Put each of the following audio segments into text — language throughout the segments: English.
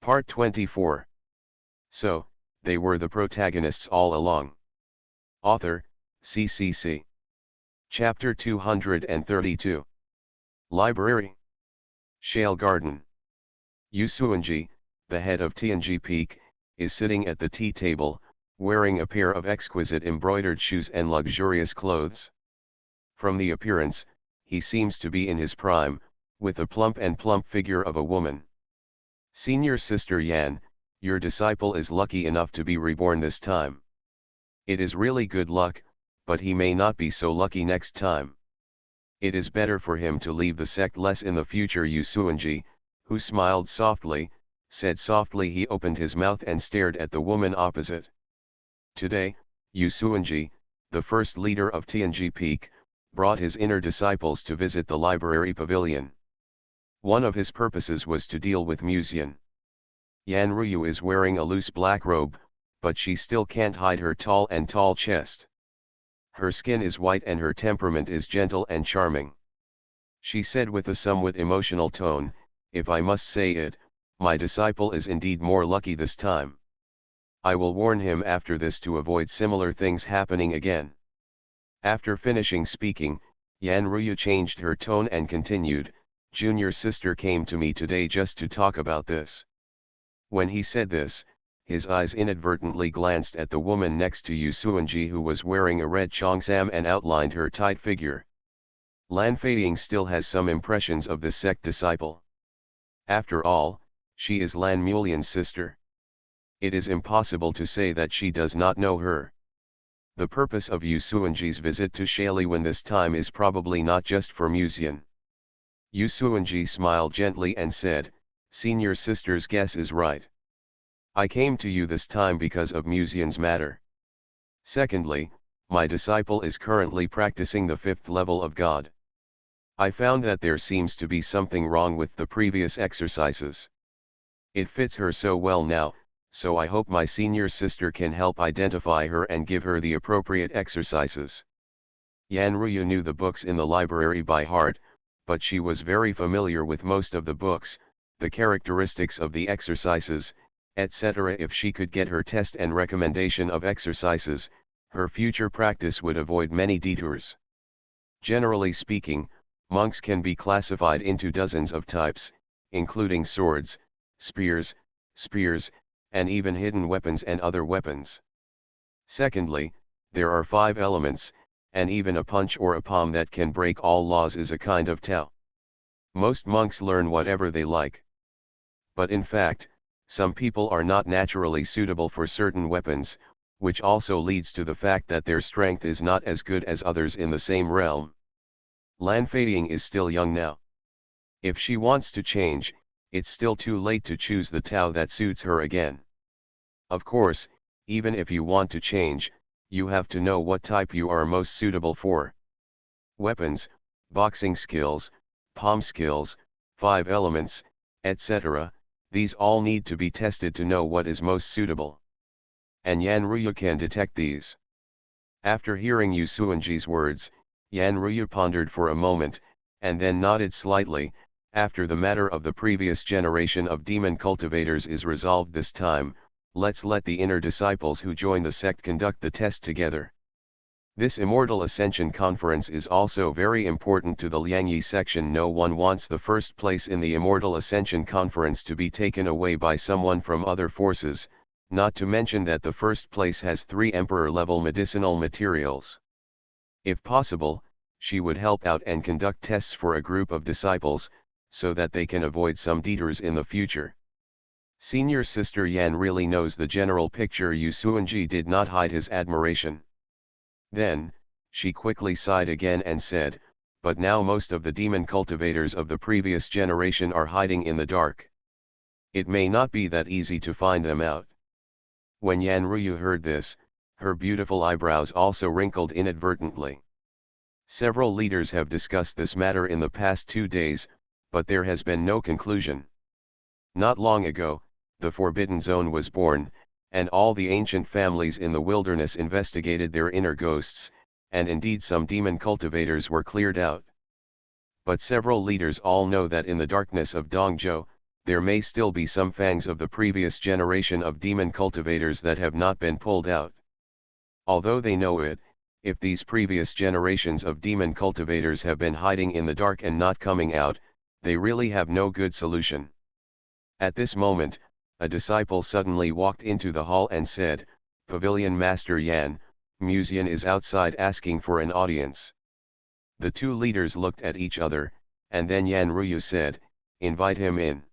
Part 24. So, they were the protagonists all along. Author, CCC. Chapter 232. Library. Shale Garden. Yu Suanji, the head of Tianji Peak, is sitting at the tea table, wearing a pair of exquisite embroidered shoes and luxurious clothes. From the appearance, he seems to be in his prime, with a plump figure of a woman. Senior Sister Yan, your disciple is lucky enough to be reborn this time. It is really good luck, but he may not be so lucky next time. It is better for him to leave the sect less in the future. Yu Suanji, who smiled softly, said softly. He opened his mouth and stared at the woman opposite. Today, Yu Suanji, the first leader of Tianji Peak, brought his inner disciples to visit the library pavilion. One of his purposes was to deal with Musian. Yan Ruyu is wearing a loose black robe, but she still can't hide her tall chest. Her skin is white and her temperament is gentle and charming. She said with a somewhat emotional tone, "If I must say it, my disciple is indeed more lucky this time. I will warn him after this to avoid similar things happening again." After finishing speaking, Yan Ruyu changed her tone and continued, "Junior sister came to me today just to talk about this." When he said this, his eyes inadvertently glanced at the woman next to Yu Suanji, who was wearing a red cheongsam and outlined her tight figure. Lan Feiying still has some impressions of this sect disciple. After all, she is Lan Mulian's sister. It is impossible to say that she does not know her. The purpose of Yu Suanji's visit to Shaliwen this time is probably not just for Musian. Yu Suanji smiled gently and said, "Senior sister's guess is right. I came to you this time because of Musian's matter. Secondly, my disciple is currently practicing the 5th level of God. I found that there seems to be something wrong with the previous exercises. It fits her so well now, so I hope my senior sister can help identify her and give her the appropriate exercises." Yan Ruyu knew the books in the library by heart, but she was very familiar with most of the books, the characteristics of the exercises, etc. If she could get her test and recommendation of exercises, her future practice would avoid many detours. Generally speaking, monks can be classified into dozens of types, including swords, spears, and even hidden weapons and other weapons. Secondly, there are 5 elements, and even a punch or a palm that can break all laws is a kind of Tao. Most monks learn whatever they like. But in fact, some people are not naturally suitable for certain weapons, which also leads to the fact that their strength is not as good as others in the same realm. Lan Feiying is still young now. If she wants to change, it's still too late to choose the Tao that suits her again. Of course, even if you want to change, you have to know what type you are most suitable for. Weapons, boxing skills, palm skills, 5 elements, etc., these all need to be tested to know what is most suitable. And Yan Ruyu can detect these. After hearing Yu Suanji's words, Yan Ruyu pondered for a moment, and then nodded slightly. After the matter of the previous generation of demon cultivators is resolved this time, let's let the inner disciples who join the sect conduct the test together. This Immortal Ascension Conference is also very important to the Liangyi section. No one wants the first place in the Immortal Ascension Conference to be taken away by someone from other forces, not to mention that the first place has 3 emperor-level medicinal materials. If possible, she would help out and conduct tests for a group of disciples, so that they can avoid some detours in the future. Senior Sister Yan really knows the general picture. Yu Suanji did not hide his admiration. Then, she quickly sighed again and said, "But now most of the demon cultivators of the previous generation are hiding in the dark. It may not be that easy to find them out." When Yan Ruyu heard this, her beautiful eyebrows also wrinkled inadvertently. Several leaders have discussed this matter in the past 2 days, but there has been no conclusion. Not long ago, the Forbidden Zone was born, and all the ancient families in the wilderness investigated their inner ghosts, and indeed some demon cultivators were cleared out. But several leaders all know that in the darkness of Dongzhou, there may still be some fangs of the previous generation of demon cultivators that have not been pulled out. Although they know it, if these previous generations of demon cultivators have been hiding in the dark and not coming out, they really have no good solution. At this moment, a disciple suddenly walked into the hall and said, "Pavilion Master Yan, Musian is outside asking for an audience." The two leaders looked at each other, and then Yan Ruyu said, "Invite him in."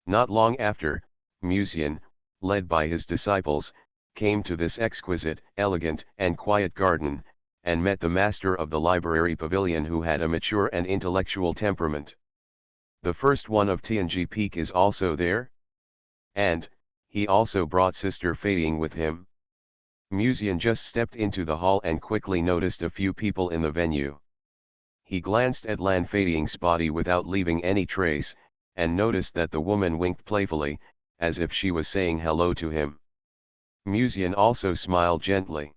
Not long after, Musian, led by his disciples, came to this exquisite, elegant, and quiet garden, and met the master of the library pavilion who had a mature and intellectual temperament. "The first one of Tianji Peak is also there? And, he also brought Sister Feiying with him?" Musian just stepped into the hall and quickly noticed a few people in the venue. He glanced at Lan Feiying's body without leaving any trace, and noticed that the woman winked playfully, as if she was saying hello to him. Musian also smiled gently.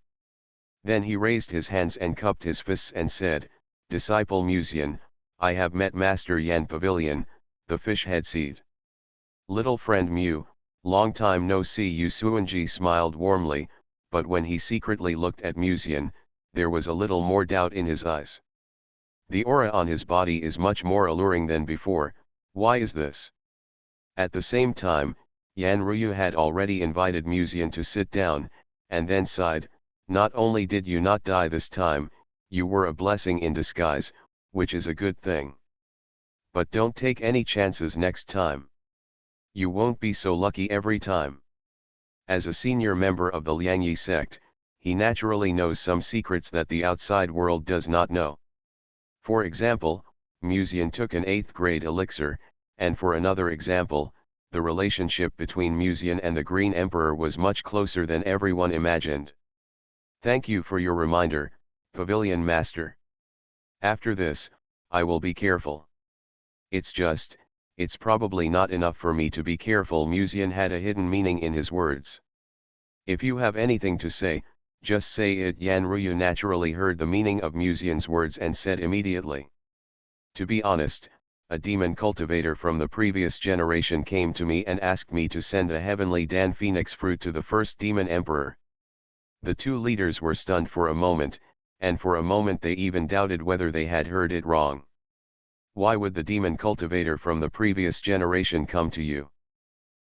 Then he raised his hands and cupped his fists and said, "Disciple Musian, I have met Master Yan Pavilion, the fish-head seed. Little friend Mu, long time no see you." Suanji smiled warmly, but when he secretly looked at Musian, there was a little more doubt in his eyes. The aura on his body is much more alluring than before. Why is this? At the same time, Yan Ruyu had already invited Musian to sit down, and then sighed, "Not only did you not die this time, you were a blessing in disguise, which is a good thing. But don't take any chances next time. You won't be so lucky every time." As a senior member of the Liangyi sect, he naturally knows some secrets that the outside world does not know. For example, Musian took an 8th grade elixir, and for another example, the relationship between Musian and the Green Emperor was much closer than everyone imagined. "Thank you for your reminder, Pavilion Master. After this, I will be careful. It's probably not enough for me to be careful." Musian had a hidden meaning in his words. "If you have anything to say, just say it." Yan Ruyu naturally heard the meaning of Musian's words and said immediately, "To be honest, a demon cultivator from the previous generation came to me and asked me to send the heavenly Dan Phoenix fruit to the first demon emperor." The two leaders were stunned for a moment, and for a moment they even doubted whether they had heard it wrong. "Why would the demon cultivator from the previous generation come to you?"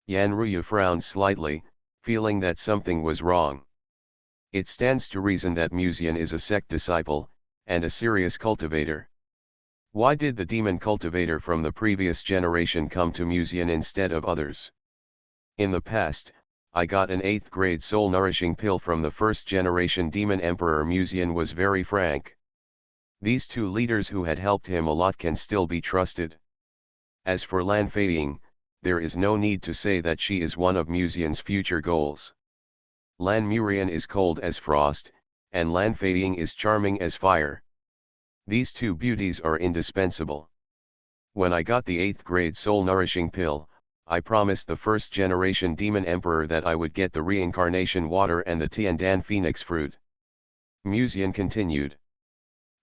Yan Ruyu frowned slightly, feeling that something was wrong. It stands to reason that Musian is a sect disciple, and a serious cultivator. Why did the demon cultivator from the previous generation come to Musian instead of others? "In the past, I got an 8th grade soul-nourishing pill from the first generation demon emperor." Musian was very frank. These two leaders who had helped him a lot can still be trusted. As for Lan Feiying, there is no need to say that she is one of Musian's future goals. Lan Murian is cold as frost, and Lan Feiying is charming as fire. These two beauties are indispensable. When I got the 8th grade soul-nourishing pill, I promised the first generation demon emperor that I would get the reincarnation water and the Tiandan Phoenix fruit." Musian continued.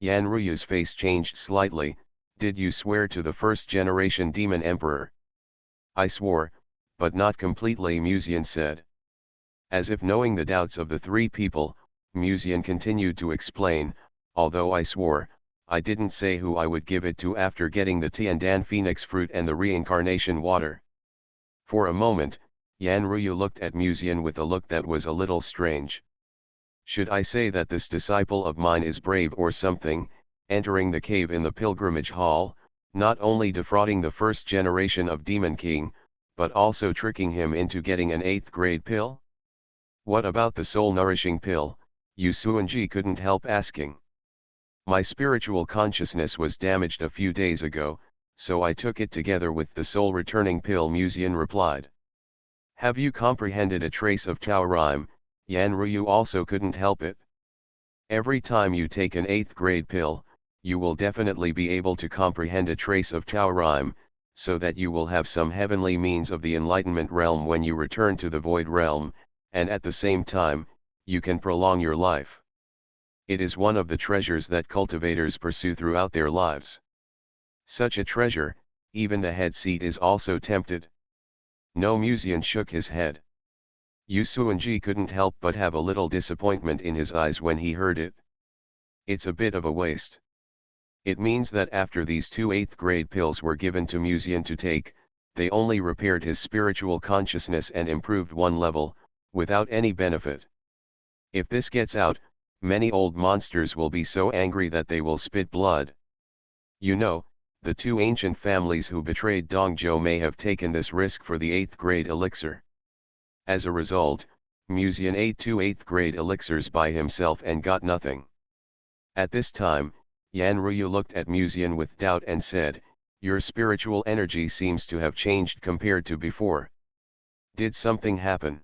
Yan Ruyu's face changed slightly. "Did you swear to the first generation demon emperor?" "I swore, but not completely," Musian said. As if knowing the doubts of the three people, Musian continued to explain, "Although I swore, I didn't say who I would give it to after getting the Tiandan Phoenix fruit and the reincarnation water." For a moment, Yan Ruyu looked at Musian with a look that was a little strange. "Should I say that this disciple of mine is brave or something, entering the cave in the pilgrimage hall, not only defrauding the first generation of Demon King, but also tricking him into getting an 8th grade pill? What about the soul-nourishing pill?" Yu Suanji couldn't help asking. "My spiritual consciousness was damaged a few days ago, so I took it together with the soul-returning pill," Musian replied. "Have you comprehended a trace of Tao Rhyme?" Yan Ruyu also couldn't help it. "Every time you take an 8th grade pill, you will definitely be able to comprehend a trace of Tao Rhyme, so that you will have some heavenly means of the enlightenment realm when you return to the void realm, and at the same time, you can prolong your life. It is one of the treasures that cultivators pursue throughout their lives. Such a treasure, Even the head seat is also tempted. No, Musian shook his head. Yu Suanji couldn't help but have a little disappointment in his eyes when he heard it. It's a bit of a waste. It means that after these 2 8th grade pills were given to Musian to take, they only repaired his spiritual consciousness and improved 1 level, without any benefit. If this gets out, many old monsters will be so angry that they will spit blood. You know, the 2 ancient families who betrayed Dongzhou may have taken this risk for the 8th grade elixir. As a result, Musian ate 2 8th grade elixirs by himself and got nothing. At this time, Yan Ruyu looked at Musian with doubt and said, "Your spiritual energy seems to have changed compared to before. Did something happen?"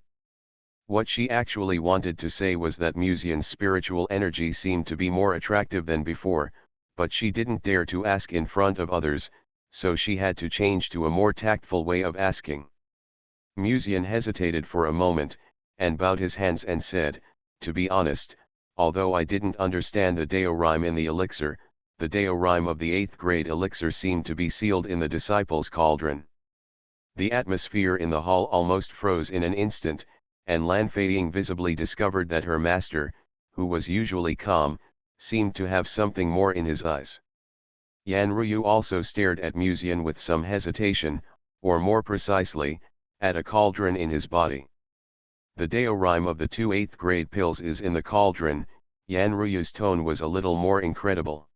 What she actually wanted to say was that Musian's spiritual energy seemed to be more attractive than before, but she didn't dare to ask in front of others, so she had to change to a more tactful way of asking. Musian hesitated for a moment, and bowed his hands and said, "To be honest, although I didn't understand the Dao rhyme in the elixir, the Dao rhyme of the 8th grade elixir seemed to be sealed in the disciples' cauldron." The atmosphere in the hall almost froze in an instant, and Lan Feiying visibly discovered that her master, who was usually calm, seemed to have something more in his eyes. Yan Ruyu also stared at Musian with some hesitation, or more precisely, at a cauldron in his body. The Dao rhyme of the 2 8th grade pills is in the cauldron. Yan Ruyu's tone was a little more incredible.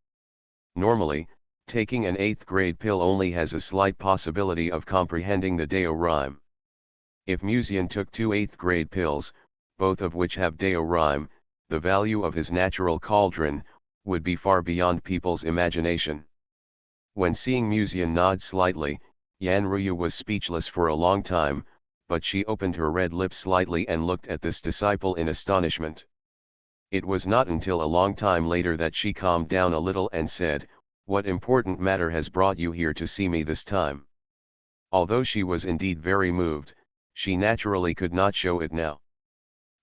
Normally, taking an 8th grade pill only has a slight possibility of comprehending the Dao rhyme. If Musian took 2 8th grade pills, both of which have Dao rhyme, the value of his natural cauldron would be far beyond people's imagination. When seeing Musian nod slightly, Yan Ruyu was speechless for a long time, but she opened her red lips slightly and looked at this disciple in astonishment. It was not until a long time later that she calmed down a little and said, "What important matter has brought you here to see me this time?" Although she was indeed very moved, she naturally could not show it now.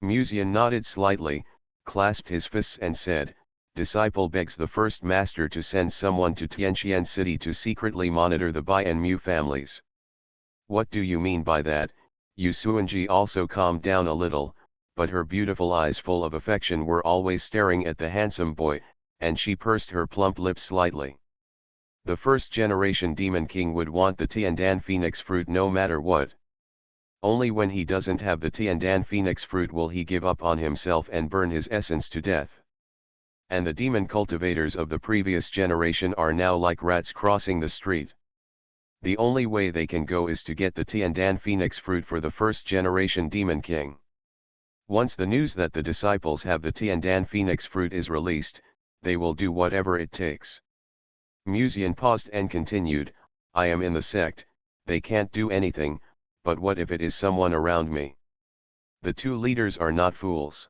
Musian nodded slightly, clasped his fists and said, "Disciple begs the first master to send someone to Tianqian City to secretly monitor the Bai and Mu families." "What do you mean by that?" Yu Suanji also calmed down a little, but her beautiful eyes full of affection were always staring at the handsome boy, and she pursed her plump lips slightly. "The first generation Demon King would want the Tiandan Phoenix fruit no matter what. Only when he doesn't have the Tiandan Phoenix fruit will he give up on himself and burn his essence to death. And the demon cultivators of the previous generation are now like rats crossing the street. The only way they can go is to get the Tiandan Phoenix fruit for the first generation Demon King. Once the news that the disciples have the Tiandan Phoenix fruit is released, they will do whatever it takes." Musian paused and continued, "I am in the sect, they can't do anything, but what if it is someone around me?" The 2 leaders are not fools.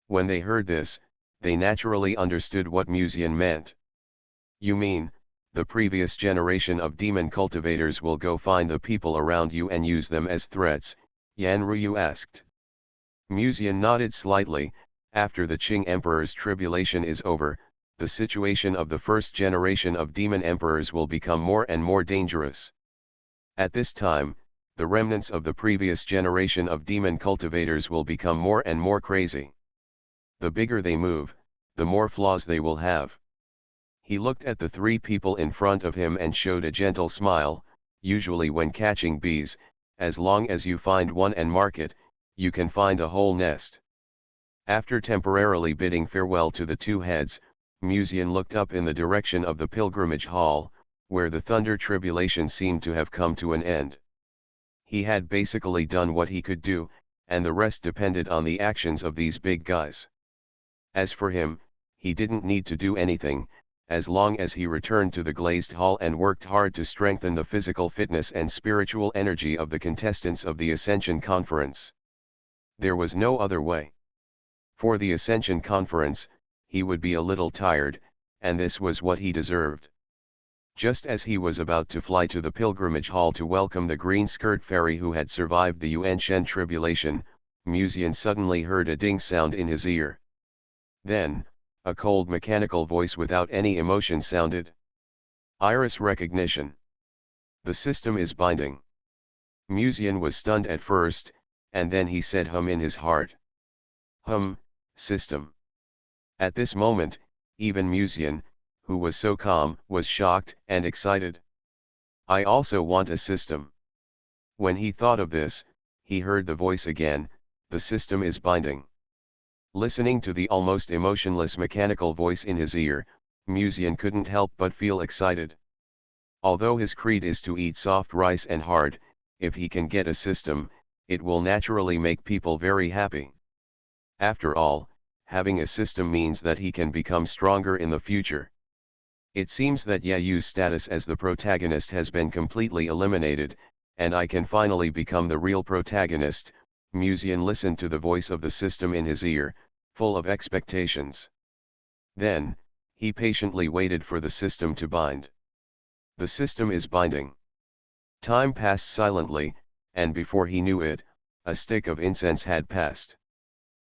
When they heard this, they naturally understood what Musian meant. "You mean, the previous generation of demon cultivators will go find the people around you and use them as threats?" Yan Ruyu asked. Musian nodded slightly. "After the Qing Emperor's tribulation is over, the situation of the first generation of demon emperors will become more and more dangerous. At this time, the remnants of the previous generation of demon cultivators will become more and more crazy. The bigger they move, the more flaws they will have." He looked at the 3 people in front of him and showed a gentle smile. "Usually when catching bees, as long as you find one and mark it, you can find a whole nest." After temporarily bidding farewell to the 2 heads, Musian looked up in the direction of the pilgrimage hall, where the thunder tribulation seemed to have come to an end. He had basically done what he could do, and the rest depended on the actions of these big guys. As for him, he didn't need to do anything, as long as he returned to the glazed hall and worked hard to strengthen the physical fitness and spiritual energy of the contestants of the Ascension Conference. There was no other way. For the Ascension Conference, he would be a little tired, and this was what he deserved. Just as he was about to fly to the pilgrimage hall to welcome the green skirt fairy who had survived the Yuanshen tribulation, Musian suddenly heard a ding sound in his ear. Then, a cold mechanical voice without any emotion sounded. "Iris recognition. The system is binding. Musian was stunned at first, and then he said hum in his heart. Hum, system. At this moment, even Musian, who was so calm, was shocked and excited. I also want a system. When he thought of this, he heard the voice again, the system is binding. Listening to the almost emotionless mechanical voice in his ear, Musian couldn't help but feel excited. Although his creed is to eat soft rice and hard, if he can get a system, it will naturally make people very happy. After all, having a system means that he can become stronger in the future. It seems that Yayu's status as the protagonist has been completely eliminated, and I can finally become the real protagonist. Musian listened to the voice of the system in his ear, full of expectations. Then, he patiently waited for the system to bind. The system is binding. Time passed silently, and before he knew it, a stick of incense had passed.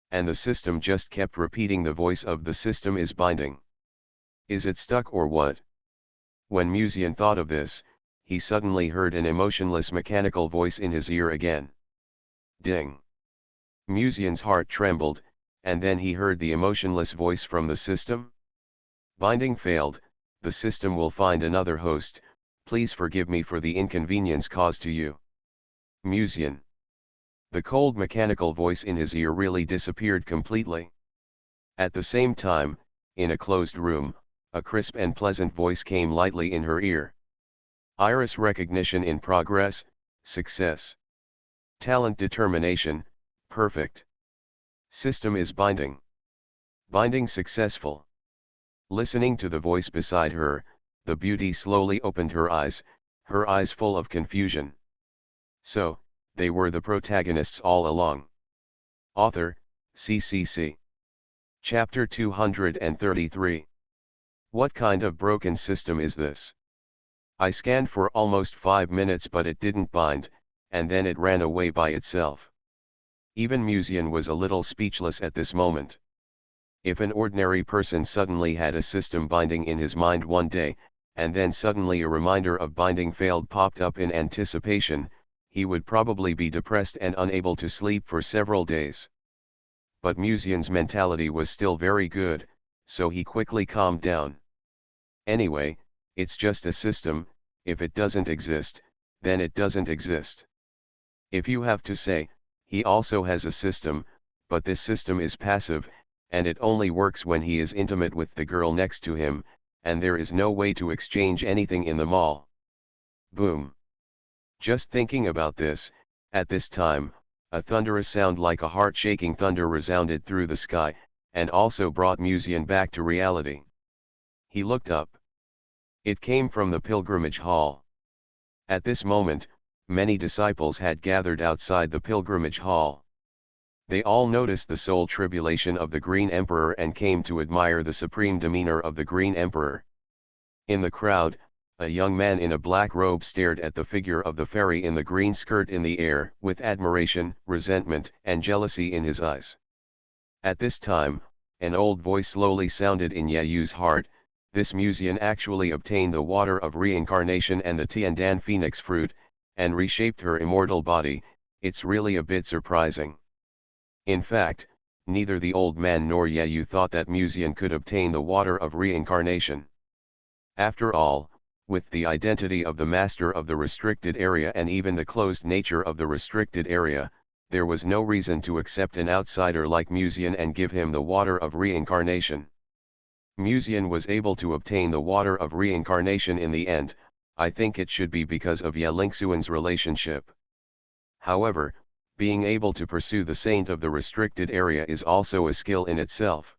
And the system just kept repeating the voice of the system is binding. Is it stuck or what? When Musian thought of this, he suddenly heard an emotionless mechanical voice in his ear again. Ding! Musian's heart trembled, and then he heard the emotionless voice from the system. Binding failed, the system will find another host, please forgive me for the inconvenience caused to you. Musian. The cold mechanical voice in his ear really disappeared completely. At the same time, in a closed room, a crisp and pleasant voice came lightly in her ear. Iris recognition in progress, success. Talent determination, perfect. System is binding. Binding successful. Listening to the voice beside her, the beauty slowly opened her eyes full of confusion. So, they were the protagonists all along. Author, CCC. Chapter 233. What kind of broken system is this? I scanned for almost 5 minutes but it didn't bind, and then it ran away by itself. Even Musian was a little speechless at this moment. If an ordinary person suddenly had a system binding in his mind one day, and then suddenly a reminder of binding failed popped up in anticipation, he would probably be depressed and unable to sleep for several days. But Musian's mentality was still very good, so he quickly calmed down. Anyway, it's just a system, if it doesn't exist, then it doesn't exist. If you have to say, he also has a system, but this system is passive, and it only works when he is intimate with the girl next to him, and there is no way to exchange anything in the mall. Boom. Just thinking about this, at this time, a thunderous sound like a heart-shaking thunder resounded through the sky, and also brought Musian back to reality. He looked up. It came from the pilgrimage hall. At this moment, many disciples had gathered outside the pilgrimage hall. They all noticed the soul tribulation of the Green Emperor and came to admire the supreme demeanor of the Green Emperor. In the crowd, a young man in a black robe stared at the figure of the fairy in the green skirt in the air, with admiration, resentment, and jealousy in his eyes. At this time, an old voice slowly sounded in Yayu's heart, this Musian actually obtained the water of reincarnation and the Tiandan phoenix fruit, and reshaped her immortal body, it's really a bit surprising. In fact, neither the old man nor Yayu thought that Musian could obtain the water of reincarnation. After all, with the identity of the master of the restricted area and even the closed nature of the restricted area, there was no reason to accept an outsider like Musian and give him the water of reincarnation. Musian was able to obtain the water of reincarnation in the end. I think it should be because of Ya Lingxuan's relationship. However, being able to pursue the saint of the restricted area is also a skill in itself.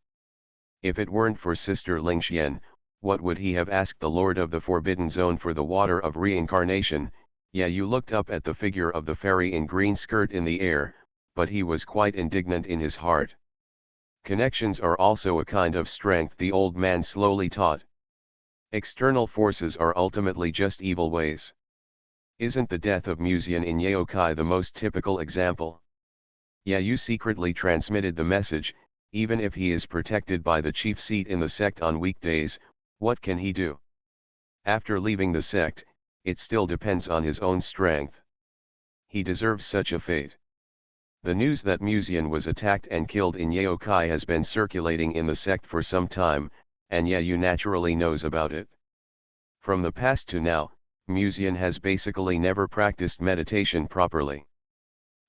If it weren't for Sister Lingxian, what would he have asked the Lord of the Forbidden Zone for the water of reincarnation? Yayu looked up at the figure of the fairy in green skirt in the air, but he was quite indignant in his heart. Connections are also a kind of strength, the old man slowly taught. External forces are ultimately just evil ways. Isn't the death of Musian in Yaokai the most typical example? Yayu secretly transmitted the message, even if he is protected by the chief seat in the sect on weekdays, what can he do? After leaving the sect, it still depends on his own strength. He deserves such a fate. The news that Muzian was attacked and killed in Yaokai has been circulating in the sect for some time, and Yayu naturally knows about it. From the past to now, Muzian has basically never practiced meditation properly.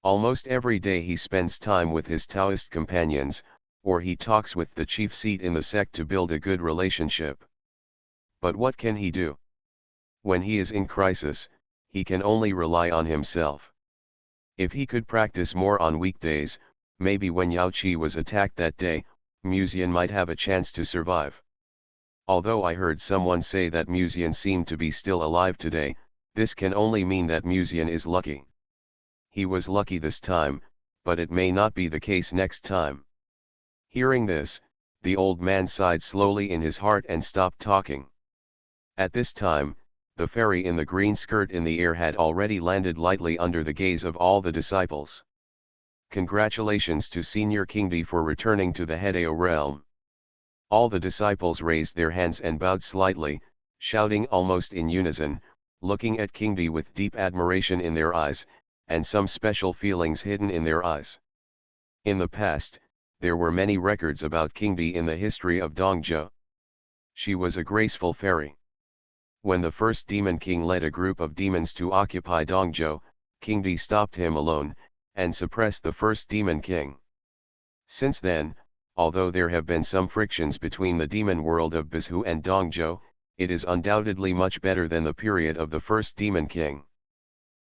Almost every day he spends time with his Taoist companions, or he talks with the chief seat in the sect to build a good relationship. But what can he do? When he is in crisis, he can only rely on himself. If he could practice more on weekdays, maybe when Yao Qi was attacked that day, Muzian might have a chance to survive. Although I heard someone say that Muzian seemed to be still alive today, this can only mean that Muzian is lucky. He was lucky this time, but it may not be the case next time. Hearing this, the old man sighed slowly in his heart and stopped talking. At this time, the fairy in the green skirt in the air had already landed lightly under the gaze of all the disciples. Congratulations to Senior Kingdi for returning to the Hedeo realm. All the disciples raised their hands and bowed slightly, shouting almost in unison, looking at Kingdi with deep admiration in their eyes, and some special feelings hidden in their eyes. In the past, there were many records about Kingdi in the history of Dongzhou. She was a graceful fairy. When the first demon king led a group of demons to occupy Dongzhou, Kingdi stopped him alone, and suppressed the first demon king. Since then, although there have been some frictions between the demon world of Bizhu and Dongzhou, it is undoubtedly much better than the period of the first demon king.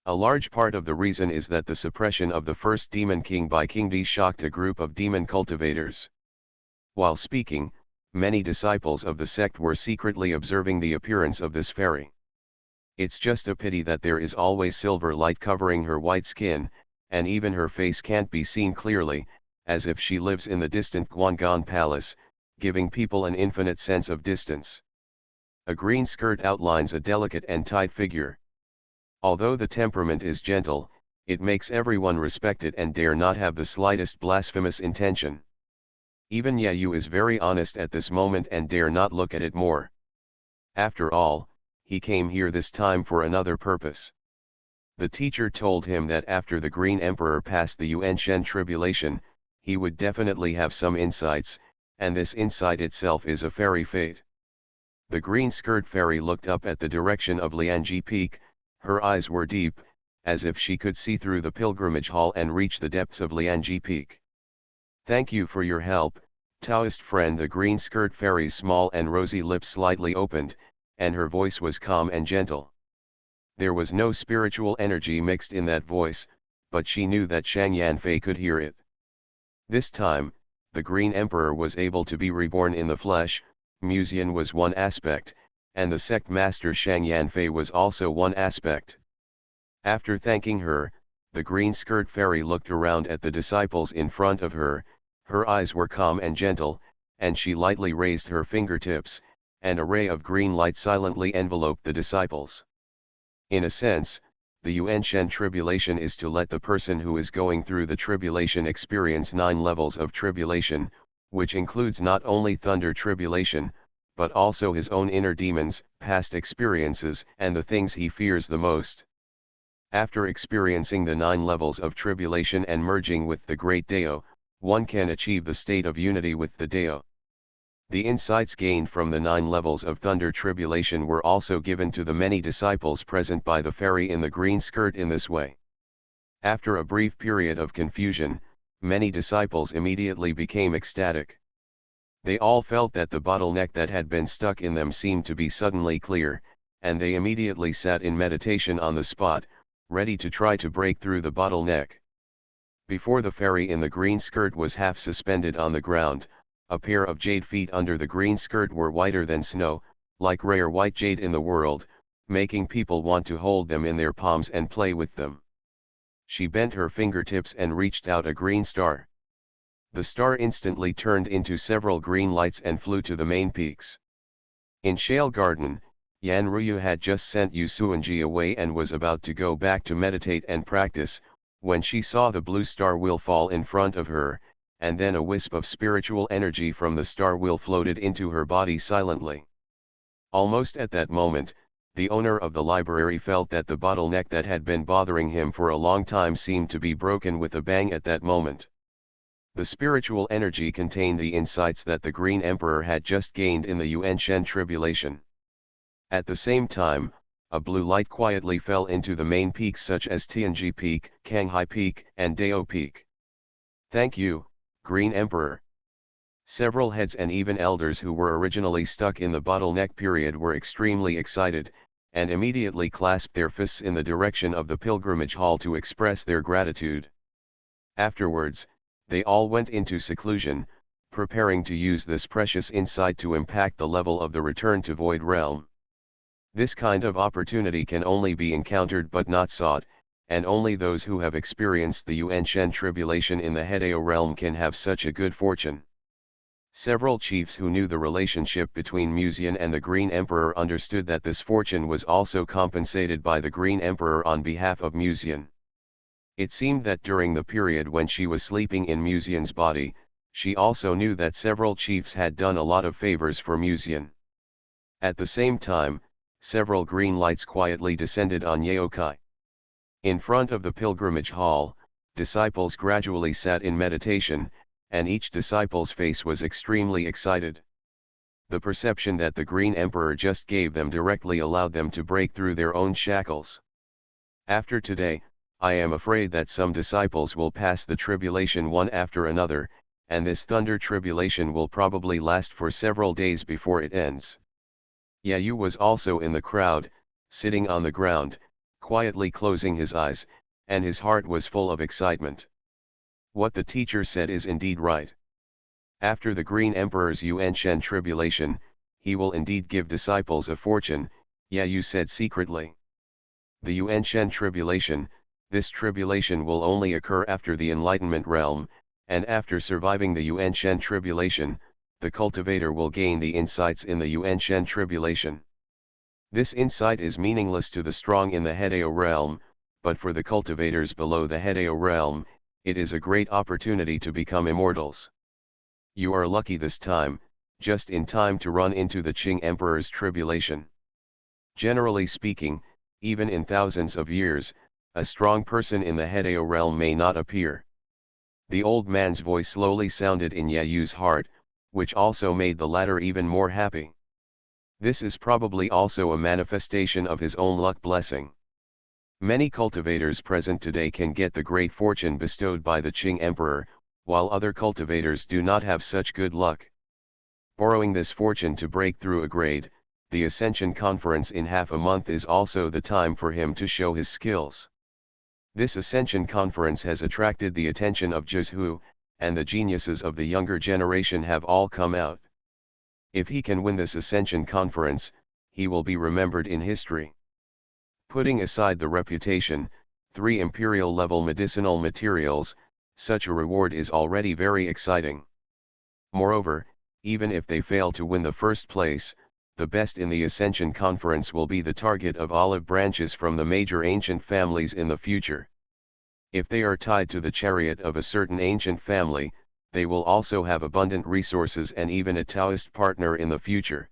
A large part of the reason is that the suppression of the first demon king by Kingdi shocked a group of demon cultivators. While speaking, many disciples of the sect were secretly observing the appearance of this fairy. It's just a pity that there is always silver light covering her white skin, and even her face can't be seen clearly, as if she lives in the distant Guanggan Palace, giving people an infinite sense of distance. A green skirt outlines a delicate and tight figure. Although the temperament is gentle, it makes everyone respect it and dare not have the slightest blasphemous intention. Even Yayu is very honest at this moment and dare not look at it more. After all, he came here this time for another purpose. The teacher told him that after the Green Emperor passed the Yuanshen tribulation, he would definitely have some insights, and this insight itself is a fairy fate. The green skirt fairy looked up at the direction of Lianji Peak. Her eyes were deep, as if she could see through the pilgrimage hall and reach the depths of Lianji Peak. Thank you for your help, Taoist friend. The green skirt fairy's small and rosy lips slightly opened, and her voice was calm and gentle. There was no spiritual energy mixed in that voice, but she knew that Shang Yanfei could hear it. This time, the Green Emperor was able to be reborn in the flesh. Muzian was one aspect, and the sect master Shang Yanfei was also one aspect. After thanking her, the green skirt fairy looked around at the disciples in front of her. Her eyes were calm and gentle, and she lightly raised her fingertips, and a ray of green light silently enveloped the disciples. In a sense, the Yuanshen tribulation is to let the person who is going through the tribulation experience 9 levels of tribulation, which includes not only thunder tribulation, but also his own inner demons, past experiences, and the things he fears the most. After experiencing the 9 levels of tribulation and merging with the Great Dao, one can achieve the state of unity with the Dao. The insights gained from the 9 levels of thunder tribulation were also given to the many disciples present by the fairy in the green skirt in this way. After a brief period of confusion, many disciples immediately became ecstatic. They all felt that the bottleneck that had been stuck in them seemed to be suddenly clear, and they immediately sat in meditation on the spot, ready to try to break through the bottleneck. Before the fairy in the green skirt was half suspended on the ground, a pair of jade feet under the green skirt were whiter than snow, like rare white jade in the world, making people want to hold them in their palms and play with them. She bent her fingertips and reached out a green star. The star instantly turned into several green lights and flew to the main peaks. In Shale Garden, Yan Ruyu had just sent Yu Suanji away and was about to go back to meditate and practice, when she saw the blue star wheel fall in front of her, and then a wisp of spiritual energy from the star wheel floated into her body silently. Almost at that moment, The owner of the library felt that the bottleneck that had been bothering him for a long time seemed to be broken with a bang at that moment. The spiritual energy contained the insights that the Green Emperor had just gained in the Yuan Shen tribulation. At the same time, a blue light quietly fell into the main peaks such as Tianji Peak, Canghai Peak, and Dao Peak. Thank you, Green Emperor. Several heads and even elders who were originally stuck in the bottleneck period were extremely excited, and immediately clasped their fists in the direction of the pilgrimage hall to express their gratitude. Afterwards, they all went into seclusion, preparing to use this precious insight to impact the level of the return to void realm. This kind of opportunity can only be encountered but not sought, and only those who have experienced the Yuan Shen tribulation in the Hedao realm can have such a good fortune. Several chiefs who knew the relationship between Musian and the Green Emperor understood that this fortune was also compensated by the Green Emperor on behalf of Musian. It seemed that during the period when she was sleeping in Musian's body, she also knew that several chiefs had done a lot of favors for Musian. At the same time, several green lights quietly descended on Yaokai. In front of the pilgrimage hall, disciples gradually sat in meditation, and each disciple's face was extremely excited. The perception that the Green Emperor just gave them directly allowed them to break through their own shackles. After today, I am afraid that some disciples will pass the tribulation one after another, and this thunder tribulation will probably last for several days before it ends. Yayu was also in the crowd, sitting on the ground, quietly closing his eyes, and his heart was full of excitement. What the teacher said is indeed right. After the Green Emperor's Yuan Shen tribulation, he will indeed give disciples a fortune, Yayu said secretly. The Yuan Shen tribulation, this tribulation will only occur after the Enlightenment realm, and after surviving the Yuan Shen tribulation, the cultivator will gain the insights in the Yuan Shen tribulation. This insight is meaningless to the strong in the Hedao realm, but for the cultivators below the Hedao realm, it is a great opportunity to become immortals. You are lucky this time, just in time to run into the Qing Emperor's tribulation. Generally speaking, even in thousands of years, a strong person in the Hedao realm may not appear. The old man's voice slowly sounded in Yayu's heart, which also made the latter even more happy. This is probably also a manifestation of his own luck blessing. Many cultivators present today can get the great fortune bestowed by the Qing Emperor, while other cultivators do not have such good luck. Borrowing this fortune to break through a grade, the Ascension Conference in half a month is also the time for him to show his skills. This Ascension Conference has attracted the attention of Zhu, and the geniuses of the younger generation have all come out. If he can win this Ascension Conference, he will be remembered in history. Putting aside the reputation, 3 imperial-level medicinal materials, such a reward is already very exciting. Moreover, even if they fail to win the first place, the best in the Ascension Conference will be the target of olive branches from the major ancient families in the future. If they are tied to the chariot of a certain ancient family, they will also have abundant resources and even a Taoist partner in the future.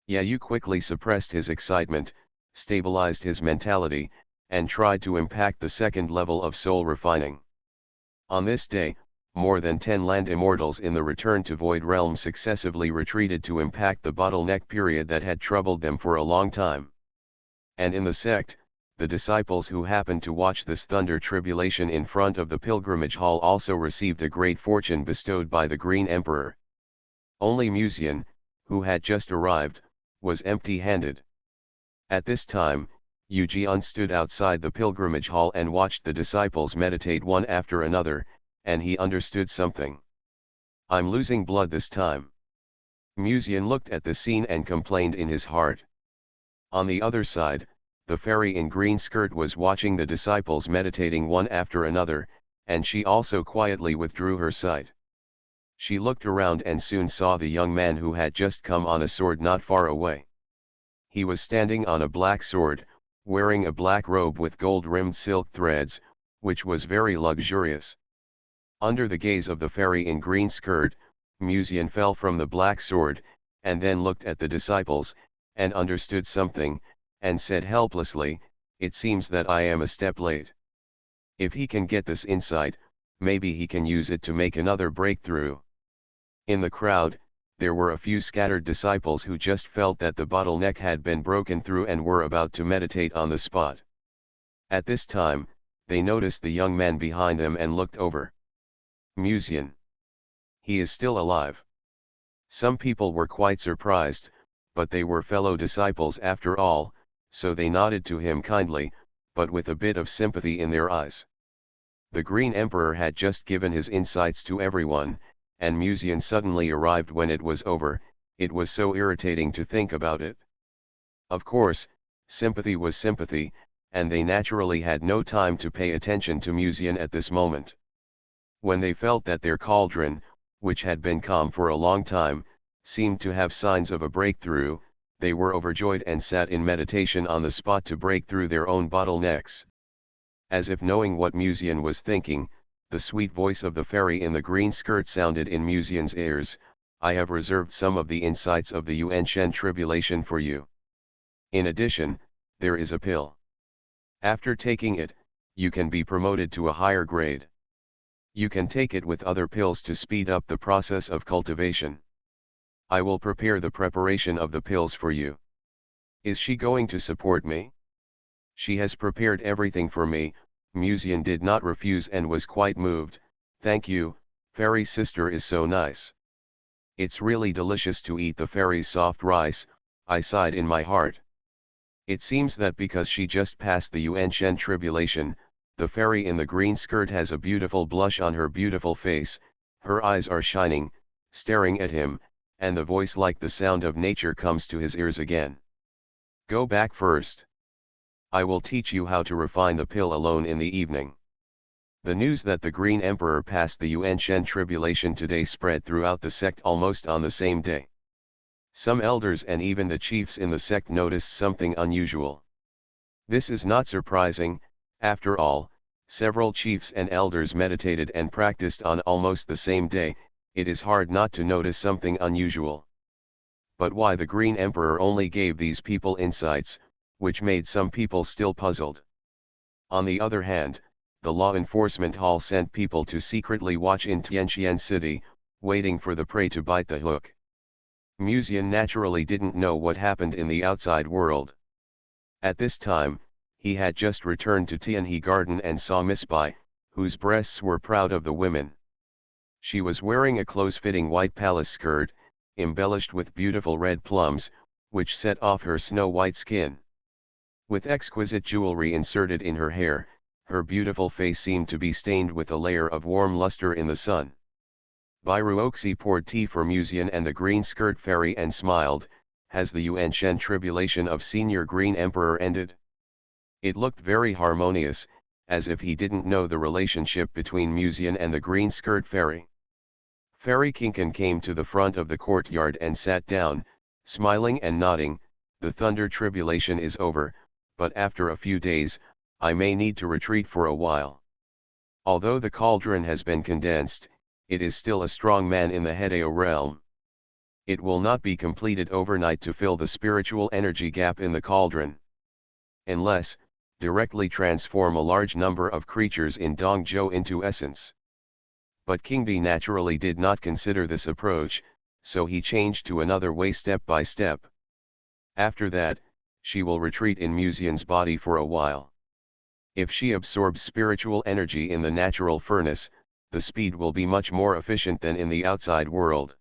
Yayu quickly suppressed his excitement, stabilized his mentality, and tried to impact the second level of soul refining. On this day, more than 10 land immortals in the Return to Void realm successively retreated to impact the bottleneck period that had troubled them for a long time. And in the sect, the disciples who happened to watch this thunder tribulation in front of the pilgrimage hall also received a great fortune bestowed by the Green Emperor. Only Musian, who had just arrived, was empty-handed. At this time, Yu Jian stood outside the pilgrimage hall and watched the disciples meditate one after another, and he understood something. I'm losing blood this time. Musian looked at the scene and complained in his heart. On the other side, the fairy in green skirt was watching the disciples meditating one after another, and she also quietly withdrew her sight. She looked around and soon saw the young man who had just come on a sword not far away. He was standing on a black sword, wearing a black robe with gold-rimmed silk threads, which was very luxurious. Under the gaze of the fairy in green skirt, Musian fell from the black sword, and then looked at the disciples, and understood something, and said helplessly, "It seems that I am a step late." If he can get this insight, maybe he can use it to make another breakthrough. In the crowd, there were a few scattered disciples who just felt that the bottleneck had been broken through and were about to meditate on the spot. At this time, they noticed the young man behind them and looked over. Musian. He is still alive. Some people were quite surprised, but they were fellow disciples after all, so they nodded to him kindly, but with a bit of sympathy in their eyes. The Green Emperor had just given his insights to everyone, and Musian suddenly arrived when it was over. It was so irritating to think about it. Of course, sympathy was sympathy, and they naturally had no time to pay attention to Musian at this moment. When they felt that their cauldron, which had been calm for a long time, seemed to have signs of a breakthrough, they were overjoyed and sat in meditation on the spot to break through their own bottlenecks. As if knowing what Musian was thinking, the sweet voice of the fairy in the green skirt sounded in Musian's ears. "I have reserved some of the insights of the Yuan-Shen tribulation for you. In addition, there is a pill. After taking it, you can be promoted to a higher grade. You can take it with other pills to speed up the process of cultivation. I will prepare the preparation of the pills for you." Is she going to support me? She has prepared everything for me. Musian did not refuse and was quite moved. "Thank you, fairy sister is so nice. It's really delicious to eat the fairy's soft rice," I sighed in my heart. It seems that because she just passed the Yuan-Shen tribulation, the fairy in the green skirt has a beautiful blush on her beautiful face, her eyes are shining, staring at him, and the voice like the sound of nature comes to his ears again. "Go back first. I will teach you how to refine the pill alone in the evening." The news that the Green Emperor passed the Yuan-Shen tribulation today spread throughout the sect almost on the same day. Some elders and even the chiefs in the sect noticed something unusual. This is not surprising, after all, several chiefs and elders meditated and practiced on almost the same day. It is hard not to notice something unusual. But why the Green Emperor only gave these people insights, which made some people still puzzled. On the other hand, the law enforcement hall sent people to secretly watch in Tianqian City, waiting for the prey to bite the hook. Musian naturally didn't know what happened in the outside world. At this time, he had just returned to Tianhe Garden and saw Miss Bai, whose breasts were proud of the women. She was wearing a close-fitting white palace skirt, embellished with beautiful red plums, which set off her snow-white skin. With exquisite jewelry inserted in her hair, her beautiful face seemed to be stained with a layer of warm luster in the sun. Bairuoxi poured tea for Musian and the green skirt fairy and smiled. "Has the Yuan-Shen tribulation of Senior Green Emperor ended?" It looked very harmonious, as if he didn't know the relationship between Musian and the green skirt fairy. Fairy Kinkan came to the front of the courtyard and sat down, smiling and nodding. "The thunder tribulation is over, but after a few days, I may need to retreat for a while. Although the cauldron has been condensed, it is still a strong man in the Hedeo realm. It will not be completed overnight to fill the spiritual energy gap in the cauldron. Unless, directly transform a large number of creatures in Dongzhou into essence." But King Bi naturally did not consider this approach, so he changed to another way step by step. After that, she will retreat in Musian's body for a while. If she absorbs spiritual energy in the natural furnace, the speed will be much more efficient than in the outside world.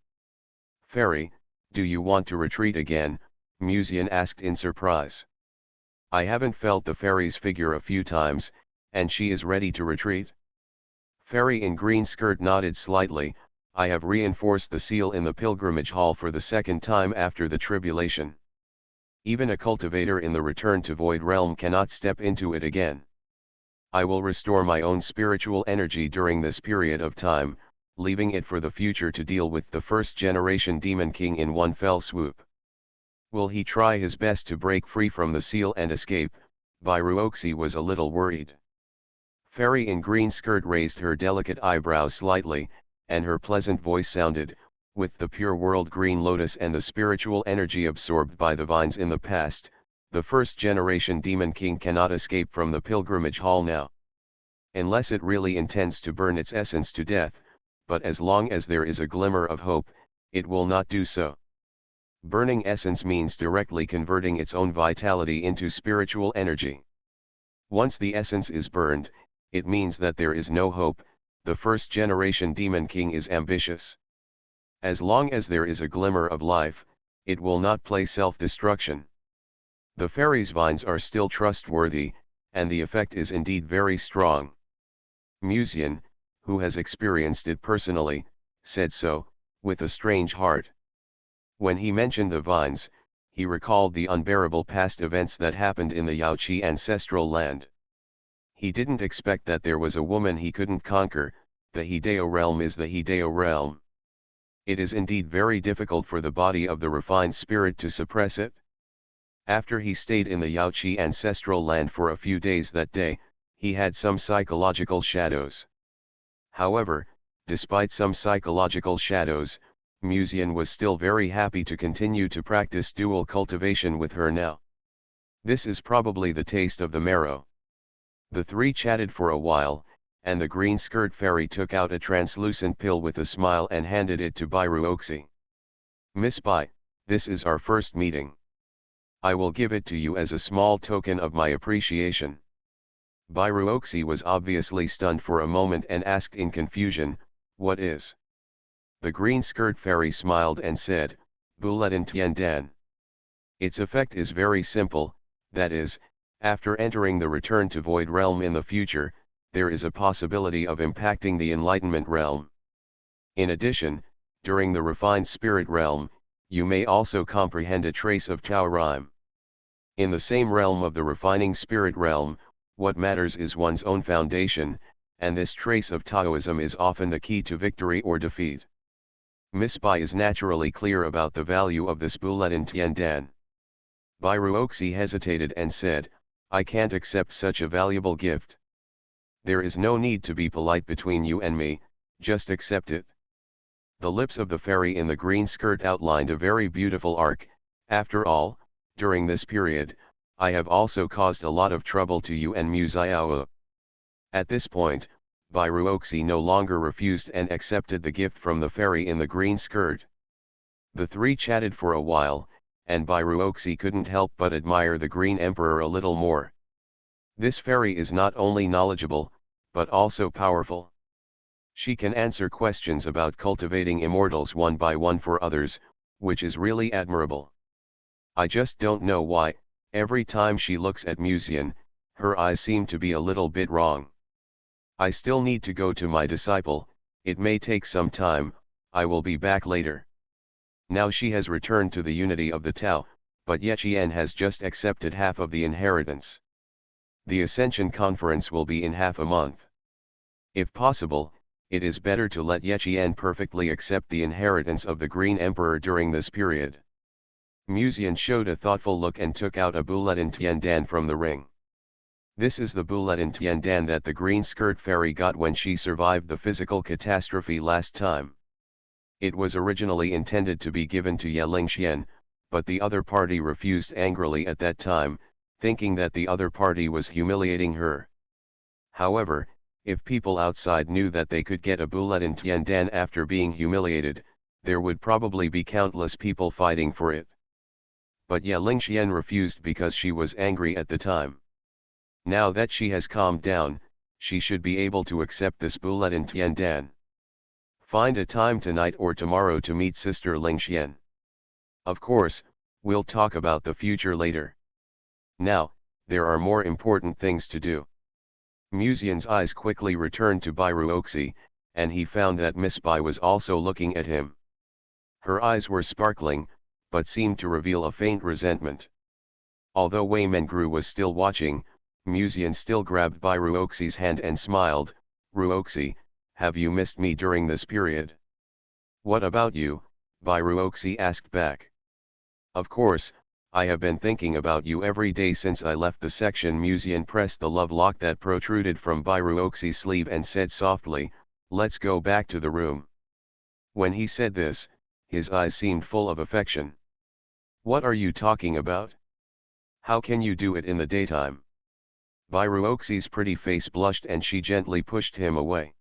"Fairy, do you want to retreat again?" Musian asked in surprise. "I haven't felt the fairy's figure a few times, and she is ready to retreat." Fairy in green skirt nodded slightly. "I have reinforced the seal in the pilgrimage hall for the second time after the tribulation. Even a cultivator in the return to void realm cannot step into it again. I will restore my own spiritual energy during this period of time, leaving it for the future to deal with the first generation Demon King in one fell swoop." Will he try his best to break free from the seal and escape? Bairuoxi was a little worried. Fairy in green skirt raised her delicate eyebrows slightly, and her pleasant voice sounded, "With the pure world green lotus and the spiritual energy absorbed by the vines in the past, The first generation Demon King cannot escape from the pilgrimage hall now. Unless it really intends to burn its essence to death, but as long as there is a glimmer of hope, it will not do so. Burning essence means directly converting its own vitality into spiritual energy. Once the essence is burned, it means that there is no hope. The first generation Demon King is ambitious. As long as there is a glimmer of life, it will not play self-destruction. The fairy's vines are still trustworthy, and the effect is indeed very strong. Musian, who has experienced it personally, said so, with a strange heart. When he mentioned the vines, he recalled the unbearable past events that happened in the Yaoqi ancestral land. He didn't expect that there was a woman he couldn't conquer. The Hideo realm is the Hideo realm. It is indeed very difficult for the body of the refined spirit to suppress it. After he stayed in the Yaoqi ancestral land for a few days that day, he had some psychological shadows. However, despite some psychological shadows, Musian was still very happy to continue to practice dual cultivation with her now. This is probably the taste of the marrow. The three chatted for a while, and the green skirt fairy took out a translucent pill with a smile and handed it to Bairuoxi. "Miss Bai, this is our first meeting. I will give it to you as a small token of my appreciation." Bairuoxi was obviously stunned for a moment and asked in confusion, "What is?" The green skirt fairy smiled and said, "Bulletin Tiandan. Its effect is very simple, that is, after entering the return to void realm in the future, there is a possibility of impacting the enlightenment realm. In addition, during the refined spirit realm, you may also comprehend a trace of Tao rhyme. In the same realm of the refining spirit realm, what matters is one's own foundation, and this trace of Taoism is often the key to victory or defeat." Miss Bai is naturally clear about the value of this bulletin Tiandan. Bairuoxi hesitated and said, "I can't accept such a valuable gift." "There is no need to be polite between you and me, just accept it." The lips of the fairy in the green skirt outlined a very beautiful arc. "After all, during this period, I have also caused a lot of trouble to you and Muziao." At this point, Bairuoxi no longer refused and accepted the gift from the fairy in the green skirt. The three chatted for a while, and Bairuoxi couldn't help but admire the Green Emperor a little more. This fairy is not only knowledgeable, but also powerful. She can answer questions about cultivating immortals one by one for others, which is really admirable. I just don't know why, every time she looks at Musian, her eyes seem to be a little bit wrong. I still need to go to my disciple, it may take some time, I will be back later. Now she has returned to the unity of the Tao, but Yeqian has just accepted half of the inheritance. The Ascension Conference will be in half a month. If possible, it is better to let Yeqian perfectly accept the inheritance of the Green Emperor during this period. Musian showed a thoughtful look and took out a bulletin Tiandan from the ring. This is the bulletin Tiandan that the green skirt fairy got when she survived the physical catastrophe last time. It was originally intended to be given to Ye Lingxian, but the other party refused angrily at that time, thinking that the other party was humiliating her. However, if people outside knew that they could get a bulletin Tiandan after being humiliated, there would probably be countless people fighting for it. But Ye Lingxian refused because she was angry at the time. Now that she has calmed down, she should be able to accept this bulletin Tiandan. Find a time tonight or tomorrow to meet Sister Lingxian. Of course, we'll talk about the future later. Now, there are more important things to do. Musian's eyes quickly returned to Bairuoxi, and he found that Miss Bai was also looking at him. Her eyes were sparkling, but seemed to reveal a faint resentment. Although Wei Mengru was still watching, Musian still grabbed Bairuoxi's hand and smiled. "Ruoxi, have you missed me during this period?" "What about you?" Bairuoxi asked back. "Of course, I have been thinking about you every day since I left the section." Musian pressed the love lock that protruded from Bairuoxi's sleeve and said softly, "Let's go back to the room." When he said this, his eyes seemed full of affection. "What are you talking about?" How can you do it in the daytime? Byruoxi's pretty face blushed and she gently pushed him away.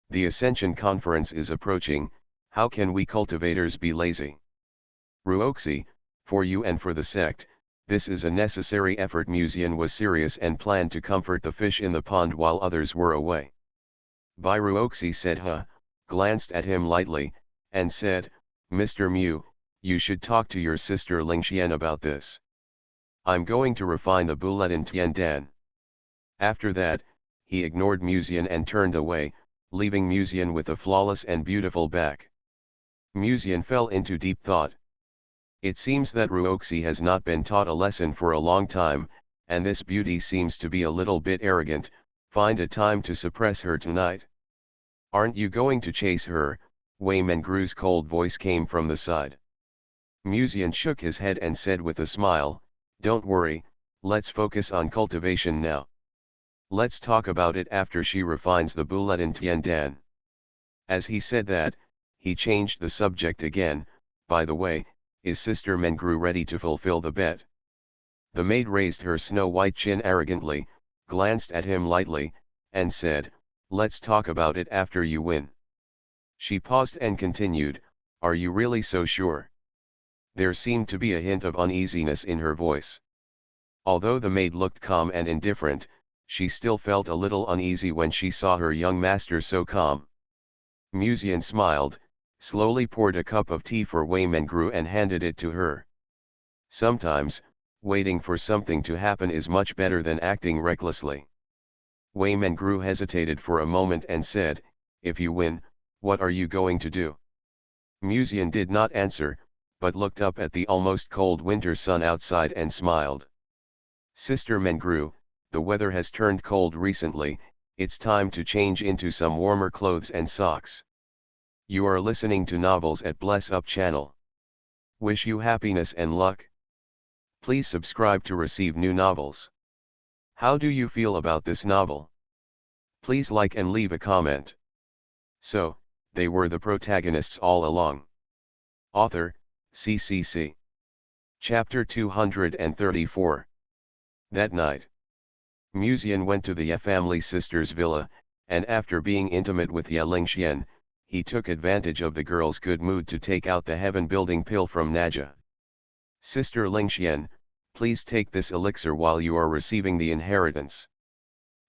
The Ascension Conference is approaching, how can we cultivators be lazy? Ruoxi, for you and for the sect, this is a necessary effort. Musian was serious and planned to comfort the fish in the pond while others were away. Byruoxi said glanced at him lightly, and said, Mr. Mu, you should talk to your sister Lingxian about this. I'm going to refine the bulletin Tiandan. After that, he ignored Musian and turned away, leaving Musian with a flawless and beautiful back. Musian fell into deep thought. It seems that Ruoxi has not been taught a lesson for a long time, and this beauty seems to be a little bit arrogant. Find a time to suppress her tonight. Aren't you going to chase her? Wei Mengru's cold voice came from the side. Musian shook his head and said with a smile, don't worry, let's focus on cultivation now. Let's talk about it after she refines the bulletin Tiandan. As he said that, he changed the subject again. By the way, is Sister Mengru ready to fulfill the bet? The maid raised her snow-white chin arrogantly, glanced at him lightly, and said, let's talk about it after you win. She paused and continued, are you really so sure? There seemed to be a hint of uneasiness in her voice. Although the maid looked calm and indifferent, she still felt a little uneasy when she saw her young master so calm. Musian smiled, slowly poured a cup of tea for Wei Mengru and handed it to her. Sometimes, waiting for something to happen is much better than acting recklessly. Wei Mengru hesitated for a moment and said, if you win, what are you going to do? Musian did not answer, but looked up at the almost cold winter sun outside and smiled. Sister Mengru, the weather has turned cold recently, it's time to change into some warmer clothes and socks. You are listening to Novels at Bless Up channel. Wish you happiness and luck. Please subscribe to receive new novels. How do you feel about this novel? Please like and leave a comment. So, they were the protagonists all along. Author, CCC. Chapter 234. That night, Musian went to the Ye family sister's villa, and after being intimate with Ye Lingxian, he took advantage of the girl's good mood to take out the heaven-building pill from Naja. Sister Lingxian, please take this elixir while you are receiving the inheritance.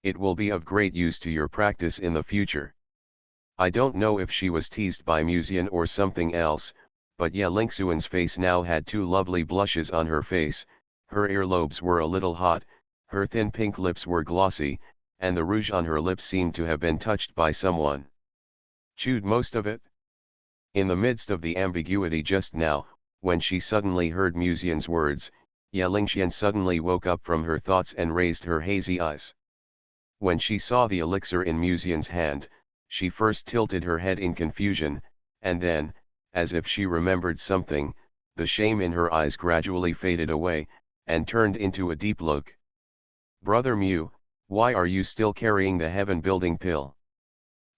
It will be of great use to your practice in the future. I don't know if she was teased by Musian or something else, but Ye Lingxian's face now had two lovely blushes on her face, her earlobes were a little hot, her thin pink lips were glossy, and the rouge on her lips seemed to have been touched by someone. Chewed most of it? In the midst of the ambiguity just now, when she suddenly heard Musian's words, Ye Lingxian suddenly woke up from her thoughts and raised her hazy eyes. When she saw the elixir in Musian's hand, she first tilted her head in confusion, and then, as if she remembered something, the shame in her eyes gradually faded away, and turned into a deep look. Brother Mu, why are you still carrying the heaven-building pill?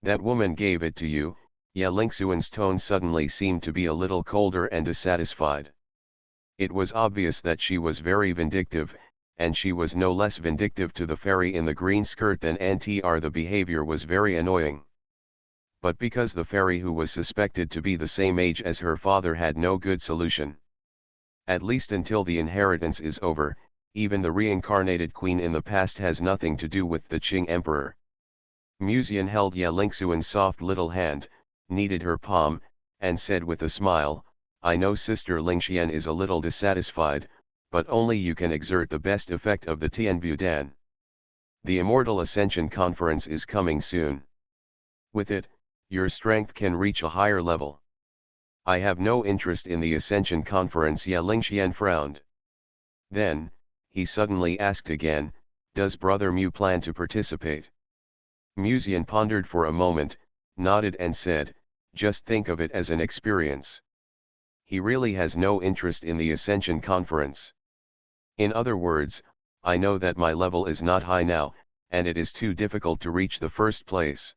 That woman gave it to you. Ye Lingxian's tone suddenly seemed to be a little colder and dissatisfied. It was obvious that she was very vindictive, and she was no less vindictive to the fairy in the green skirt than Auntie. The behavior was very annoying. But because the fairy who was suspected to be the same age as her father had no good solution. At least until the inheritance is over, even the reincarnated queen in the past has nothing to do with the Qing emperor. Musian held Ye Lingxian's soft little hand, kneaded her palm, and said with a smile, I know Sister Lingxian is a little dissatisfied, but only you can exert the best effect of the Tianbudan. The Immortal Ascension Conference is coming soon. With it, your strength can reach a higher level. I have no interest in the Ascension Conference. Ye Lingxian frowned. Then, he suddenly asked again, does Brother Mu plan to participate? Musian pondered for a moment, nodded and said, just think of it as an experience. He really has no interest in the Ascension Conference. In other words, I know that my level is not high now, and it is too difficult to reach the first place.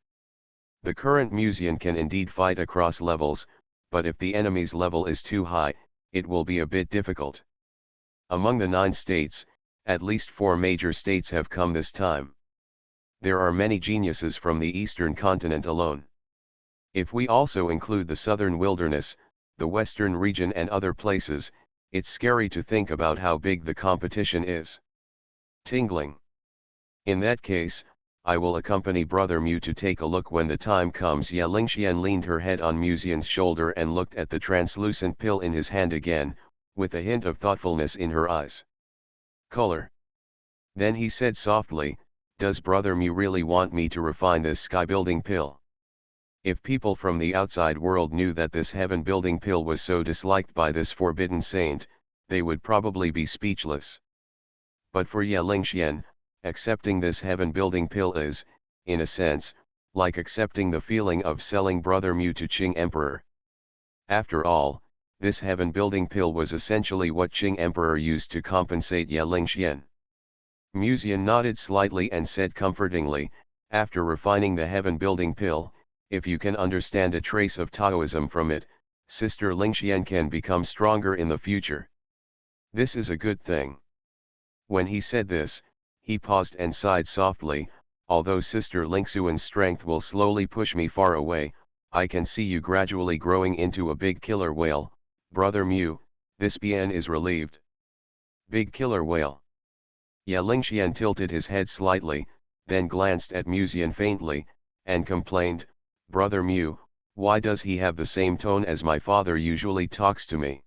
The current Musian can indeed fight across levels, but if the enemy's level is too high, it will be a bit difficult. Among the 9 states, at least 4 major states have come this time. There are many geniuses from the eastern continent alone. If we also include the southern wilderness, the western region and other places, it's scary to think about how big the competition is. Tingling. In that case, I will accompany Brother Mu to take a look when the time comes. Ye Lingxian leaned her head on Musian's shoulder and looked at the translucent pill in his hand again, with a hint of thoughtfulness in her eyes. Color. Then he said softly, does Brother Mu really want me to refine this sky-building pill? If people from the outside world knew that this heaven-building pill was so disliked by this forbidden saint, they would probably be speechless. But for Ye Lingxian, accepting this heaven-building pill is, in a sense, like accepting the feeling of selling Brother Mu to Qing Emperor. After all, this heaven-building pill was essentially what Qing Emperor used to compensate Ye Lingxian. Musian nodded slightly and said comfortingly, after refining the heaven-building pill, if you can understand a trace of Taoism from it, Sister Lingxian can become stronger in the future. This is a good thing. When he said this, he paused and sighed softly, although Sister Lingxuan's strength will slowly push me far away, I can see you gradually growing into a big killer whale, Brother Mu, this Bian is relieved. Big killer whale. Ye Lingxian tilted his head slightly, then glanced at Musian faintly, and complained, Brother Mu, why does he have the same tone as my father usually talks to me?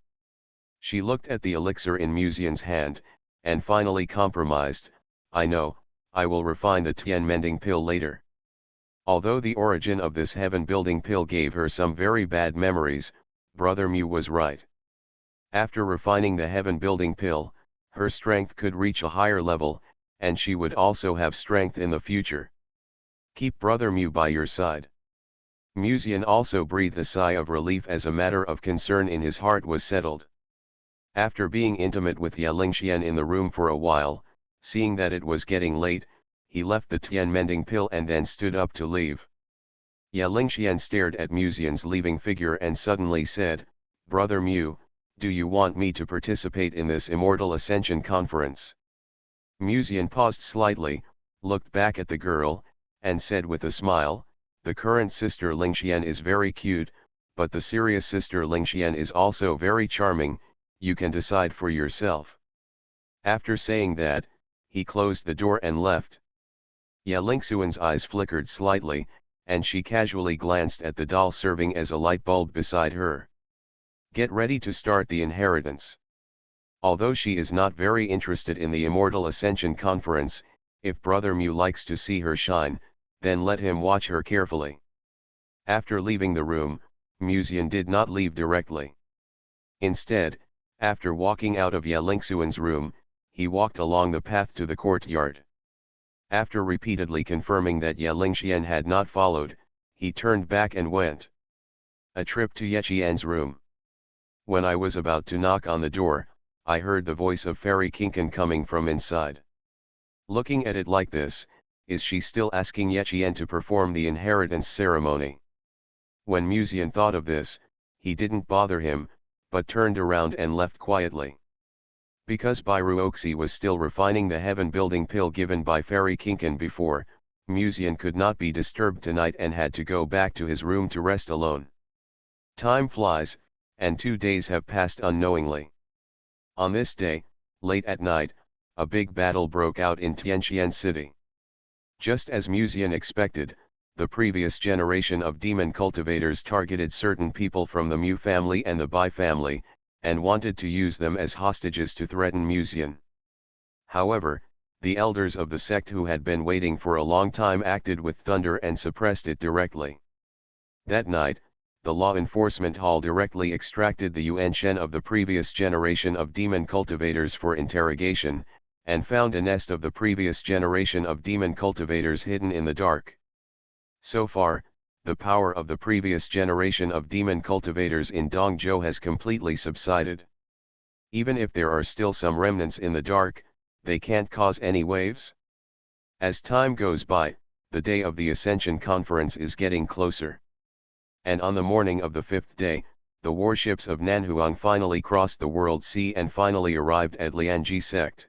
She looked at the elixir in Musian's hand, and finally compromised, I know, I will refine the Tian-mending pill later. Although the origin of this heaven-building pill gave her some very bad memories, Brother Mu was right. After refining the heaven-building pill, her strength could reach a higher level, and she would also have strength in the future. Keep Brother Mu by your side. Musian also breathed a sigh of relief as a matter of concern in his heart was settled. After being intimate with Ye Lingxian in the room for a while, seeing that it was getting late, he left the Tian-mending pill and then stood up to leave. Ye Lingxian stared at Musian's leaving figure and suddenly said, Brother Mu, do you want me to participate in this Immortal Ascension conference? Musian paused slightly, looked back at the girl, and said with a smile, the current Sister Lingxian is very cute, but the serious Sister Lingxian is also very charming, you can decide for yourself. After saying that, he closed the door and left. Ye Lingxuan's eyes flickered slightly, and she casually glanced at the doll serving as a light bulb beside her. Get ready to start the inheritance. Although she is not very interested in the Immortal Ascension Conference, if Brother Mu likes to see her shine, then let him watch her carefully. After leaving the room, Musian did not leave directly. Instead, after walking out of Ye Lingxuan's room, he walked along the path to the courtyard. After repeatedly confirming that Ye Lingxian had not followed, he turned back and went. A trip to Ye Qian's room. When I was about to knock on the door, I heard the voice of Fairy Kinkan coming from inside. Looking at it like this, is she still asking Ye Qian to perform the inheritance ceremony? When Musian thought of this, he didn't bother him, but turned around and left quietly. Because Bairuoxi was still refining the heaven-building pill given by Fairy Kinkan before, Musian could not be disturbed tonight and had to go back to his room to rest alone. Time flies, and 2 days have passed unknowingly. On this day, late at night, a big battle broke out in Tianxian City. Just as Musian expected, the previous generation of demon cultivators targeted certain people from the Mu family and the Bai family, and wanted to use them as hostages to threaten Musian. However, the elders of the sect who had been waiting for a long time acted with thunder and suppressed it directly. That night, the law enforcement hall directly extracted the Yuan Shen of the previous generation of demon cultivators for interrogation, and found a nest of the previous generation of demon cultivators hidden in the dark. So far, the power of the previous generation of demon cultivators in Dongzhou has completely subsided. Even if there are still some remnants in the dark, they can't cause any waves. As time goes by, the day of the Ascension Conference is getting closer. And on the morning of the 5th day, the warships of Nanhuang finally crossed the World Sea and finally arrived at Lianji sect.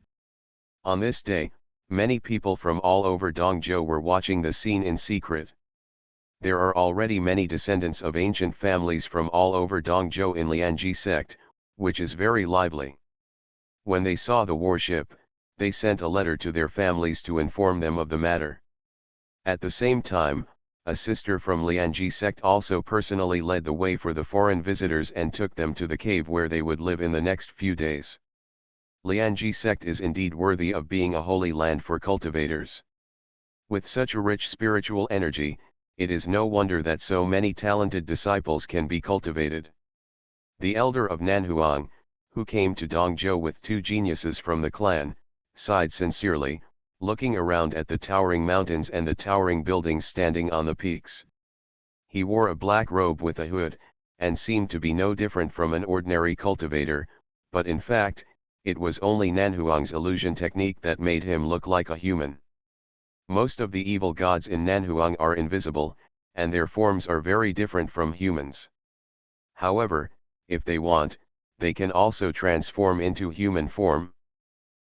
On this day, many people from all over Dongzhou were watching the scene in secret. There are already many descendants of ancient families from all over Dongzhou in Lianji sect, which is very lively. When they saw the warship, they sent a letter to their families to inform them of the matter. At the same time, a sister from Lianji sect also personally led the way for the foreign visitors and took them to the cave where they would live in the next few days. Lianji sect is indeed worthy of being a holy land for cultivators. With such a rich spiritual energy, it is no wonder that so many talented disciples can be cultivated. The elder of Nanhuang, who came to Dongzhou with 2 geniuses from the clan, sighed sincerely, looking around at the towering mountains and the towering buildings standing on the peaks. He wore a black robe with a hood, and seemed to be no different from an ordinary cultivator, but in fact, it was only Nanhuang's illusion technique that made him look like a human. Most of the evil gods in Nanhuang are invisible, and their forms are very different from humans. However, if they want, they can also transform into human form.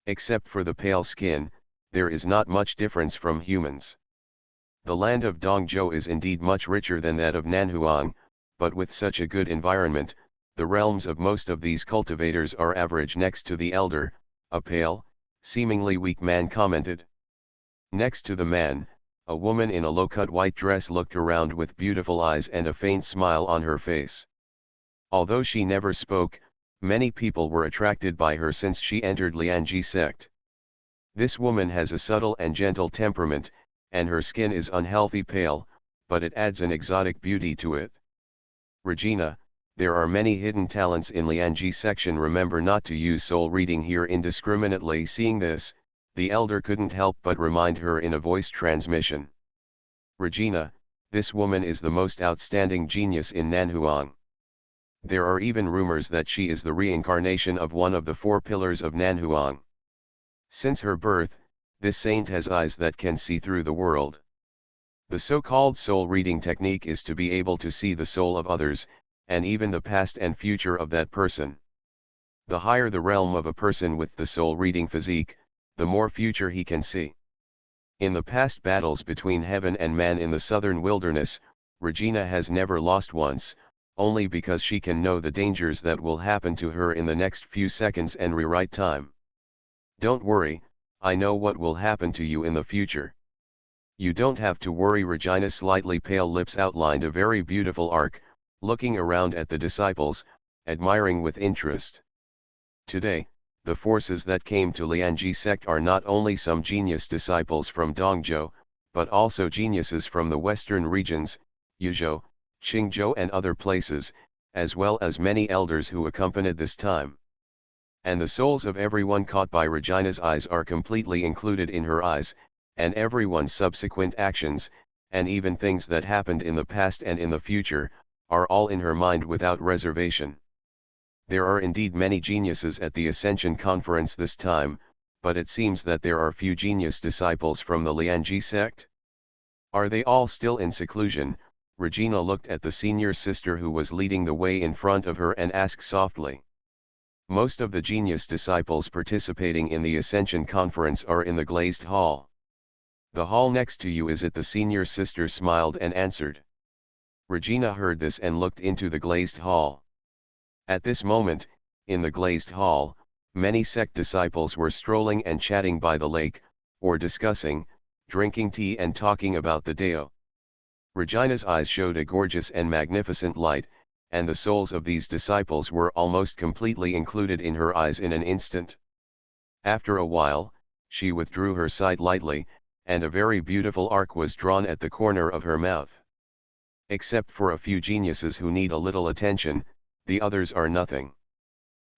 Except for the pale skin, there is not much difference from humans. The land of Dongzhou is indeed much richer than that of Nanhuang, but with such a good environment, the realms of most of these cultivators are average. Next to the elder, a pale, seemingly weak man commented. Next to the man, a woman in a low-cut white dress looked around with beautiful eyes and a faint smile on her face. Although she never spoke, many people were attracted by her since she entered Lianji sect. This woman has a subtle and gentle temperament, and her skin is unhealthy pale, but it adds an exotic beauty to it. Regina, there are many hidden talents in Lianji section. Remember not to use soul reading here indiscriminately. Seeing this, the elder couldn't help but remind her in a voice transmission. Regina, this woman is the most outstanding genius in Nanhuang. There are even rumors that she is the reincarnation of one of the 4 pillars of Nanhuang. Since her birth, this saint has eyes that can see through the world. The so-called soul reading technique is to be able to see the soul of others, and even the past and future of that person. The higher the realm of a person with the soul reading physique, the more future he can see. In the past battles between heaven and man in the southern wilderness, Regina has never lost once, only because she can know the dangers that will happen to her in the next few seconds and rewrite time. Don't worry, I know what will happen to you in the future. You don't have to worry. Regina's slightly pale lips outlined a very beautiful arc, looking around at the disciples, admiring with interest. Today, the forces that came to Lianji sect are not only some genius disciples from Dongzhou, but also geniuses from the western regions, Yuzhou, Qingzhou and other places, as well as many elders who accompanied this time. And the souls of everyone caught by Regina's eyes are completely included in her eyes, and everyone's subsequent actions, and even things that happened in the past and in the future, are all in her mind without reservation. There are indeed many geniuses at the Ascension Conference this time, but it seems that there are few genius disciples from the Lianji sect. Are they all still in seclusion? Regina looked at the senior sister who was leading the way in front of her and asked softly. Most of the genius disciples participating in the Ascension Conference are in the glazed hall. The hall next to you is it? The senior sister smiled and answered. Regina heard this and looked into the glazed hall. At this moment, in the glazed hall, many sect disciples were strolling and chatting by the lake, or discussing, drinking tea and talking about the Dao. Regina's eyes showed a gorgeous and magnificent light, and the souls of these disciples were almost completely included in her eyes in an instant. After a while, she withdrew her sight lightly, and a very beautiful arc was drawn at the corner of her mouth. Except for a few geniuses who need a little attention, the others are nothing.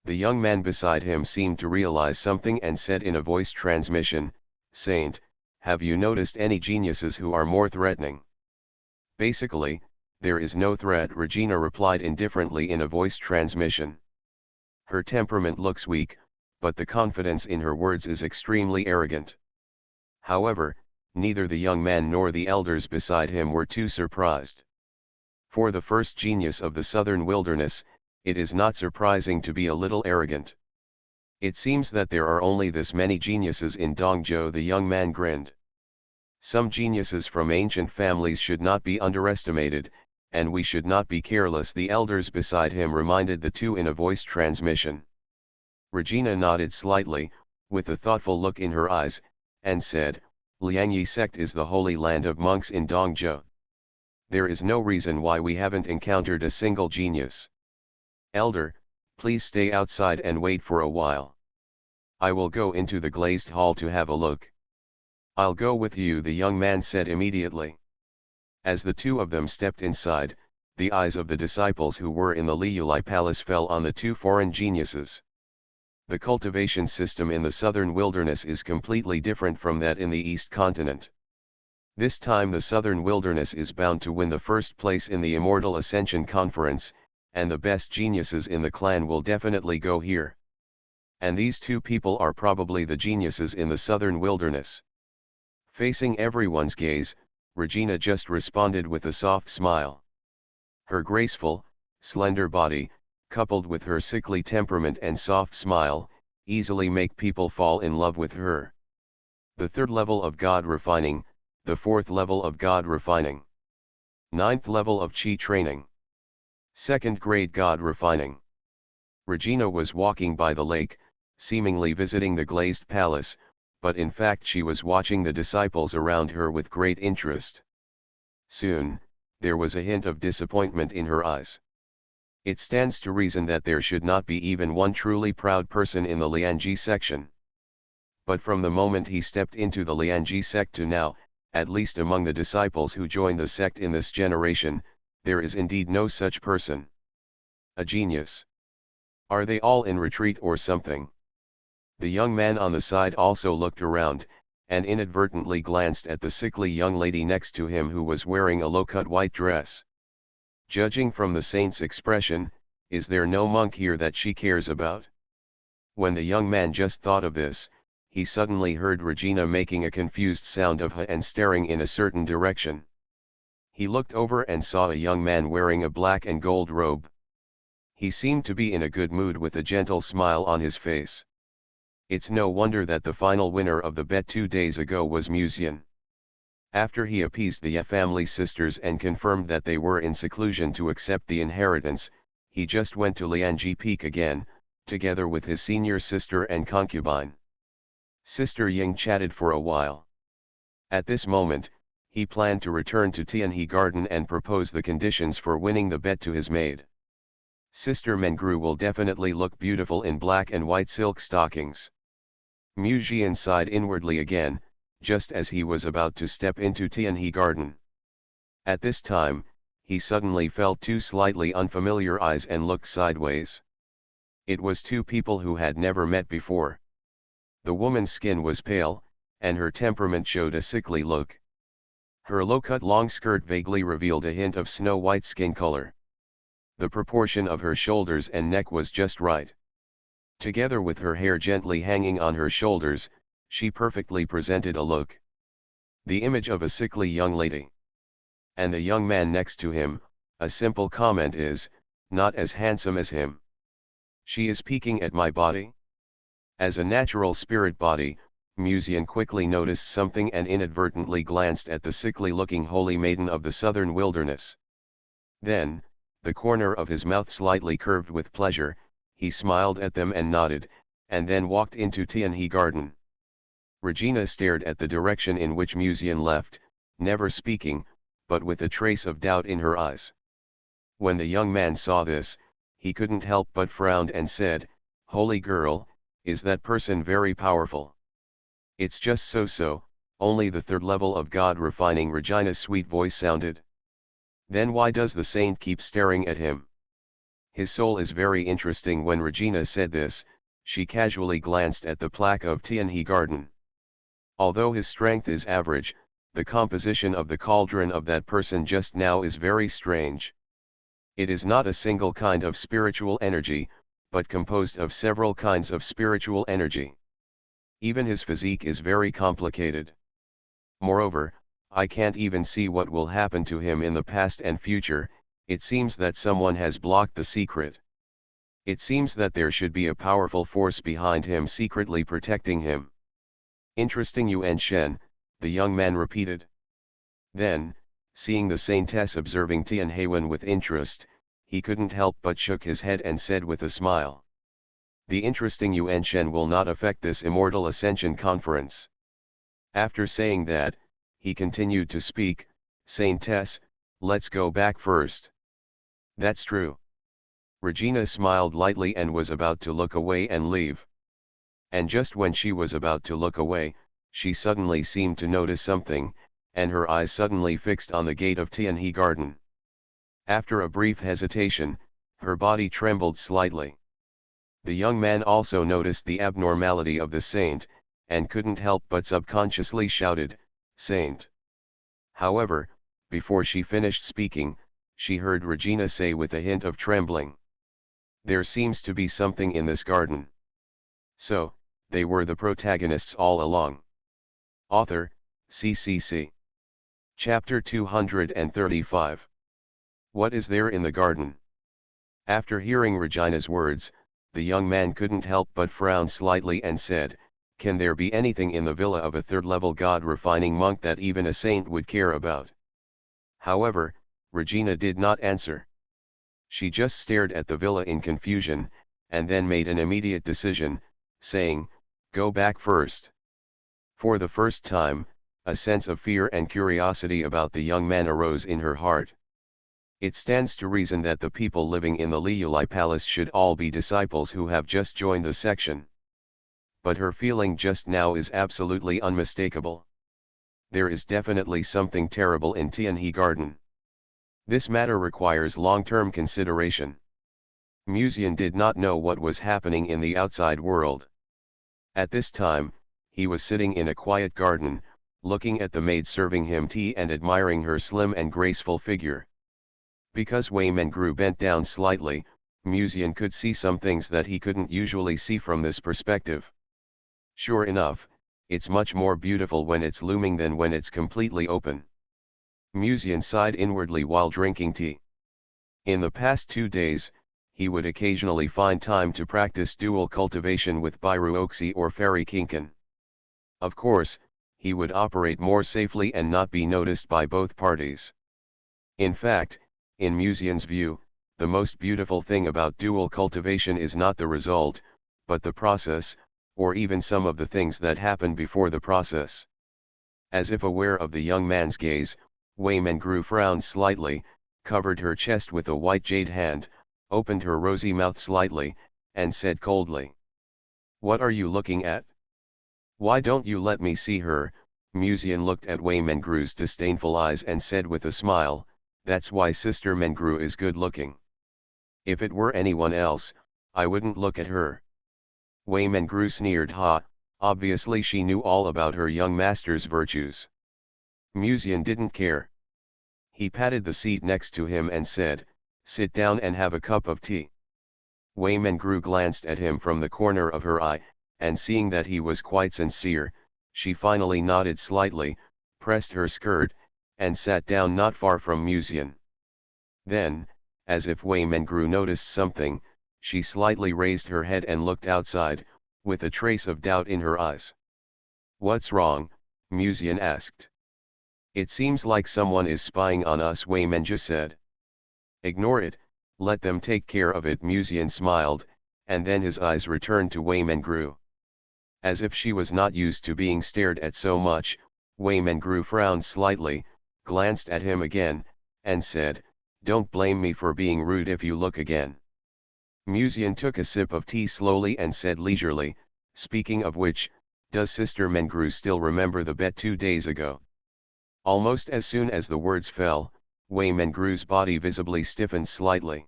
The young man beside him seemed to realize something and said in a voice transmission, "Saint, have you noticed any geniuses who are more threatening?" "Basically, there is no threat," Regina replied indifferently in a voice transmission. Her temperament looks weak, but the confidence in her words is extremely arrogant. However, neither the young man nor the elders beside him were too surprised. For the first genius of the southern wilderness, it is not surprising to be a little arrogant. It seems that there are only this many geniuses in Dongzhou. The young man grinned. Some geniuses from ancient families should not be underestimated, and we should not be careless, the elders beside him reminded the two in a voice transmission. Regina nodded slightly, with a thoughtful look in her eyes, and said, Liangyi sect is the holy land of monks in Dongzhou. There is no reason why we haven't encountered a single genius. Elder, please stay outside and wait for a while. I will go into the glazed hall to have a look. I'll go with you, the young man said immediately. As the two of them stepped inside, the eyes of the disciples who were in the Liuli palace fell on the two foreign geniuses. The cultivation system in the southern wilderness is completely different from that in the East continent. This time the southern wilderness is bound to win the first place in the Immortal Ascension Conference, and the best geniuses in the clan will definitely go here. And these two people are probably the geniuses in the southern wilderness. Facing everyone's gaze, Regina just responded with a soft smile. Her graceful, slender body, coupled with her sickly temperament and soft smile, easily make people fall in love with her. The third level of God refining, the fourth level of God refining. Ninth level of Qi training. Second grade God refining. Regina was walking by the lake, seemingly visiting the glazed palace, but in fact she was watching the disciples around her with great interest. Soon, there was a hint of disappointment in her eyes. It stands to reason that there should not be even one truly proud person in the Liangyi section. But from the moment he stepped into the Liangyi sect to now, at least among the disciples who joined the sect in this generation, there is indeed no such person. A genius. Are they all in retreat or something? The young man on the side also looked around, and inadvertently glanced at the sickly young lady next to him who was wearing a low-cut white dress. Judging from the saint's expression, is there no monk here that she cares about? When the young man just thought of this, he suddenly heard Regina making a confused sound of "ha" and staring in a certain direction. He looked over and saw a young man wearing a black and gold robe. He seemed to be in a good mood with a gentle smile on his face. It's no wonder that the final winner of the bet 2 days ago was Musian. After he appeased the family sisters and confirmed that they were in seclusion to accept the inheritance, he just went to Liangyi Peak again, together with his senior sister and concubine. Sister Ying chatted for a while. At this moment, he planned to return to Tianhe Garden and propose the conditions for winning the bet to his maid. Sister Mengru will definitely look beautiful in black and white silk stockings. Mu Jian sighed inwardly again, just as he was about to step into Tianhe Garden. At this time, he suddenly felt two slightly unfamiliar eyes and looked sideways. It was two people who had never met before. The woman's skin was pale, and her temperament showed a sickly look. Her low-cut long skirt vaguely revealed a hint of snow-white skin color. The proportion of her shoulders and neck was just right. Together with her hair gently hanging on her shoulders, she perfectly presented a look. The image of a sickly young lady. And the young man next to him, a simple comment is, not as handsome as him. She is peeking at my body? As a natural spirit body, Musian quickly noticed something and inadvertently glanced at the sickly-looking holy maiden of the southern wilderness. Then, the corner of his mouth slightly curved with pleasure, he smiled at them and nodded, and then walked into Tianhe Garden. Regina stared at the direction in which Musian left, never speaking, but with a trace of doubt in her eyes. When the young man saw this, he couldn't help but frown and said, "Holy girl, is that person very powerful?" "It's just so, only the third level of God refining," Regina's sweet voice sounded. "Then why does the saint keep staring at him? His soul is very interesting." When Regina said this, she casually glanced at the plaque of Tianhe Garden. Although his strength is average, the composition of the cauldron of that person just now is very strange. It is not a single kind of spiritual energy, but composed of several kinds of spiritual energy. Even his physique is very complicated. Moreover, I can't even see what will happen to him in the past and future. It seems that someone has blocked the secret. It seems that there should be a powerful force behind him secretly protecting him. Interesting Yuan Shen, the young man repeated. Then, seeing the saintess observing Tian Heiwen with interest, he couldn't help but shook his head and said with a smile. The interesting Yuan Shen will not affect this immortal ascension conference. After saying that, he continued to speak, Saintess, let's go back first. That's true. Regina smiled lightly and was about to look away and leave. And just when she was about to look away, she suddenly seemed to notice something, and her eyes suddenly fixed on the gate of Tianhe Garden. After a brief hesitation, her body trembled slightly. The young man also noticed the abnormality of the saint, and couldn't help but subconsciously shouted, Saint. However, before she finished speaking, she heard Regina say with a hint of trembling. There seems to be something in this garden. So, they were the protagonists all along. Author, CCC. Chapter 235. What is there in the garden? After hearing Regina's words, the young man couldn't help but frown slightly and said, Can there be anything in the villa of a third-level god-refining monk that even a saint would care about? However, Regina did not answer. She just stared at the villa in confusion, and then made an immediate decision, saying, Go back first. For the first time, a sense of fear and curiosity about the young man arose in her heart. It stands to reason that the people living in the Liuli Palace should all be disciples who have just joined the section. But her feeling just now is absolutely unmistakable. There is definitely something terrible in Tianhe Garden. This matter requires long-term consideration. Musian did not know what was happening in the outside world. At this time, he was sitting in a quiet garden, looking at the maid serving him tea and admiring her slim and graceful figure. Because Wei Mengru bent down slightly, Musian could see some things that he couldn't usually see from this perspective. Sure enough, it's much more beautiful when it's looming than when it's completely open. Musian sighed inwardly while drinking tea. In the past 2 days, he would occasionally find time to practice dual cultivation with Bairu Oxy or Fairy Kinkan. Of course, he would operate more safely and not be noticed by both parties. In fact, in Musian's view, the most beautiful thing about dual cultivation is not the result, but the process, or even some of the things that happen before the process. As if aware of the young man's gaze, Wei Mengru frowned slightly, covered her chest with a white jade hand, opened her rosy mouth slightly, and said coldly, What are you looking at? Why don't you let me see her? Musian looked at Wei Mengru's disdainful eyes and said with a smile, That's why Sister Mengru is good looking. If it were anyone else, I wouldn't look at her. Wei Mengru sneered. Obviously she knew all about her young master's virtues. Musian didn't care. He patted the seat next to him and said, Sit down and have a cup of tea. Wei Mengru glanced at him from the corner of her eye, and seeing that he was quite sincere, she finally nodded slightly, pressed her skirt, and sat down not far from Musian. Then, as if Wei Mengru noticed something, she slightly raised her head and looked outside, with a trace of doubt in her eyes. What's wrong? Musian asked. It seems like someone is spying on us, Wei Mengru said. Ignore it, let them take care of it, Musian smiled, and then his eyes returned to Wei Mengru. As if she was not used to being stared at so much, Wei Mengru frowned slightly, glanced at him again, and said, Don't blame me for being rude if you look again. Musian took a sip of tea slowly and said leisurely, Speaking of which, does Sister Mengru still remember the bet 2 days ago? Almost as soon as the words fell, Wei Mengru's body visibly stiffened slightly.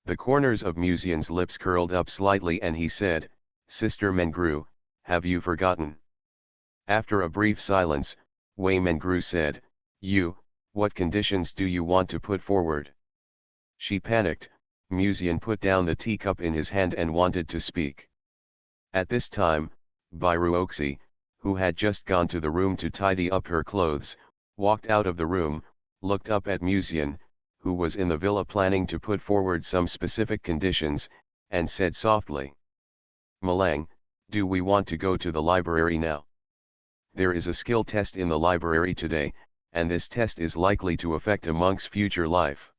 The corners of Musian's lips curled up slightly and he said, Sister Mengru, have you forgotten? After a brief silence, Wei Mengru said, What conditions do you want to put forward? She panicked. Musian put down the teacup in his hand and wanted to speak. At this time, Bairu Oxy, who had just gone to the room to tidy up her clothes, walked out of the room, looked up at Musian, who was in the villa planning to put forward some specific conditions, and said softly, "Malang, do we want to go to the library now? There is a skill test in the library today, and this test is likely to affect a monk's future life."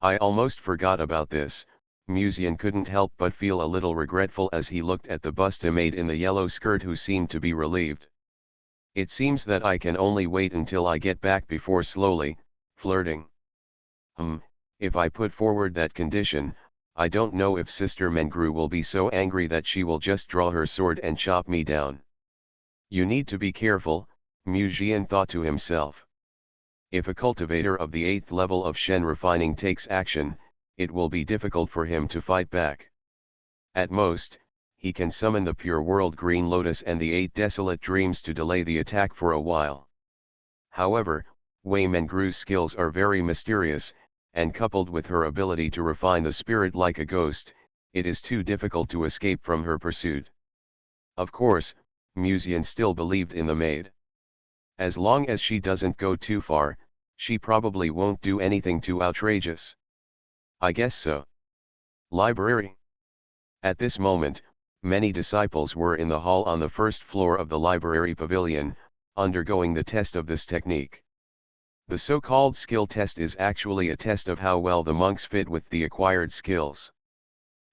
I almost forgot about this. Musian couldn't help but feel a little regretful as he looked at the busta maid in the yellow skirt who seemed to be relieved. "It seems that I can only wait until I get back before slowly, flirting. If I put forward that condition, I don't know if Sister Mengru will be so angry that she will just draw her sword and chop me down." You need to be careful, Mu Jian thought to himself. If a cultivator of the 8th level of Shen refining takes action, it will be difficult for him to fight back. At most, he can summon the pure world green lotus and the 8 desolate dreams to delay the attack for a while. However, Wei Mengru's skills are very mysterious, and coupled with her ability to refine the spirit like a ghost, it is too difficult to escape from her pursuit. Of course, Musian still believed in the maid. As long as she doesn't go too far, she probably won't do anything too outrageous. I guess so. Library. At this moment, many disciples were in the hall on the first floor of the library pavilion, undergoing the test of this technique. The so-called skill test is actually a test of how well the monks fit with the acquired skills.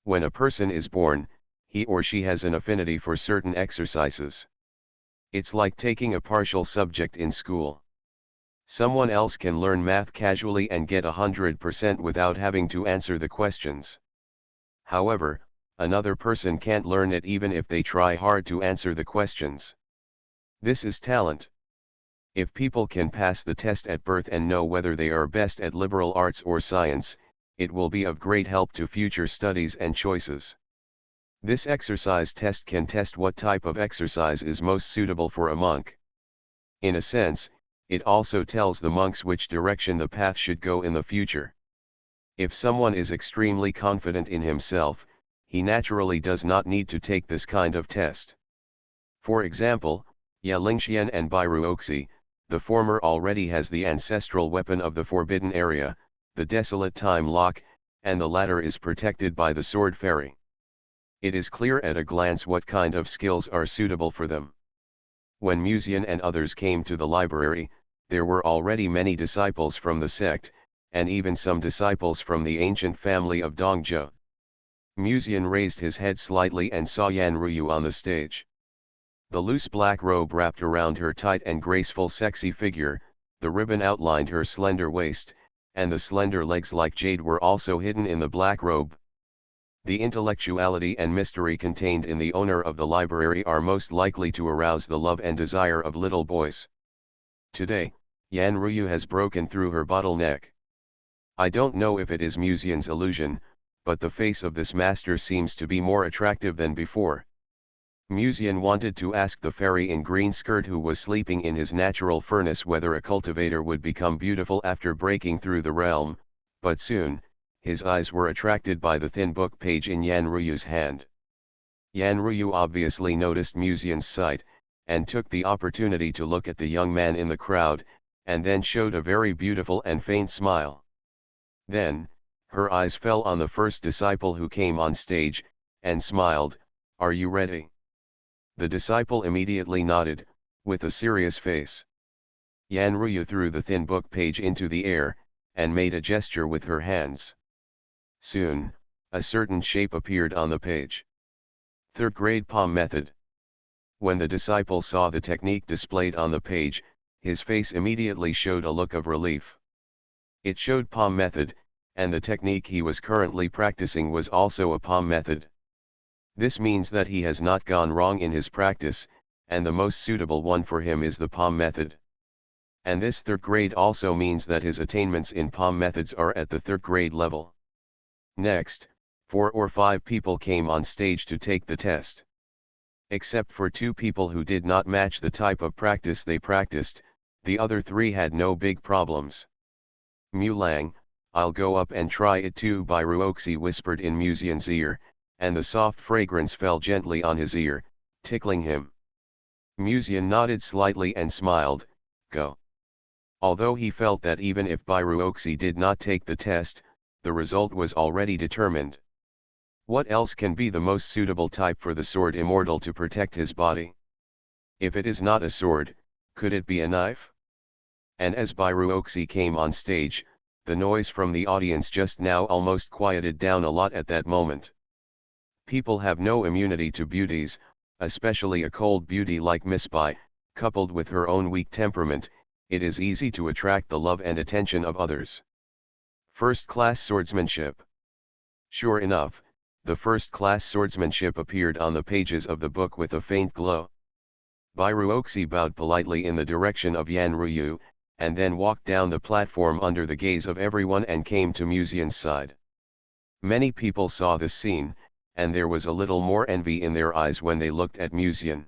When a person is born, he or she has an affinity for certain exercises. It's like taking a partial subject in school. Someone else can learn math casually and get 100% without having to answer the questions. However, another person can't learn it even if they try hard to answer the questions. This is talent. If people can pass the test at birth and know whether they are best at liberal arts or science, it will be of great help to future studies and choices. This exercise test can test what type of exercise is most suitable for a monk. In a sense, it also tells the monks which direction the path should go in the future. If someone is extremely confident in himself, he naturally does not need to take this kind of test. For example, Ya Lingxian and Bai Ruoxi, the former already has the ancestral weapon of the forbidden area, the desolate time lock, and the latter is protected by the sword fairy. It is clear at a glance what kind of skills are suitable for them. When Musian and others came to the library, there were already many disciples from the sect, and even some disciples from the ancient family of Dongzhou. Musian raised his head slightly and saw Yan Ruyu on the stage. The loose black robe wrapped around her tight and graceful sexy figure, the ribbon outlined her slender waist, and the slender legs like jade were also hidden in the black robe. The intellectuality and mystery contained in the owner of the library are most likely to arouse the love and desire of little boys. Today, Yan Ruyu has broken through her bottleneck. I don't know if it is Musian's illusion, but the face of this master seems to be more attractive than before. Musian wanted to ask the fairy in green skirt who was sleeping in his natural furnace whether a cultivator would become beautiful after breaking through the realm, but soon, his eyes were attracted by the thin book page in Yan Ruyu's hand. Yan Ruyu obviously noticed Musian's sight, and took the opportunity to look at the young man in the crowd, and then showed a very beautiful and faint smile. Then, her eyes fell on the first disciple who came on stage, and smiled, "Are you ready?" The disciple immediately nodded, with a serious face. Yan Ruyu threw the thin book page into the air, and made a gesture with her hands. Soon, a certain shape appeared on the page. Third grade palm method. When the disciple saw the technique displayed on the page, his face immediately showed a look of relief. It showed palm method, and the technique he was currently practicing was also a palm method. This means that he has not gone wrong in his practice, and the most suitable one for him is the palm method. And this third grade also means that his attainments in palm methods are at the third grade level. Next, 4 or 5 people came on stage to take the test. Except for 2 people who did not match the type of practice they practiced, the other 3 had no big problems. Mulang, "I'll go up and try it too," Bai Ruoxi whispered in Musian's ear, and the soft fragrance fell gently on his ear, tickling him. Musian nodded slightly and smiled, "Go." Although he felt that even if Bairuoxi did not take the test, the result was already determined. What else can be the most suitable type for the sword immortal to protect his body? If it is not a sword, could it be a knife? And as Bairuoxi came on stage, the noise from the audience just now almost quieted down a lot at that moment. People have no immunity to beauties, especially a cold beauty like Miss Bai, coupled with her own weak temperament. It is easy to attract the love and attention of others. First-class swordsmanship. Sure enough, the first-class swordsmanship appeared on the pages of the book with a faint glow. Bairuoxi bowed politely in the direction of Yan Ruyu, and then walked down the platform under the gaze of everyone and came to Musian's side. Many people saw this scene, and there was a little more envy in their eyes when they looked at Musian.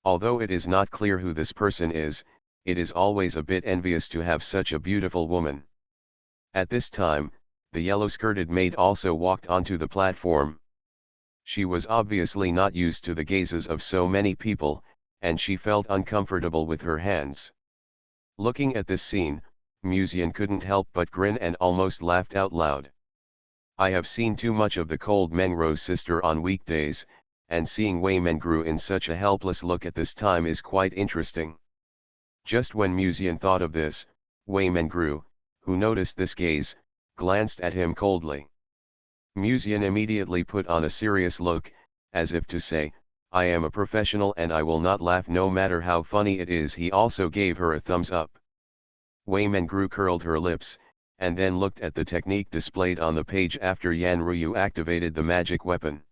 Although it is not clear who this person is, it is always a bit envious to have such a beautiful woman. At this time, the yellow-skirted maid also walked onto the platform. She was obviously not used to the gazes of so many people, and she felt uncomfortable with her hands. Looking at this scene, Musian couldn't help but grin and almost laughed out loud. I have seen too much of the cold Mengro's sister on weekdays, and seeing Wei Mengru in such a helpless look at this time is quite interesting. Just when Musian thought of this, Wei Mengru, who noticed this gaze, glanced at him coldly. Musian immediately put on a serious look, as if to say, I am a professional and I will not laugh no matter how funny it is. He also gave her a thumbs up. Wei Mengru curled her lips, and then looked at the technique displayed on the page after Yan Ruyu activated the magic weapon.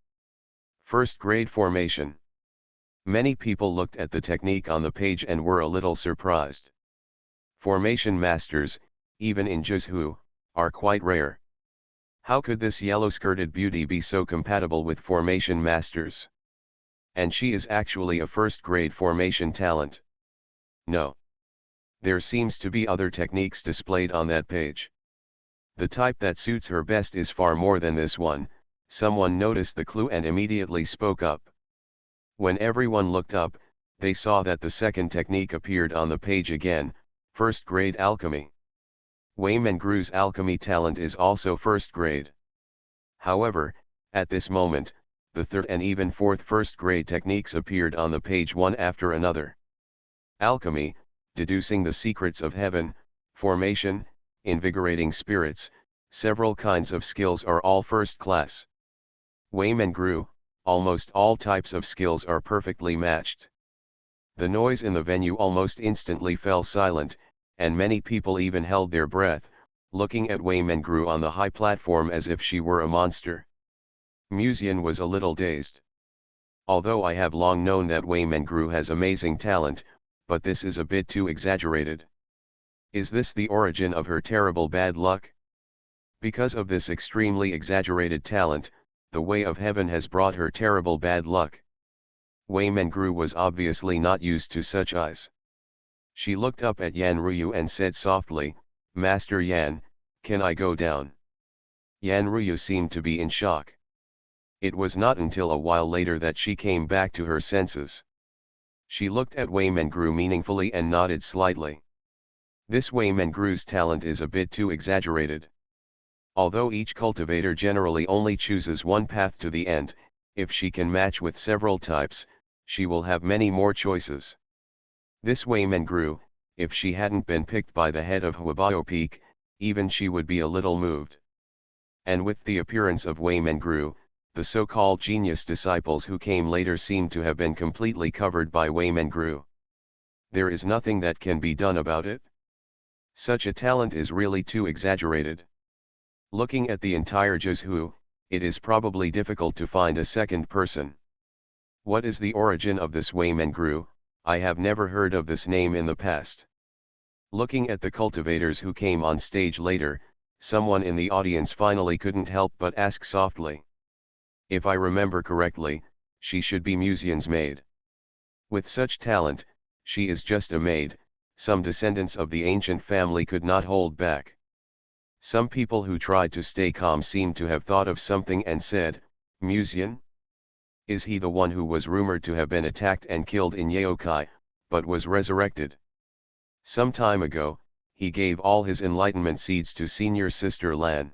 First grade formation. Many people looked at the technique on the page and were a little surprised. Formation masters, even in Juzhu, are quite rare. How could this yellow-skirted beauty be so compatible with formation masters? And she is actually a first-grade formation talent. No. There seems to be other techniques displayed on that page. The type that suits her best is far more than this one. Someone noticed the clue and immediately spoke up. When everyone looked up, they saw that the second technique appeared on the page again, first grade alchemy. Wei Mengru's alchemy talent is also first grade. However, at this moment, the third and even fourth first grade techniques appeared on the page one after another. Alchemy, deducing the secrets of heaven, formation, invigorating spirits, several kinds of skills are all first class. Wei Mengru, almost all types of skills are perfectly matched. The noise in the venue almost instantly fell silent, and many people even held their breath, looking at Wei Mengru on the high platform as if she were a monster. Musian was a little dazed. Although I have long known that Wei Mengru has amazing talent, but this is a bit too exaggerated. Is this the origin of her terrible bad luck? Because of this extremely exaggerated talent, the way of heaven has brought her terrible bad luck. Wei Mengru was obviously not used to such eyes. She looked up at Yan Ruyu and said softly, Master Yan, can I go down? Yan Ruyu seemed to be in shock. It was not until a while later that she came back to her senses. She looked at Wei Mengru meaningfully and nodded slightly. This Wei Mengru's talent is a bit too exaggerated. Although each cultivator generally only chooses one path to the end, if she can match with several types, she will have many more choices. This Wei Mengru, if she hadn't been picked by the head of Huabao Peak, even she would be a little moved. And with the appearance of Wei Mengru, the so-called genius disciples who came later seemed to have been completely covered by Wei Mengru. There is nothing that can be done about it. Such a talent is really too exaggerated. Looking at the entire Juzhu, it is probably difficult to find a second person. What is the origin of this Wei Mengru? I have never heard of this name in the past. Looking at the cultivators who came on stage later, someone in the audience finally couldn't help but ask softly. If I remember correctly, she should be Musian's maid. With such talent, she is just a maid. Some descendants of the ancient family could not hold back. Some people who tried to stay calm seemed to have thought of something and said, Musian? Is he the one who was rumored to have been attacked and killed in Yaokai, but was resurrected? Some time ago, he gave all his enlightenment seeds to senior sister Lan.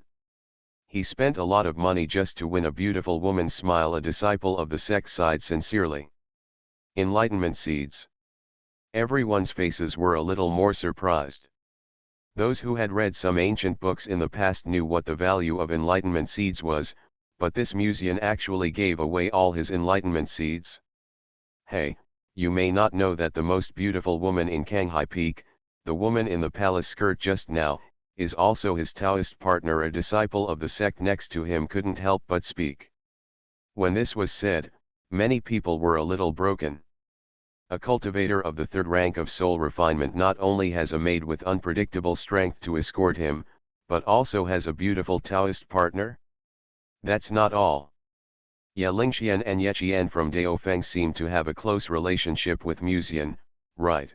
He spent a lot of money just to win a beautiful woman's smile. A disciple of the sect sighed sincerely. Enlightenment seeds. Everyone's faces were a little more surprised. Those who had read some ancient books in the past knew what the value of enlightenment seeds was, but this Musian actually gave away all his enlightenment seeds. Hey, you may not know that the most beautiful woman in Kanghai Peak, the woman in the palace skirt just now, is also his Taoist partner. A disciple of the sect next to him couldn't help but speak. When this was said, many people were a little broken. A cultivator of the third rank of soul refinement not only has a maid with unpredictable strength to escort him, but also has a beautiful Taoist partner? That's not all. Ye Lingxian and Ye Qian from Daofeng seem to have a close relationship with Musian, right?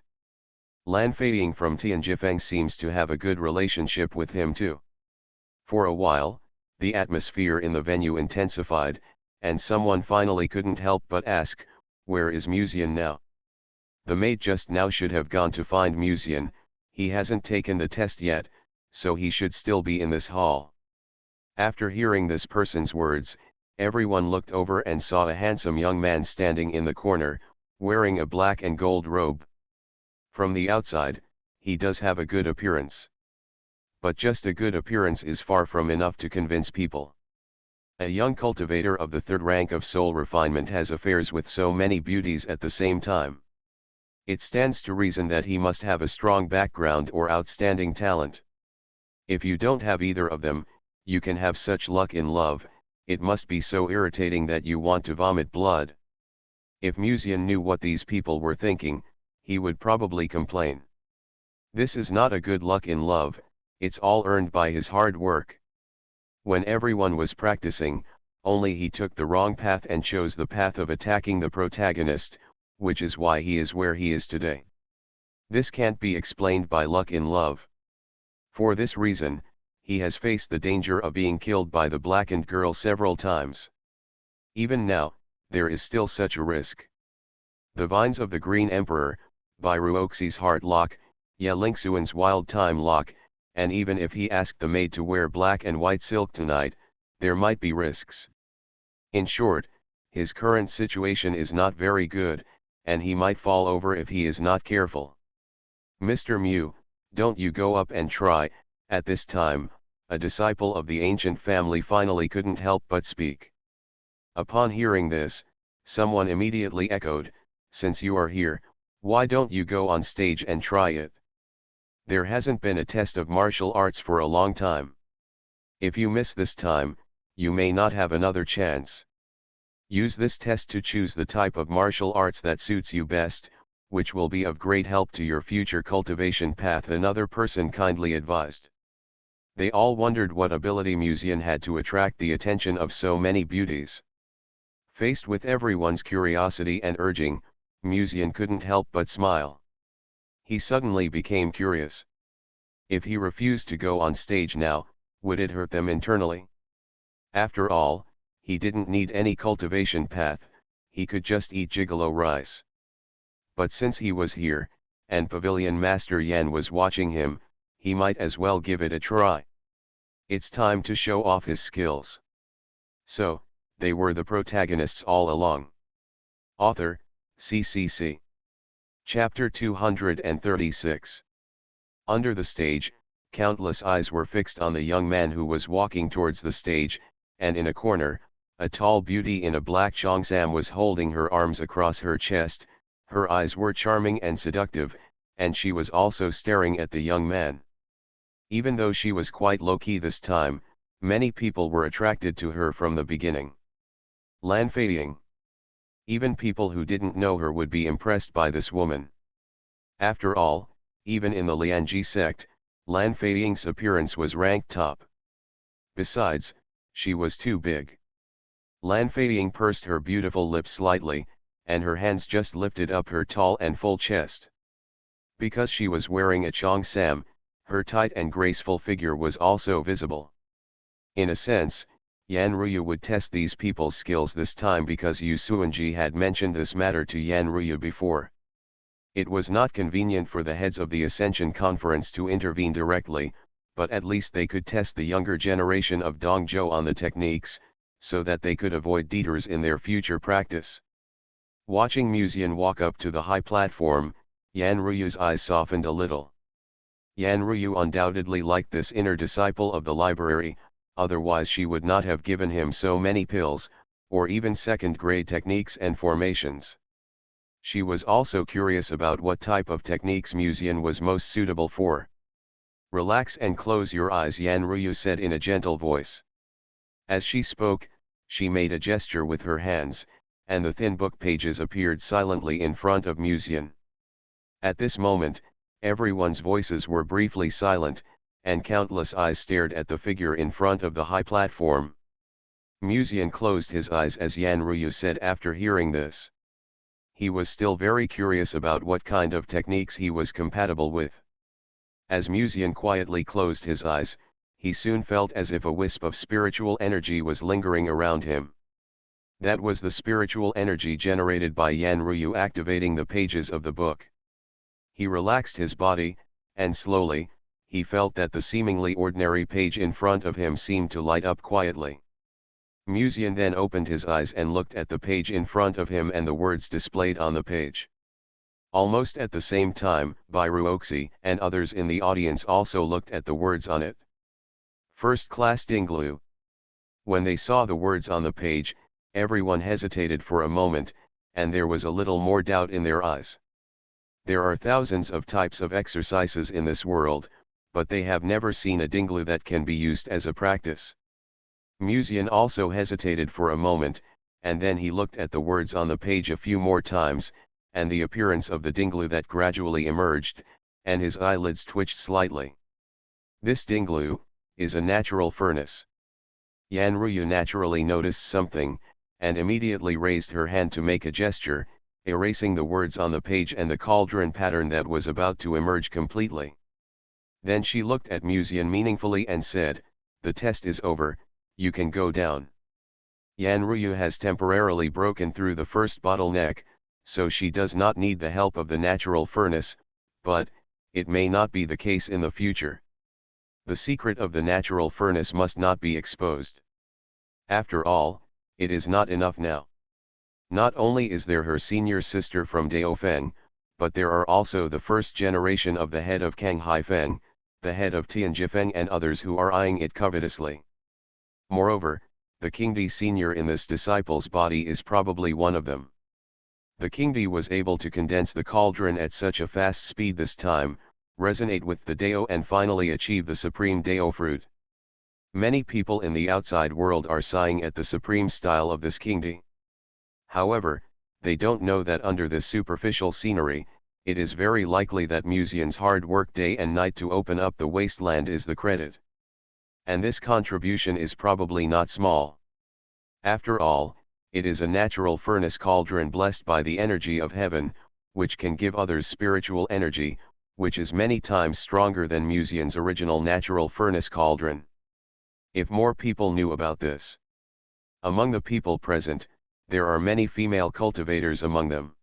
Lan Feiying from Tianjifeng seems to have a good relationship with him too. For a while, the atmosphere in the venue intensified, and someone finally couldn't help but ask, where is Musian now? The maid just now should have gone to find Musian. He hasn't taken the test yet, so he should still be in this hall. After hearing this person's words, everyone looked over and saw a handsome young man standing in the corner, wearing a black and gold robe. From the outside, he does have a good appearance. But just a good appearance is far from enough to convince people. A young cultivator of the third rank of soul refinement has affairs with so many beauties at the same time. It stands to reason that he must have a strong background or outstanding talent. If you don't have either of them, you can have such luck in love. It must be so irritating that you want to vomit blood. If Musian knew what these people were thinking, he would probably complain. This is not a good luck in love, it's all earned by his hard work. When everyone was practicing, only he took the wrong path and chose the path of attacking the protagonist, which is why he is where he is today. This can't be explained by luck in love. For this reason, he has faced the danger of being killed by the blackened girl several times. Even now, there is still such a risk. The Vines of the Green Emperor, by Ruoxi's Heart Lock, Ye Lingxuan's Wild Time Lock, and even if he asked the maid to wear black and white silk tonight, there might be risks. In short, his current situation is not very good, and he might fall over if he is not careful. Mr. Mu, don't you go up and try. At this time, a disciple of the ancient family finally couldn't help but speak. Upon hearing this, someone immediately echoed, since you are here, why don't you go on stage and try it? There hasn't been a test of martial arts for a long time. If you miss this time, you may not have another chance. Use this test to choose the type of martial arts that suits you best, which will be of great help to your future cultivation path, another person kindly advised. They all wondered what ability Musian had to attract the attention of so many beauties. Faced with everyone's curiosity and urging, Musian couldn't help but smile. He suddenly became curious. If he refused to go on stage now, would it hurt them internally? After all, he didn't need any cultivation path, he could just eat gigolo rice. But since he was here, and Pavilion Master Yan was watching him, he might as well give it a try. It's time to show off his skills. So, they were the protagonists all along. Author, CCC. Chapter 236. Under the stage, countless eyes were fixed on the young man who was walking towards the stage, and in a corner, a tall beauty in a black cheongsam was holding her arms across her chest. Her eyes were charming and seductive, and she was also staring at the young man. Even though she was quite low-key this time, many people were attracted to her from the beginning. Lan Feiying. Even people who didn't know her would be impressed by this woman. After all, even in the Lianji sect, Lan Feiying's appearance was ranked top. Besides, she was too big. Lan Feiying pursed her beautiful lips slightly, and her hands just lifted up her tall and full chest. Because she was wearing a cheongsam, her tight and graceful figure was also visible. In a sense, Yan Ruyu would test these people's skills this time because Yu Suanji had mentioned this matter to Yan Ruyu before. It was not convenient for the heads of the Ascension Conference to intervene directly, but at least they could test the younger generation of Dongzhou on the techniques, so that they could avoid detours in their future practice. Watching Musian walk up to the high platform, Yan Ruyu's eyes softened a little. Yan Ruyu undoubtedly liked this inner disciple of the library, otherwise she would not have given him so many pills, or even second-grade techniques and formations. She was also curious about what type of techniques Musian was most suitable for. "Relax and close your eyes," Yan Ruyu said in a gentle voice. As she spoke, she made a gesture with her hands, and the thin book pages appeared silently in front of Musian. At this moment, everyone's voices were briefly silent, and countless eyes stared at the figure in front of the high platform. Musian closed his eyes as Yan Ruyu said after hearing this. He was still very curious about what kind of techniques he was compatible with. As Musian quietly closed his eyes, he soon felt as if a wisp of spiritual energy was lingering around him. That was the spiritual energy generated by Yan Ruyu activating the pages of the book. He relaxed his body, and slowly, he felt that the seemingly ordinary page in front of him seemed to light up quietly. Musian then opened his eyes and looked at the page in front of him and the words displayed on the page. Almost at the same time, Bai Ruoxi and others in the audience also looked at the words on it. First Class Dinglu. When they saw the words on the page, everyone hesitated for a moment, and there was a little more doubt in their eyes. There are thousands of types of exercises in this world, but they have never seen a Dinglu that can be used as a practice. Musian also hesitated for a moment, and then he looked at the words on the page a few more times, and the appearance of the Dinglu that gradually emerged, and his eyelids twitched slightly. This Dinglu is a natural furnace. Yan Ruyu naturally noticed something, and immediately raised her hand to make a gesture, erasing the words on the page and the cauldron pattern that was about to emerge completely. Then she looked at Musian meaningfully and said, "The test is over, you can go down." Yan Ruyu has temporarily broken through the first bottleneck, so she does not need the help of the natural furnace, but it may not be the case in the future. The secret of the natural furnace must not be exposed. After all, it is not enough now. Not only is there her senior sister from Daofeng, but there are also the first generation of the head of Kang Haifeng, the head of Tianjifeng and others who are eyeing it covetously. Moreover, the Qingdi senior in this disciple's body is probably one of them. The Qingdi was able to condense the cauldron at such a fast speed this time, resonate with the Dao and finally achieve the supreme Dao fruit. Many people in the outside world are sighing at the supreme style of this Qingdi. However, they don't know that under this superficial scenery, it is very likely that Musian's hard work day and night to open up the wasteland is the credit. And this contribution is probably not small. After all, it is a natural furnace cauldron blessed by the energy of heaven, which can give others spiritual energy, which is many times stronger than Musian's original natural furnace cauldron. If more people knew about this. Among the people present, there are many female cultivators among them.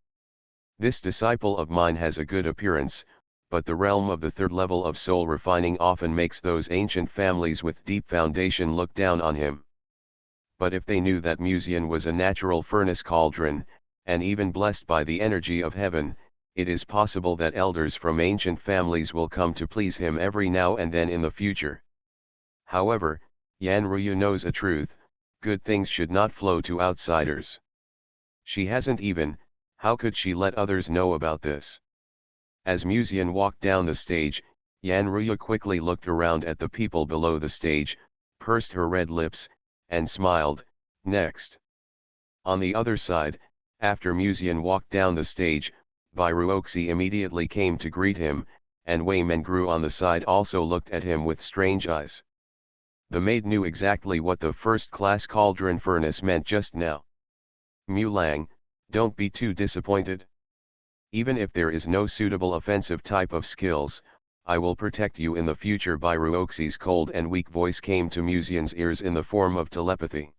This disciple of mine has a good appearance, but the realm of the third level of soul refining often makes those ancient families with deep foundation look down on him. But if they knew that Musian was a natural furnace cauldron, and even blessed by the energy of heaven, it is possible that elders from ancient families will come to please him every now and then in the future. However, Yan Ruyu knows a truth: good things should not flow to outsiders. She hasn't even, how could she let others know about this? As Musian walked down the stage, Yan Ruyu quickly looked around at the people below the stage, pursed her red lips, and smiled. Next. On the other side, after Musian walked down the stage, Bai Ruoxi immediately came to greet him, and Wei Mengru on the side also looked at him with strange eyes. The maid knew exactly what the first-class cauldron furnace meant just now. "Mu Lang, don't be too disappointed. Even if there is no suitable offensive type of skills, I will protect you in the future." Bai Ruoxi's cold and weak voice came to Musian's ears in the form of telepathy.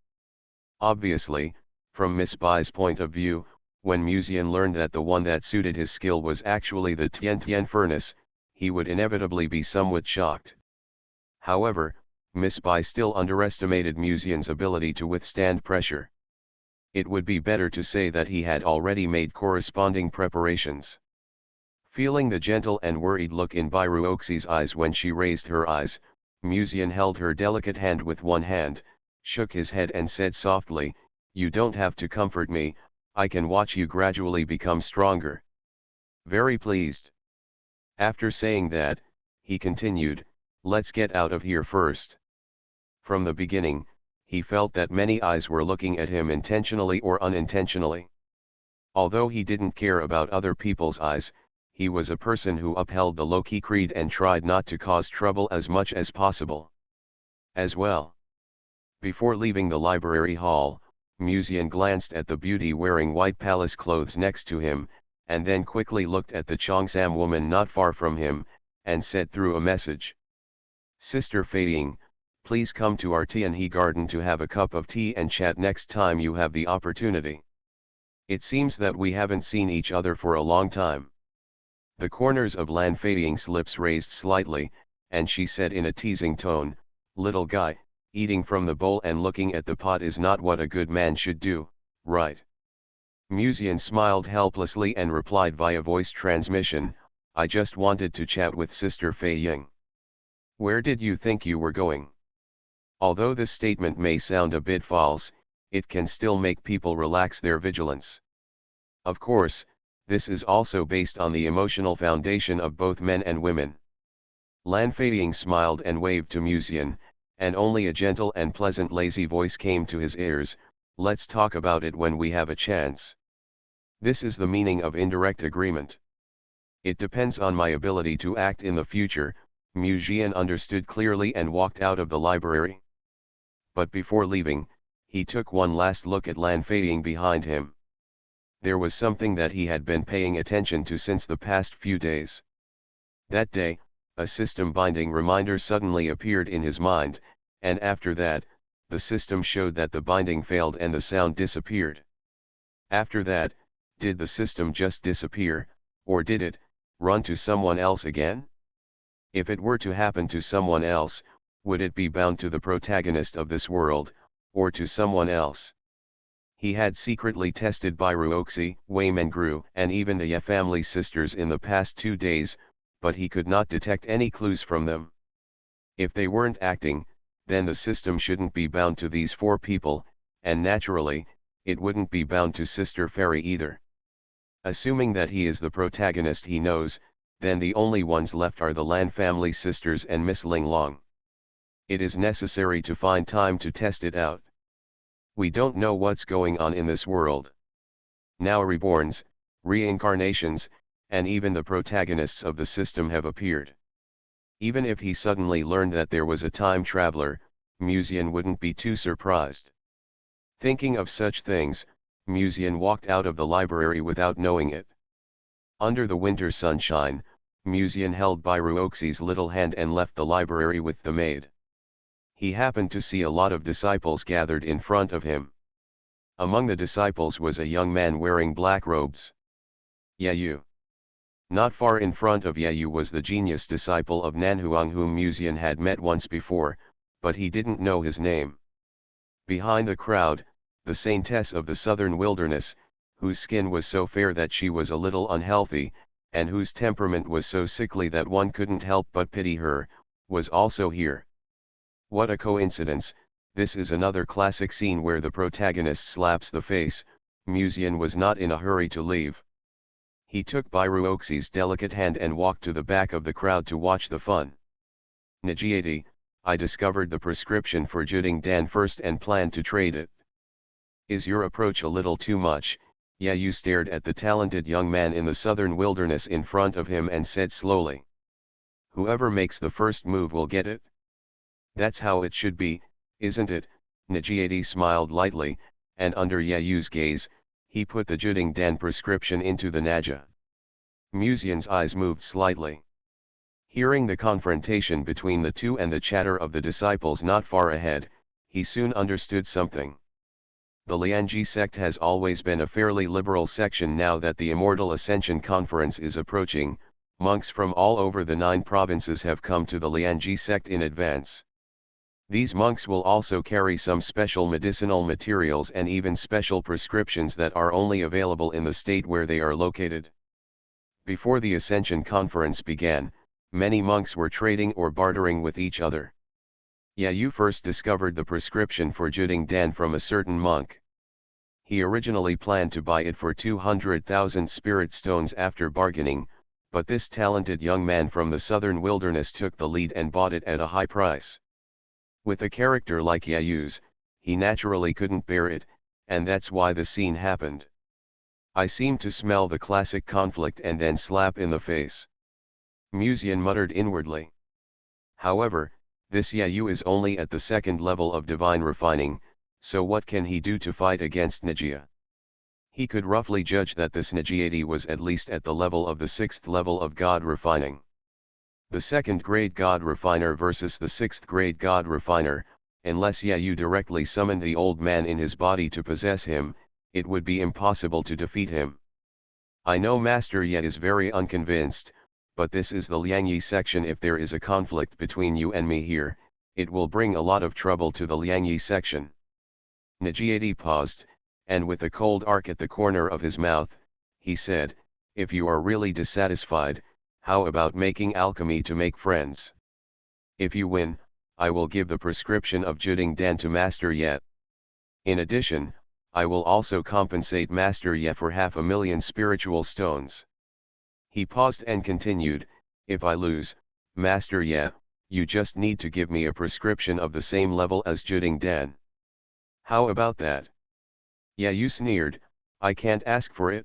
Obviously, from Miss Bai's point of view, When Musian learned that the one that suited his skill was actually the Tian furnace, he would inevitably be somewhat shocked. However, Miss Bai still underestimated Musian's ability to withstand pressure. It would be better to say that he had already made corresponding preparations. Feeling the gentle and worried look in Bai Ruoxi's eyes when she raised her eyes, Musian held her delicate hand with one hand, shook his head and said softly, "You don't have to comfort me, I can watch you gradually become stronger." Very pleased. After saying that, he continued, "Let's get out of here first." From the beginning, he felt that many eyes were looking at him intentionally or unintentionally. Although he didn't care about other people's eyes, he was a person who upheld the low-key creed and tried not to cause trouble as much as possible. As well. Before leaving the library hall, Musian glanced at the beauty wearing white palace clothes next to him, and then quickly looked at the Cheongsam woman not far from him, and said through a message, "Sister Feiying, please come to our Tianhe garden to have a cup of tea and chat next time you have the opportunity. It seems that we haven't seen each other for a long time." The corners of Lan Feiying's lips raised slightly, and she said in a teasing tone, "Little guy, eating from the bowl and looking at the pot is not what a good man should do, right?" Musian smiled helplessly and replied via voice transmission, "I just wanted to chat with Sister Feiying." "Where did you think you were going?" Although this statement may sound a bit false, it can still make people relax their vigilance. Of course, this is also based on the emotional foundation of both men and women. Lan Feiying smiled and waved to Musian, and only a gentle and pleasant lazy voice came to his ears, "Let's talk about it when we have a chance." This is the meaning of indirect agreement. It depends on my ability to act in the future, Musian understood clearly and walked out of the library. But before leaving, he took one last look at Lan Feiying behind him. There was something that he had been paying attention to since the past few days. That day, a system binding reminder suddenly appeared in his mind, and after that, the system showed that the binding failed and the sound disappeared. After that, did the system just disappear, or did it run to someone else again? If it were to happen to someone else, would it be bound to the protagonist of this world, or to someone else? He had secretly tested Ruoxi, Wei Mengru, and even the Ye family sisters in the past 2 days, but he could not detect any clues from them. If they weren't acting, then the system shouldn't be bound to these 4 people, and naturally, it wouldn't be bound to Sister Fairy either. Assuming that he is the protagonist he knows, then the only ones left are the Lan family sisters and Miss Ling Long. It is necessary to find time to test it out. We don't know what's going on in this world. Now reborns, reincarnations, and even the protagonists of the system have appeared. Even if he suddenly learned that there was a time traveler, Musian wouldn't be too surprised. Thinking of such things, Musian walked out of the library without knowing it. Under the winter sunshine, Musian held Ruoxi's little hand and left the library with the maid. He happened to see a lot of disciples gathered in front of him. Among the disciples was a young man wearing black robes. Yayu. Not far in front of Yayu was the genius disciple of Nanhuang whom Musian had met once before, but he didn't know his name. Behind the crowd, the saintess of the southern wilderness, whose skin was so fair that she was a little unhealthy, and whose temperament was so sickly that one couldn't help but pity her, was also here. What a coincidence, this is another classic scene where the protagonist slaps the face. Musian was not in a hurry to leave. He took Ruoxi's delicate hand and walked to the back of the crowd to watch the fun. Nagiati, I discovered the prescription for Juding Dan first and planned to trade it. Is your approach a little too much? Yayu stared at the talented young man in the southern wilderness in front of him and said slowly. Whoever makes the first move will get it. That's how it should be, isn't it? Nagiati smiled lightly, and under Yayu's gaze, he put the Juding Dan prescription into the Naja. Musian's eyes moved slightly. Hearing the confrontation between the two and the chatter of the disciples not far ahead, he soon understood something. The Liangji sect has always been a fairly liberal section. Now that the Immortal Ascension Conference is approaching, monks from all over the 9 provinces have come to the Liangji sect in advance. These monks will also carry some special medicinal materials and even special prescriptions that are only available in the state where they are located. Before the Ascension Conference began, many monks were trading or bartering with each other. Yayu first discovered the prescription for Juding Dan from a certain monk. He originally planned to buy it for 200,000 spirit stones after bargaining, but this talented young man from the southern wilderness took the lead and bought it at a high price. With a character like Yayu's, he naturally couldn't bear it, and that's why the scene happened. I seem to smell the classic conflict and then slap in the face. Musian muttered inwardly. However, this Yayu is only at the 2nd level of divine refining, so what can he do to fight against Najia? He could roughly judge that this Nagiati was at least at the level of the 6th level of God refining. The 2nd grade God refiner versus the 6th grade God refiner, unless Yayu directly summoned the old man in his body to possess him, it would be impossible to defeat him. I know Master Ye is very unconvinced, but this is the Liangyi section. If there is a conflict between you and me here, it will bring a lot of trouble to the Liangyi section. Nagiati paused, and with a cold arc at the corner of his mouth, he said, "If you are really dissatisfied, how about making alchemy to make friends? If you win, I will give the prescription of Juding Dan to Master Ye. In addition, I will also compensate Master Ye for 500,000 spiritual stones." He paused and continued, "If I lose, Master Ye, you just need to give me a prescription of the same level as Juding Dan. How about that?" Yayu sneered, "I can't ask for it."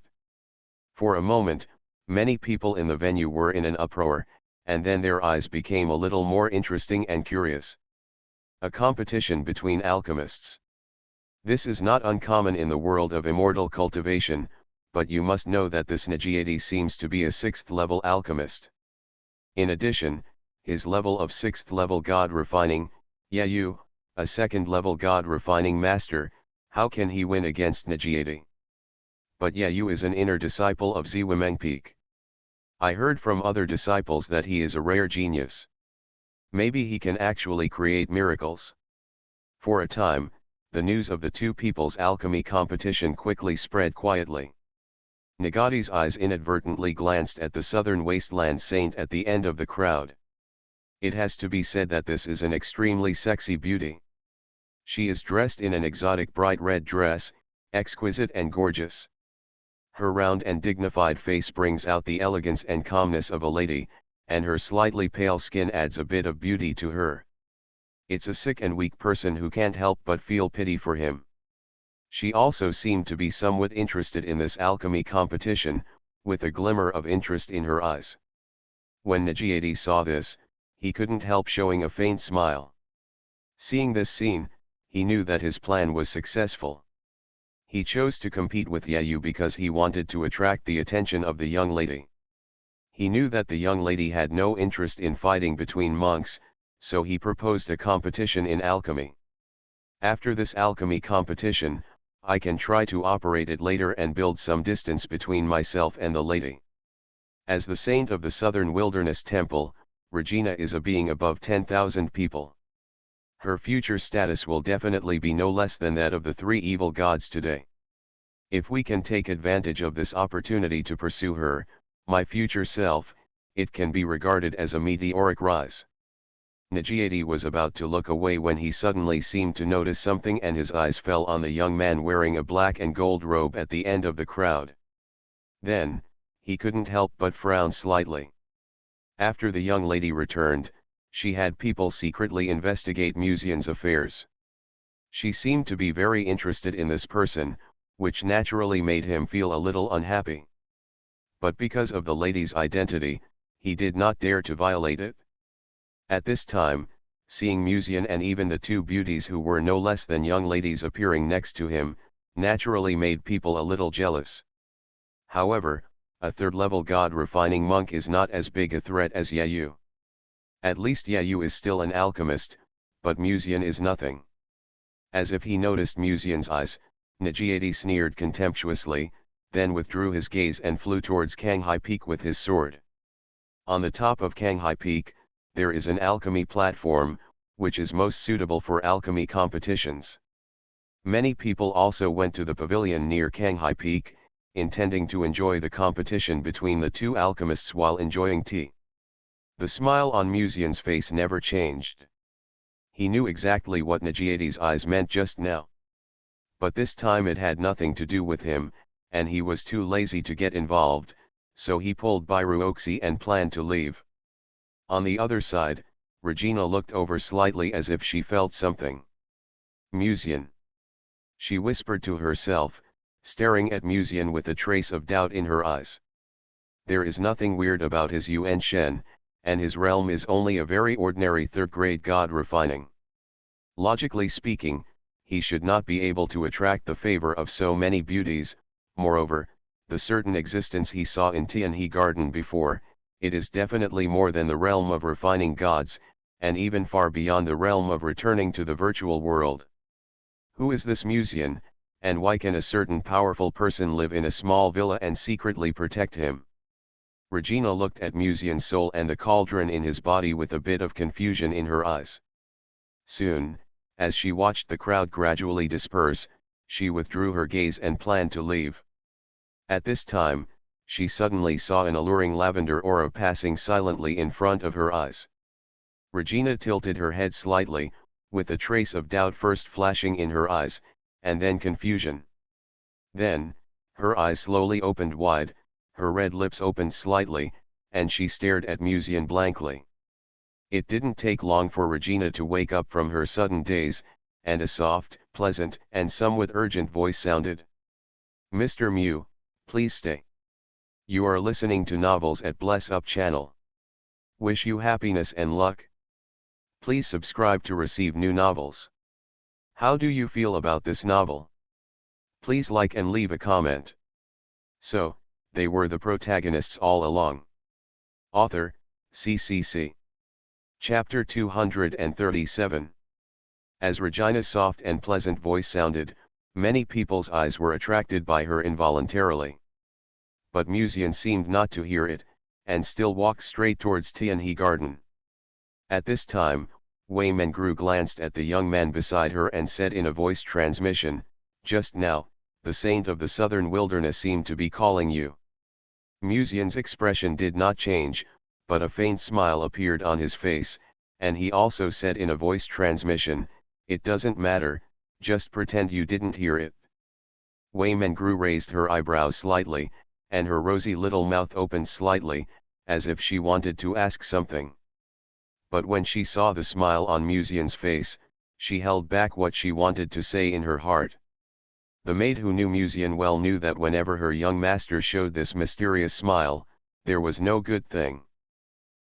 For a moment, many people in the venue were in an uproar, and then their eyes became a little more interesting and curious. A competition between alchemists. This is not uncommon in the world of immortal cultivation, but you must know that this Nagiati seems to be a 6th level alchemist. In addition, his level of 6th level God refining, Yayu, a 2nd level God refining master, how can he win against Nagiati? But Yayu is an inner disciple of Ziwimengpeak. I heard from other disciples that he is a rare genius. Maybe he can actually create miracles. For a time, the news of the two people's alchemy competition quickly spread quietly. Nagati's eyes inadvertently glanced at the southern wasteland saint at the end of the crowd. It has to be said that this is an extremely sexy beauty. She is dressed in an exotic bright red dress, exquisite and gorgeous. Her round and dignified face brings out the elegance and calmness of a lady, and her slightly pale skin adds a bit of beauty to her. It's a sick and weak person who can't help but feel pity for him. She also seemed to be somewhat interested in this alchemy competition, with a glimmer of interest in her eyes. When Nagiati saw this, he couldn't help showing a faint smile. Seeing this scene, he knew that his plan was successful. He chose to compete with Yayu because he wanted to attract the attention of the young lady. He knew that the young lady had no interest in fighting between monks, so he proposed a competition in alchemy. After this alchemy competition, I can try to operate it later and build some distance between myself and the lady. As the saint of the Southern Wilderness Temple, Regina is a being above 10,000 people. Her future status will definitely be no less than that of the 3 evil gods today. If we can take advantage of this opportunity to pursue her, my future self, it can be regarded as a meteoric rise. Nagiati was about to look away when he suddenly seemed to notice something, and his eyes fell on the young man wearing a black and gold robe at the end of the crowd. Then, he couldn't help but frown slightly. After the young lady returned, she had people secretly investigate Musian's affairs. She seemed to be very interested in this person, which naturally made him feel a little unhappy. But because of the lady's identity, he did not dare to violate it. At this time, seeing Musian and even the 2 beauties who were no less than young ladies appearing next to him, naturally made people a little jealous. However, a 3rd-level god-refining monk is not as big a threat as Yayu. At least Yayu is still an alchemist, but Musian is nothing. As if he noticed Musian's eyes, Nagiadi sneered contemptuously, then withdrew his gaze and flew towards Kanghai Peak with his sword. On the top of Kanghai Peak, there is an alchemy platform, which is most suitable for alchemy competitions. Many people also went to the pavilion near Kanghai Peak, intending to enjoy the competition between the two alchemists while enjoying tea. The smile on Musian's face never changed. He knew exactly what Nagiadi's eyes meant just now. But this time it had nothing to do with him, and he was too lazy to get involved, so he pulled Byruoxi and planned to leave. On the other side, Regina looked over slightly as if she felt something. Musian. She whispered to herself, staring at Musian with a trace of doubt in her eyes. There is nothing weird about his Yuan Shen, and his realm is only a very ordinary third-grade god refining. Logically speaking, he should not be able to attract the favor of so many beauties. Moreover, the certain existence he saw in Tianhe Garden before, it is definitely more than the realm of refining gods, and even far beyond the realm of returning to the virtual world. Who is this Musian, and why can a certain powerful person live in a small villa and secretly protect him? Regina looked at Musian's soul and the cauldron in his body with a bit of confusion in her eyes. Soon, as she watched the crowd gradually disperse, she withdrew her gaze and planned to leave. At this time, she suddenly saw an alluring lavender aura passing silently in front of her eyes. Regina tilted her head slightly, with a trace of doubt first flashing in her eyes, and then confusion. Then, her eyes slowly opened wide, her red lips opened slightly, and she stared at Musian blankly. It didn't take long for Regina to wake up from her sudden daze, and a soft, pleasant, and somewhat urgent voice sounded. "Mr. Mew, please stay. You are listening to novels at Bless Up channel. Wish you happiness and luck. Please subscribe to receive new novels. How do you feel about this novel? Please like and leave a comment." So, they were the protagonists all along. Author, CCC. Chapter 237. As Regina's soft and pleasant voice sounded, many people's eyes were attracted by her involuntarily. But Musian seemed not to hear it, and still walked straight towards Tianhe Garden. At this time, Wei Mengru glanced at the young man beside her and said in a voice transmission, "Just now, the saint of the southern wilderness seemed to be calling you." Musian's expression did not change, but a faint smile appeared on his face, and he also said in a voice transmission, "It doesn't matter, just pretend you didn't hear it." Wei Mengru raised her eyebrows slightly, and her rosy little mouth opened slightly, as if she wanted to ask something. But when she saw the smile on Musian's face, she held back what she wanted to say in her heart. The maid who knew Musian well knew that whenever her young master showed this mysterious smile, there was no good thing.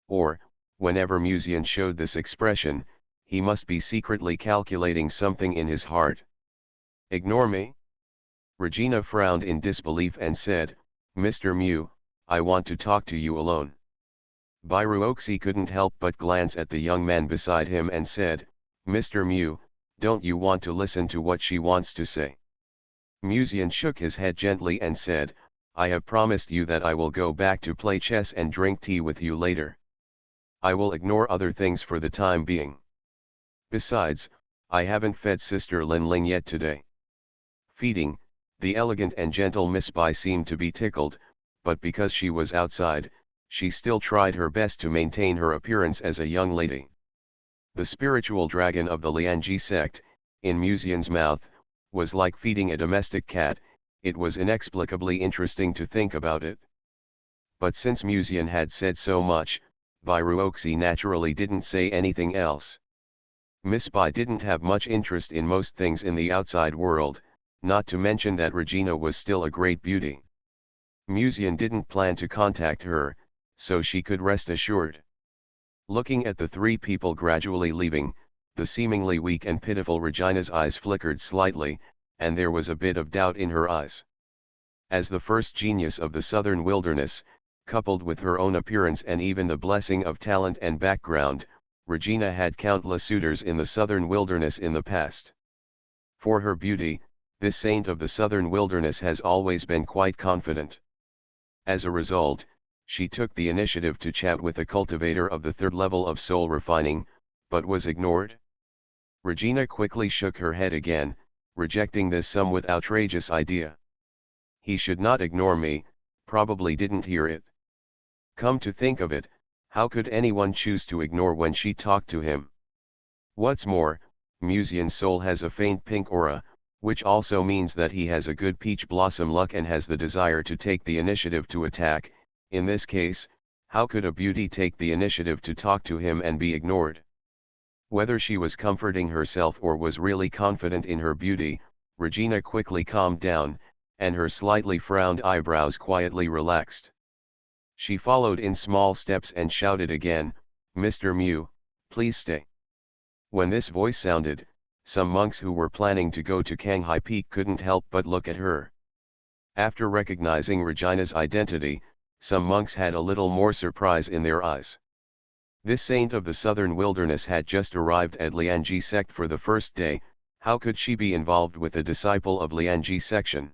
Or, whenever Musian showed this expression, he must be secretly calculating something in his heart. "Ignore me?" Regina frowned in disbelief and said, "Mr. Mew, I want to talk to you alone." Byruoxi couldn't help but glance at the young man beside him and said, "Mr. Mew, don't you want to listen to what she wants to say?" Musian shook his head gently and said, "I have promised you that I will go back to play chess and drink tea with you later. I will ignore other things for the time being. Besides, I haven't fed Sister Lin Ling yet today." Feeding, the elegant and gentle Miss Bai seemed to be tickled, but because she was outside, she still tried her best to maintain her appearance as a young lady. The spiritual dragon of the Lianji sect, in Musian's mouth, was like feeding a domestic cat. It was inexplicably interesting to think about it. But since Musian had said so much, Byruoxi naturally didn't say anything else. Miss Bai didn't have much interest in most things in the outside world, not to mention that Regina was still a great beauty. Musian didn't plan to contact her, so she could rest assured. Looking at the three people gradually leaving, the seemingly weak and pitiful Regina's eyes flickered slightly, and there was a bit of doubt in her eyes. As the first genius of the southern wilderness, coupled with her own appearance and even the blessing of talent and background, Regina had countless suitors in the southern wilderness in the past. For her beauty, This saint of the southern wilderness has always been quite confident. As a result, she took the initiative to chat with a cultivator of the third level of soul refining, but was ignored. Regina quickly shook her head again, rejecting this somewhat outrageous idea. He should not ignore me, probably didn't hear it. Come to think of it, how could anyone choose to ignore when she talked to him? What's more, Musian's soul has a faint pink aura, which also means that he has a good peach blossom luck and has the desire to take the initiative to attack. In this case, how could a beauty take the initiative to talk to him and be ignored? Whether she was comforting herself or was really confident in her beauty, Regina quickly calmed down, and her slightly frowned eyebrows quietly relaxed. She followed in small steps and shouted again, "Mr. Mew, please stay." When this voice sounded, some monks who were planning to go to Kanghai Peak couldn't help but look at her. After recognizing Regina's identity, some monks had a little more surprise in their eyes. This saint of the southern wilderness had just arrived at Lianji sect for the first day. How could she be involved with a disciple of Lianji section?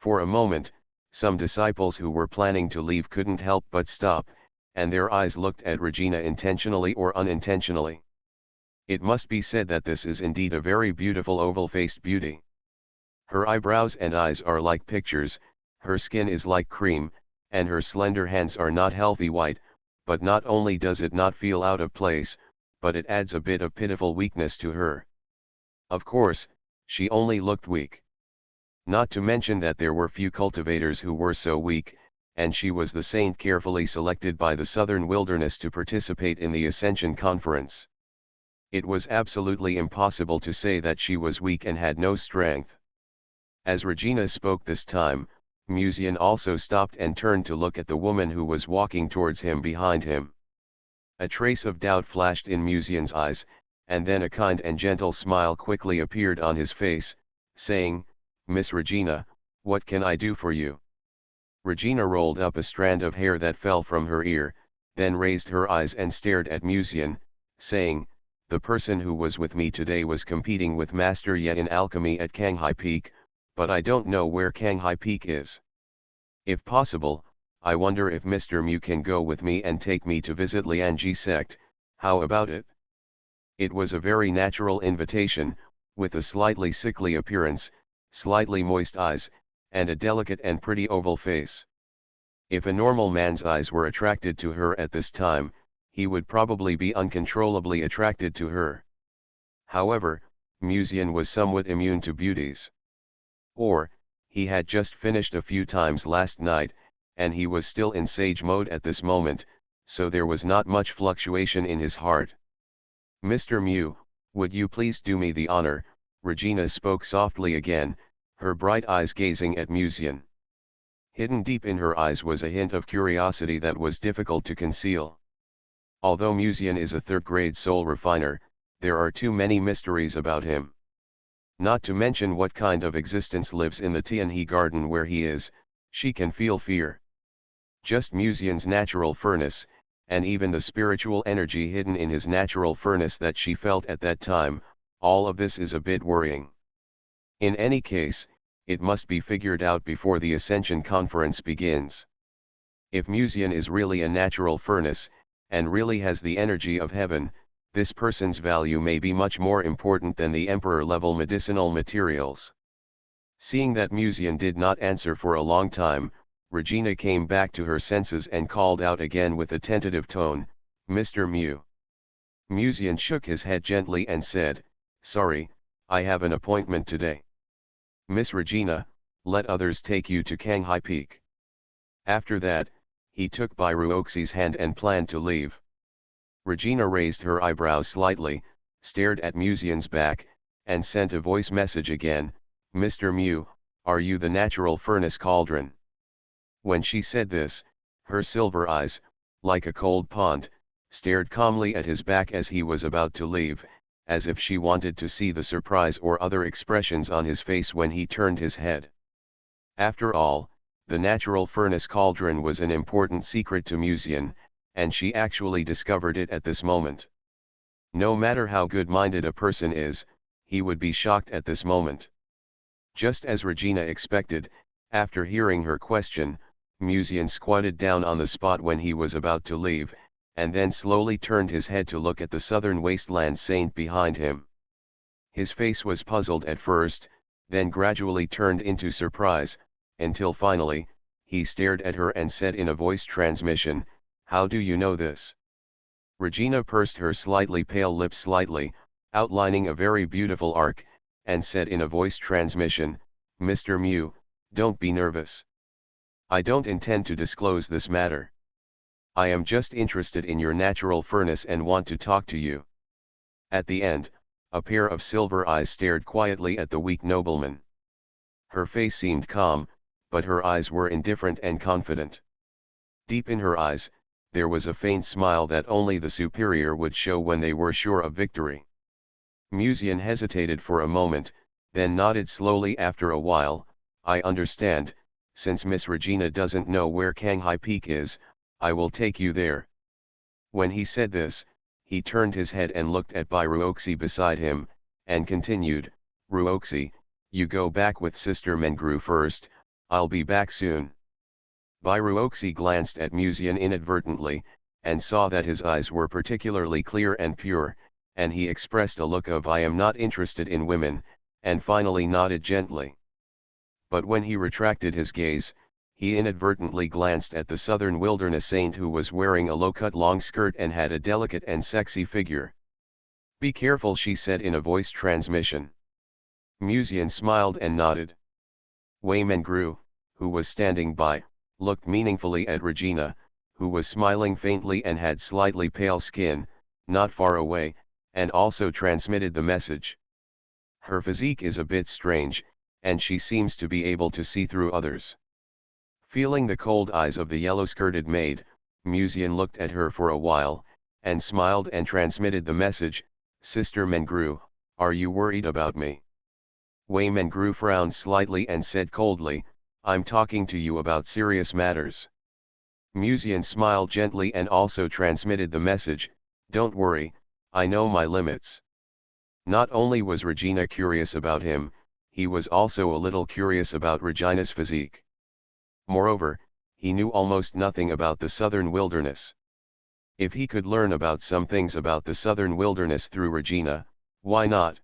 For a moment, some disciples who were planning to leave couldn't help but stop, and their eyes looked at Regina intentionally or unintentionally. It must be said that this is indeed a very beautiful oval-faced beauty. Her eyebrows and eyes are like pictures, her skin is like cream, and her slender hands are not healthy white, but not only does it not feel out of place, but it adds a bit of pitiful weakness to her. Of course, she only looked weak. Not to mention that there were few cultivators who were so weak, and she was the saint carefully selected by the southern wilderness to participate in the Ascension Conference. It was absolutely impossible to say that she was weak and had no strength. As Regina spoke this time, Musian also stopped and turned to look at the woman who was walking towards him behind him. A trace of doubt flashed in Musian's eyes, and then a kind and gentle smile quickly appeared on his face, saying, "Miss Regina, what can I do for you?" Regina rolled up a strand of hair that fell from her ear, then raised her eyes and stared at Musian, saying, "The person who was with me today was competing with Master Ye in alchemy at Kanghai Peak, but I don't know where Kanghai Peak is. If possible, I wonder if Mr. Mew can go with me and take me to visit Lianji sect. How about it?" It was a very natural invitation, with a slightly sickly appearance, slightly moist eyes, and a delicate and pretty oval face. If a normal man's eyes were attracted to her at this time, he would probably be uncontrollably attracted to her. However, Musian was somewhat immune to beauties. Or, he had just finished a few times last night, and he was still in sage mode at this moment, so there was not much fluctuation in his heart. "Mr. Mew, would you please do me the honor?" Regina spoke softly again, her bright eyes gazing at Musian. Hidden deep in her eyes was a hint of curiosity that was difficult to conceal. Although Musian is a third-grade soul refiner, there are too many mysteries about him. Not to mention what kind of existence lives in the Tianhe garden where he is, she can feel fear. Just Musian's natural furnace, and even the spiritual energy hidden in his natural furnace that she felt at that time, all of this is a bit worrying. In any case, it must be figured out before the Ascension Conference begins. If Musian is really a natural furnace, and really has the energy of heaven, this person's value may be much more important than the emperor-level medicinal materials. Seeing that Musian did not answer for a long time, Regina came back to her senses and called out again with a tentative tone, "Mr. Mew." Musian shook his head gently and said, "Sorry, I have an appointment today. Miss Regina, let others take you to Kanghai Peak." After that, he took Bairuoxi's hand and planned to leave. Regina raised her eyebrows slightly, stared at Musian's back, and sent a voice message again, "Mr. Mew, are you the natural furnace cauldron?" When she said this, her silver eyes, like a cold pond, stared calmly at his back as he was about to leave, as if she wanted to see the surprise or other expressions on his face when he turned his head. After all, the natural furnace cauldron was an important secret to Musian, and she actually discovered it at this moment. No matter how good-minded a person is, he would be shocked at this moment. Just as Regina expected, after hearing her question, Musian squatted down on the spot when he was about to leave, and then slowly turned his head to look at the southern wasteland saint behind him. His face was puzzled at first, then gradually turned into surprise, until finally, he stared at her and said in a voice transmission, "How do you know this?" Regina pursed her slightly pale lips slightly, outlining a very beautiful arc, and said in a voice transmission, "Mr. Mew, don't be nervous. I don't intend to disclose this matter. I am just interested in your natural furnace and want to talk to you." At the end, a pair of silver eyes stared quietly at the weak nobleman. Her face seemed calm, but her eyes were indifferent and confident. Deep in her eyes, there was a faint smile that only the superior would show when they were sure of victory. Musian hesitated for a moment, then nodded slowly after a while. "I understand, since Miss Regina doesn't know where Kanghai Peak is, I will take you there." When he said this, he turned his head and looked at Bai Ruoxi beside him, and continued, "Ruoxi, you go back with Sister Mengru first, I'll be back soon." Bai Ruoxi glanced at Musian inadvertently, and saw that his eyes were particularly clear and pure, and he expressed a look of "I am not interested in women," and finally nodded gently. But when he retracted his gaze, he inadvertently glanced at the southern wilderness saint who was wearing a low-cut long skirt and had a delicate and sexy figure. "Be careful," she said in a voice transmission. Musian smiled and nodded. Wei Mengru, who was standing by, looked meaningfully at Regina, who was smiling faintly and had slightly pale skin, not far away, and also transmitted the message. "Her physique is a bit strange, and she seems to be able to see through others." Feeling the cold eyes of the yellow-skirted maid, Musian looked at her for a while, and smiled and transmitted the message, "Sister Mengru, are you worried about me?" Wei Mengru frowned slightly and said coldly, "I'm talking to you about serious matters." Musian smiled gently and also transmitted the message, "Don't worry, I know my limits." Not only was Regina curious about him, he was also a little curious about Regina's physique. Moreover, he knew almost nothing about the southern wilderness. If he could learn about some things about the southern wilderness through Regina, why not?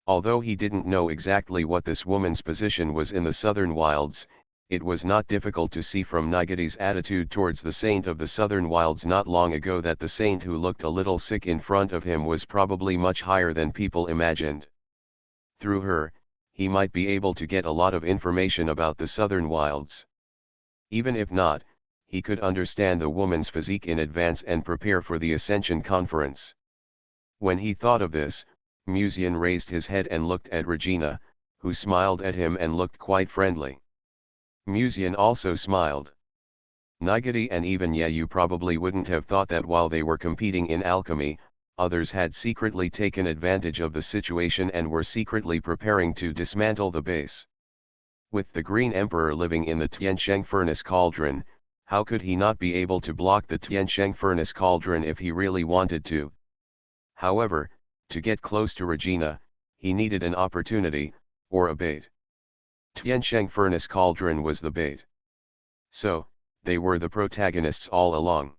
Although he didn't know exactly what this woman's position was in the southern wilds, it was not difficult to see from Nigeti's attitude towards the saint of the southern wilds not long ago that the saint who looked a little sick in front of him was probably much higher than people imagined. Through her, he might be able to get a lot of information about the southern wilds. Even if not, he could understand the woman's physique in advance and prepare for the Ascension Conference. When he thought of this, Musian raised his head and looked at Regina, who smiled at him and looked quite friendly. Musian also smiled. Nigeti and even Yayu probably wouldn't have thought that while they were competing in alchemy, others had secretly taken advantage of the situation and were secretly preparing to dismantle the base. With the Green Emperor living in the Tiansheng Furnace Cauldron, how could he not be able to block the Tiansheng Furnace Cauldron if he really wanted to? However, to get close to Regina, he needed an opportunity, or a bait. Tiansheng Furnace Cauldron was the bait. So, they were the protagonists all along.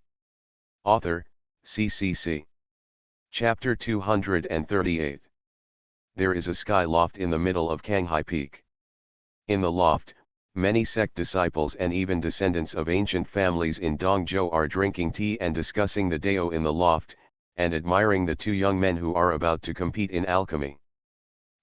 Author, CCC. Chapter 238. There is a sky loft in the middle of Kanghai Peak. In the loft, many sect disciples and even descendants of ancient families in Dongzhou are drinking tea and discussing the Dao in the loft, and admiring the two young men who are about to compete in alchemy.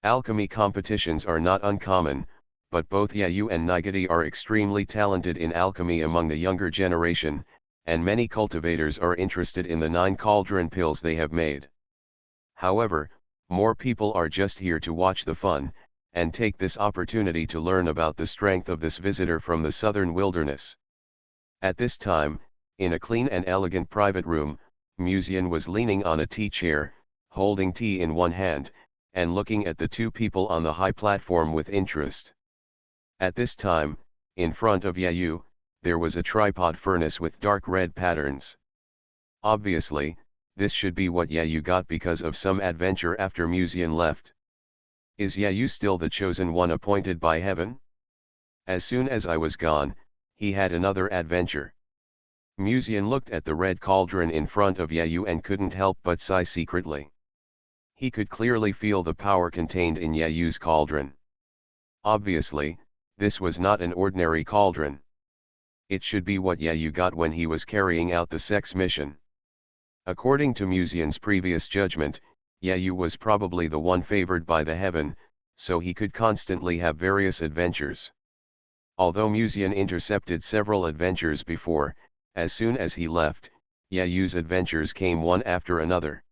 Alchemy competitions are not uncommon, but both Yayu and Nigeti are extremely talented in alchemy among the younger generation, and many cultivators are interested in the 9 cauldron pills they have made. However, more people are just here to watch the fun, and take this opportunity to learn about the strength of this visitor from the southern wilderness. At this time, in a clean and elegant private room, Musian was leaning on a tea chair, holding tea in one hand, and looking at the two people on the high platform with interest. At this time, in front of Yayu, there was a tripod furnace with dark red patterns. Obviously, this should be what Yayu got because of some adventure after Musian left. Is Yayu still the chosen one appointed by heaven? As soon as I was gone, he had another adventure. Musian looked at the red cauldron in front of Yayu and couldn't help but sigh secretly. He could clearly feel the power contained in Yayu's cauldron. Obviously, this was not an ordinary cauldron. It should be what Yayu got when he was carrying out the sex mission. According to Musian's previous judgment, Yayu was probably the one favored by the heaven, so he could constantly have various adventures. Although Musian intercepted several adventures before, as soon as he left, Yayu's adventures came one after another.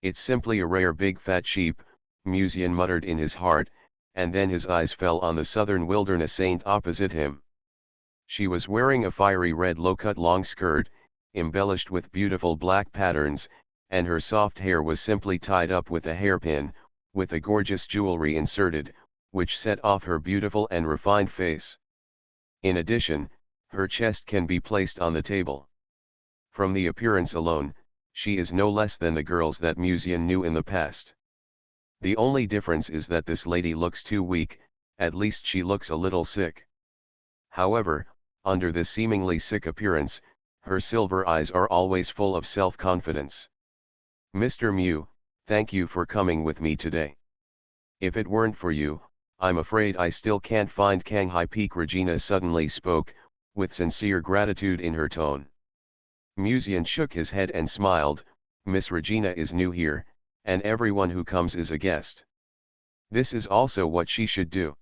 It's simply a rare big fat sheep, Musian muttered in his heart, and then his eyes fell on the southern wilderness saint opposite him. She was wearing a fiery red low-cut long skirt, embellished with beautiful black patterns, and her soft hair was simply tied up with a hairpin, with a gorgeous jewelry inserted, which set off her beautiful and refined face. In addition, her chest can be placed on the table. From the appearance alone, she is no less than the girls that Musian knew in the past. The only difference is that this lady looks too weak, at least she looks a little sick. However, under this seemingly sick appearance, her silver eyes are always full of self-confidence. Mr. Mew, thank you for coming with me today. If it weren't for you, I'm afraid I still can't find Kanghai Peak. Regina suddenly spoke, with sincere gratitude in her tone. Musian shook his head and smiled. Miss Regina is new here, and everyone who comes is a guest. This is also what she should do.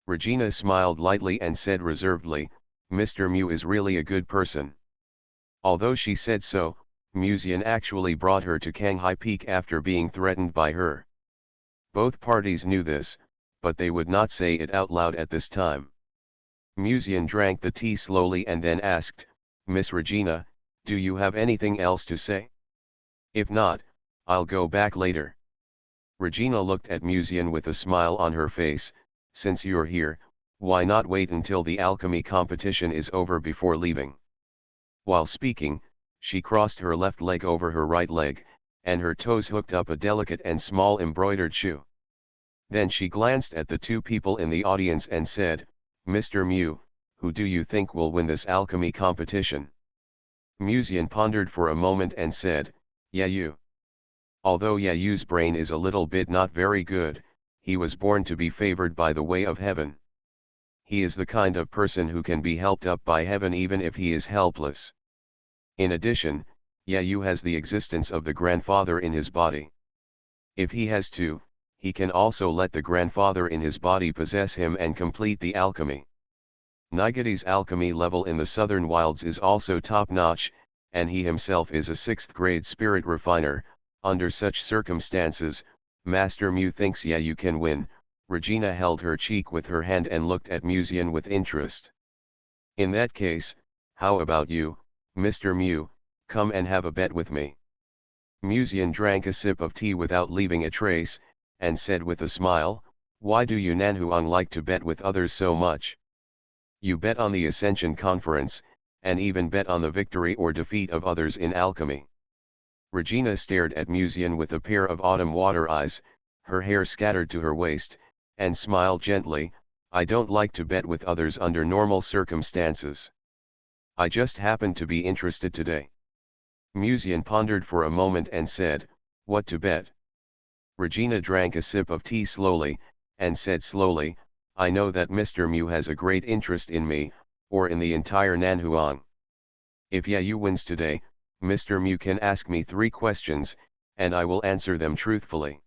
Regina smiled lightly and said reservedly, Mr. Mew is really a good person. Although she said so, Musian actually brought her to Kanghai Peak after being threatened by her. Both parties knew this, but they would not say it out loud at this time. Musian drank the tea slowly and then asked, Miss Regina, do you have anything else to say? If not, I'll go back later. Regina looked at Musian with a smile on her face. Since you're here, why not wait until the alchemy competition is over before leaving? While speaking, she crossed her left leg over her right leg, and her toes hooked up a delicate and small embroidered shoe. Then she glanced at the two people in the audience and said, Mr. Mew, who do you think will win this alchemy competition? Musian pondered for a moment and said, Yayu. Although Yayu's brain is a little bit not very good, he was born to be favored by the way of heaven. He is the kind of person who can be helped up by heaven even if he is helpless. In addition, Yayu has the existence of the grandfather in his body. If he has to, he can also let the grandfather in his body possess him and complete the alchemy. Nigeti's alchemy level in the southern wilds is also top-notch, and he himself is a 6th grade spirit refiner. Under such circumstances, Master Mew thinks Yayu can win. Regina held her cheek with her hand and looked at Musian with interest. In that case, how about you, Mr. Mew, come and have a bet with me. Musian drank a sip of tea without leaving a trace, and said with a smile, why do you Nanhuang like to bet with others so much? You bet on the Ascension Conference, and even bet on the victory or defeat of others in alchemy. Regina stared at Musian with a pair of autumn water eyes, her hair scattered to her waist, and smiled gently, I don't like to bet with others under normal circumstances. I just happened to be interested today. Musian pondered for a moment and said, what to bet? Regina drank a sip of tea slowly, and said slowly, I know that Mr. Mew has a great interest in me, or in the entire Nanhuang. If Yayu wins today, Mr. Mew can ask me 3 questions, and I will answer them truthfully.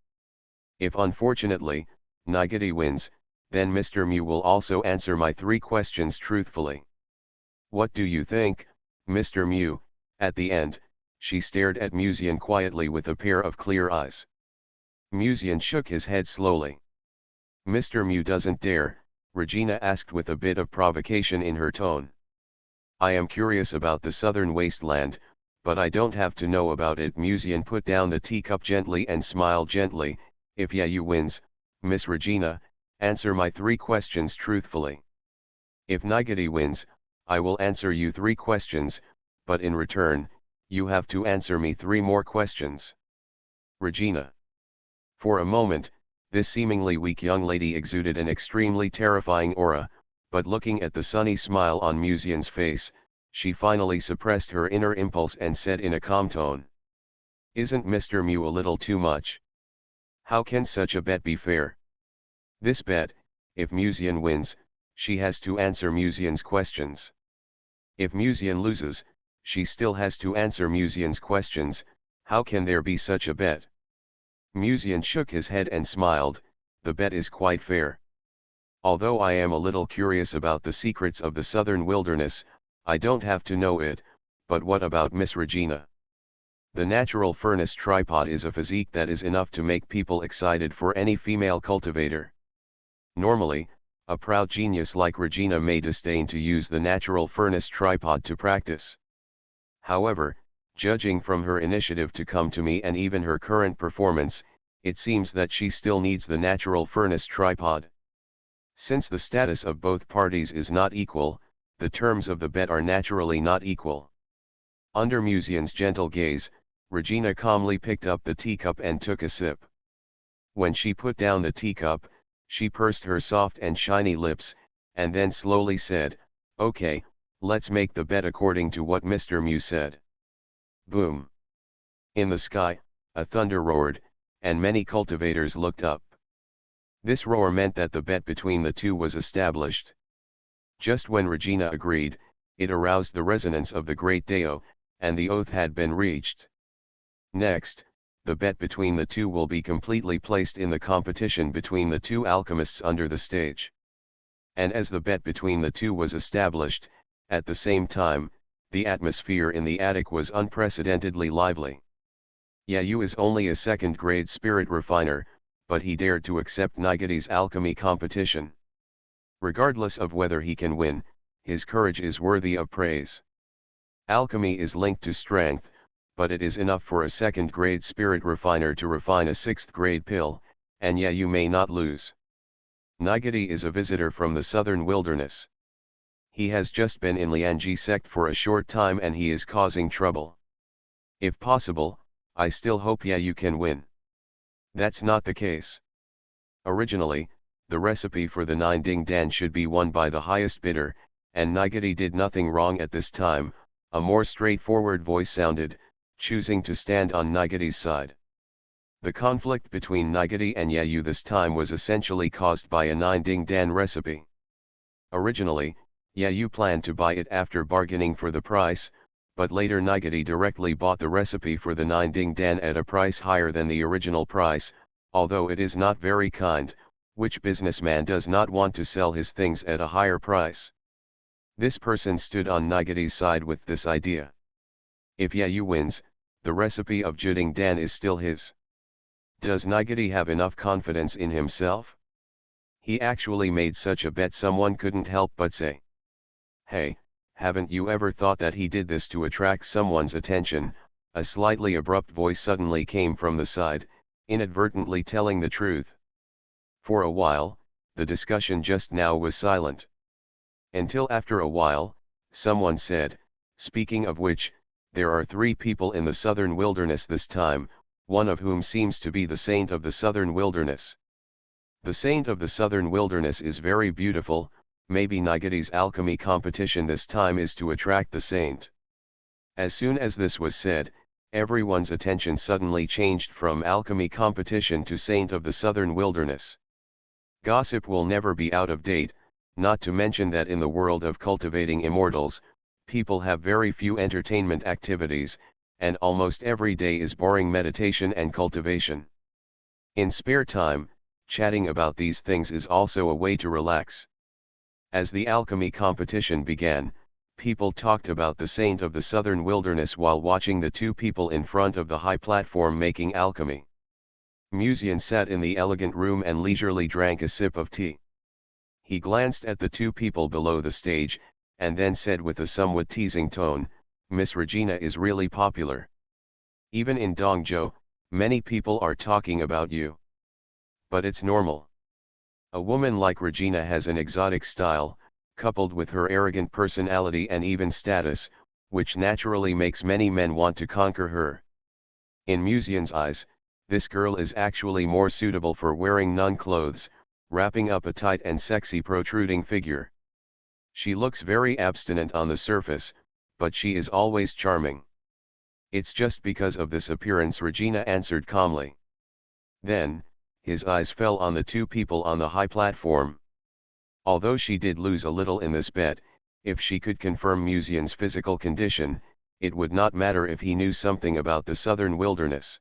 If unfortunately, Nigeti wins, then Mr. Mew will also answer my 3 questions truthfully. What do you think, Mr. Mew? At the end, she stared at Musian quietly with a pair of clear eyes. Musian shook his head slowly. Mr. Mew doesn't dare, Regina asked with a bit of provocation in her tone. I am curious about the southern wasteland, but I don't have to know about it. Musian put down the teacup gently and smiled gently. If Yayu wins, Miss Regina, answer my 3 questions truthfully. If Nigeti wins, I will answer you 3 questions, but in return, you have to answer me 3 more questions. Regina. For a moment, This seemingly weak young lady exuded an extremely terrifying aura, but looking at the sunny smile on Musian's face, she finally suppressed her inner impulse and said in a calm tone. Isn't Mr. Mew a little too much? How can such a bet be fair? This bet, if Musian wins, she has to answer Musian's questions. If Musian loses, she still has to answer Musian's questions. How can there be such a bet? Musian shook his head and smiled. The bet is quite fair. Although I am a little curious about the secrets of the southern wilderness, I don't have to know it, but what about Miss Regina? The natural furnace tripod is a physique that is enough to make people excited for any female cultivator. Normally, a proud genius like Regina may disdain to use the natural furnace tripod to practice. However, judging from her initiative to come to me and even her current performance, it seems that she still needs the natural furnace tripod. Since the status of both parties is not equal, the terms of the bet are naturally not equal. Under Musian's gentle gaze, Regina calmly picked up the teacup and took a sip. When she put down the teacup, she pursed her soft and shiny lips, and then slowly said, "Okay, let's make the bet according to what Mr. Mew said." Boom! In the sky, a thunder roared, and many cultivators looked up. This roar meant that the bet between the two was established. Just when Regina agreed, it aroused the resonance of the great Deo, and the oath had been reached. Next, the bet between the two will be completely placed in the competition between the two alchemists under the stage. And as the bet between the two was established, at the same time, the atmosphere in the attic was unprecedentedly lively. Yayu is only a second-grade spirit refiner, but he dared to accept Nigaty's alchemy competition. Regardless of whether he can win, his courage is worthy of praise. Alchemy is linked to strength, but it is enough for a second-grade spirit refiner to refine a sixth-grade pill, and Yayu may not lose. Nigaty is a visitor from the southern wilderness. He has just been in Lianji sect for a short time and he is causing trouble. If possible, I still hope Yayu can win. That's not the case. Originally, the recipe for the 9 ding dan should be won by the highest bidder, and Nigaty did nothing wrong at this time. A more straightforward voice sounded, choosing to stand on Nigaty's side. The conflict between Nigaty and Yayu this time was essentially caused by a 9 ding dan recipe. Originally, Yayu planned to buy it after bargaining for the price, but later Nigaty directly bought the recipe for the 9 ding dan at a price higher than the original price. Although it is not very kind, which businessman does not want to sell his things at a higher price? This person stood on Nigaty's side with this idea. If Yayu wins, the recipe of Juding Dan is still his. Does Nigaty have enough confidence in himself? He actually made such a bet someone couldn't help but say, "Hey, haven't you ever thought that he did this to attract someone's attention?" A slightly abrupt voice suddenly came from the side, inadvertently telling the truth. For a while, the discussion just now was silent. Until after a while, someone said, "Speaking of which, there are 3 people in the southern wilderness this time, one of whom seems to be the saint of the southern wilderness. The saint of the southern wilderness is very beautiful. Maybe Nigaty's alchemy competition this time is to attract the saint." As soon as this was said, everyone's attention suddenly changed from alchemy competition to saint of the southern wilderness. Gossip will never be out of date, not to mention that in the world of cultivating immortals, people have very few entertainment activities, and almost every day is boring meditation and cultivation. In spare time, chatting about these things is also a way to relax. As the alchemy competition began, people talked about the saint of the southern wilderness while watching the 2 people in front of the high platform making alchemy. Musian sat in the elegant room and leisurely drank a sip of tea. He glanced at the 2 people below the stage, and then said with a somewhat teasing tone, "Miss Regina is really popular. Even in Dongzhou, many people are talking about you. But it's normal. A woman like Regina has an exotic style, coupled with her arrogant personality and even status, which naturally makes many men want to conquer her." In Musian's eyes, This girl is actually more suitable for wearing nun clothes, wrapping up a tight and sexy protruding figure. She looks very abstinent on the surface, but she is always charming. It's just because of this appearance, Regina answered calmly. Then, his eyes fell on the two people on the high platform. Although she did lose a little in this bet, if she could confirm Musian's physical condition, it would not matter if he knew something about the southern wilderness.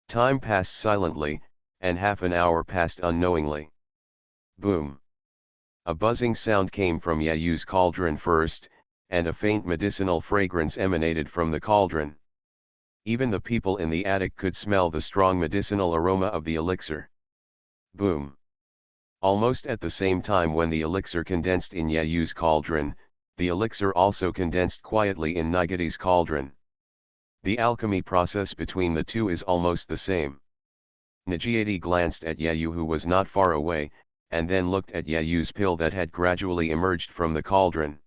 Time passed silently, and half an hour passed unknowingly. Boom! A buzzing sound came from Yayu's cauldron first, and a faint medicinal fragrance emanated from the cauldron. Even the people in the attic could smell the strong medicinal aroma of the elixir. Boom! Almost at the same time when the elixir condensed in Yayu's cauldron, the elixir also condensed quietly in Nigeti's cauldron. The alchemy process between the two is almost the same. Nigieti glanced at Yayu, who was not far away, and then looked at Yayu's pill that had gradually emerged from the cauldron.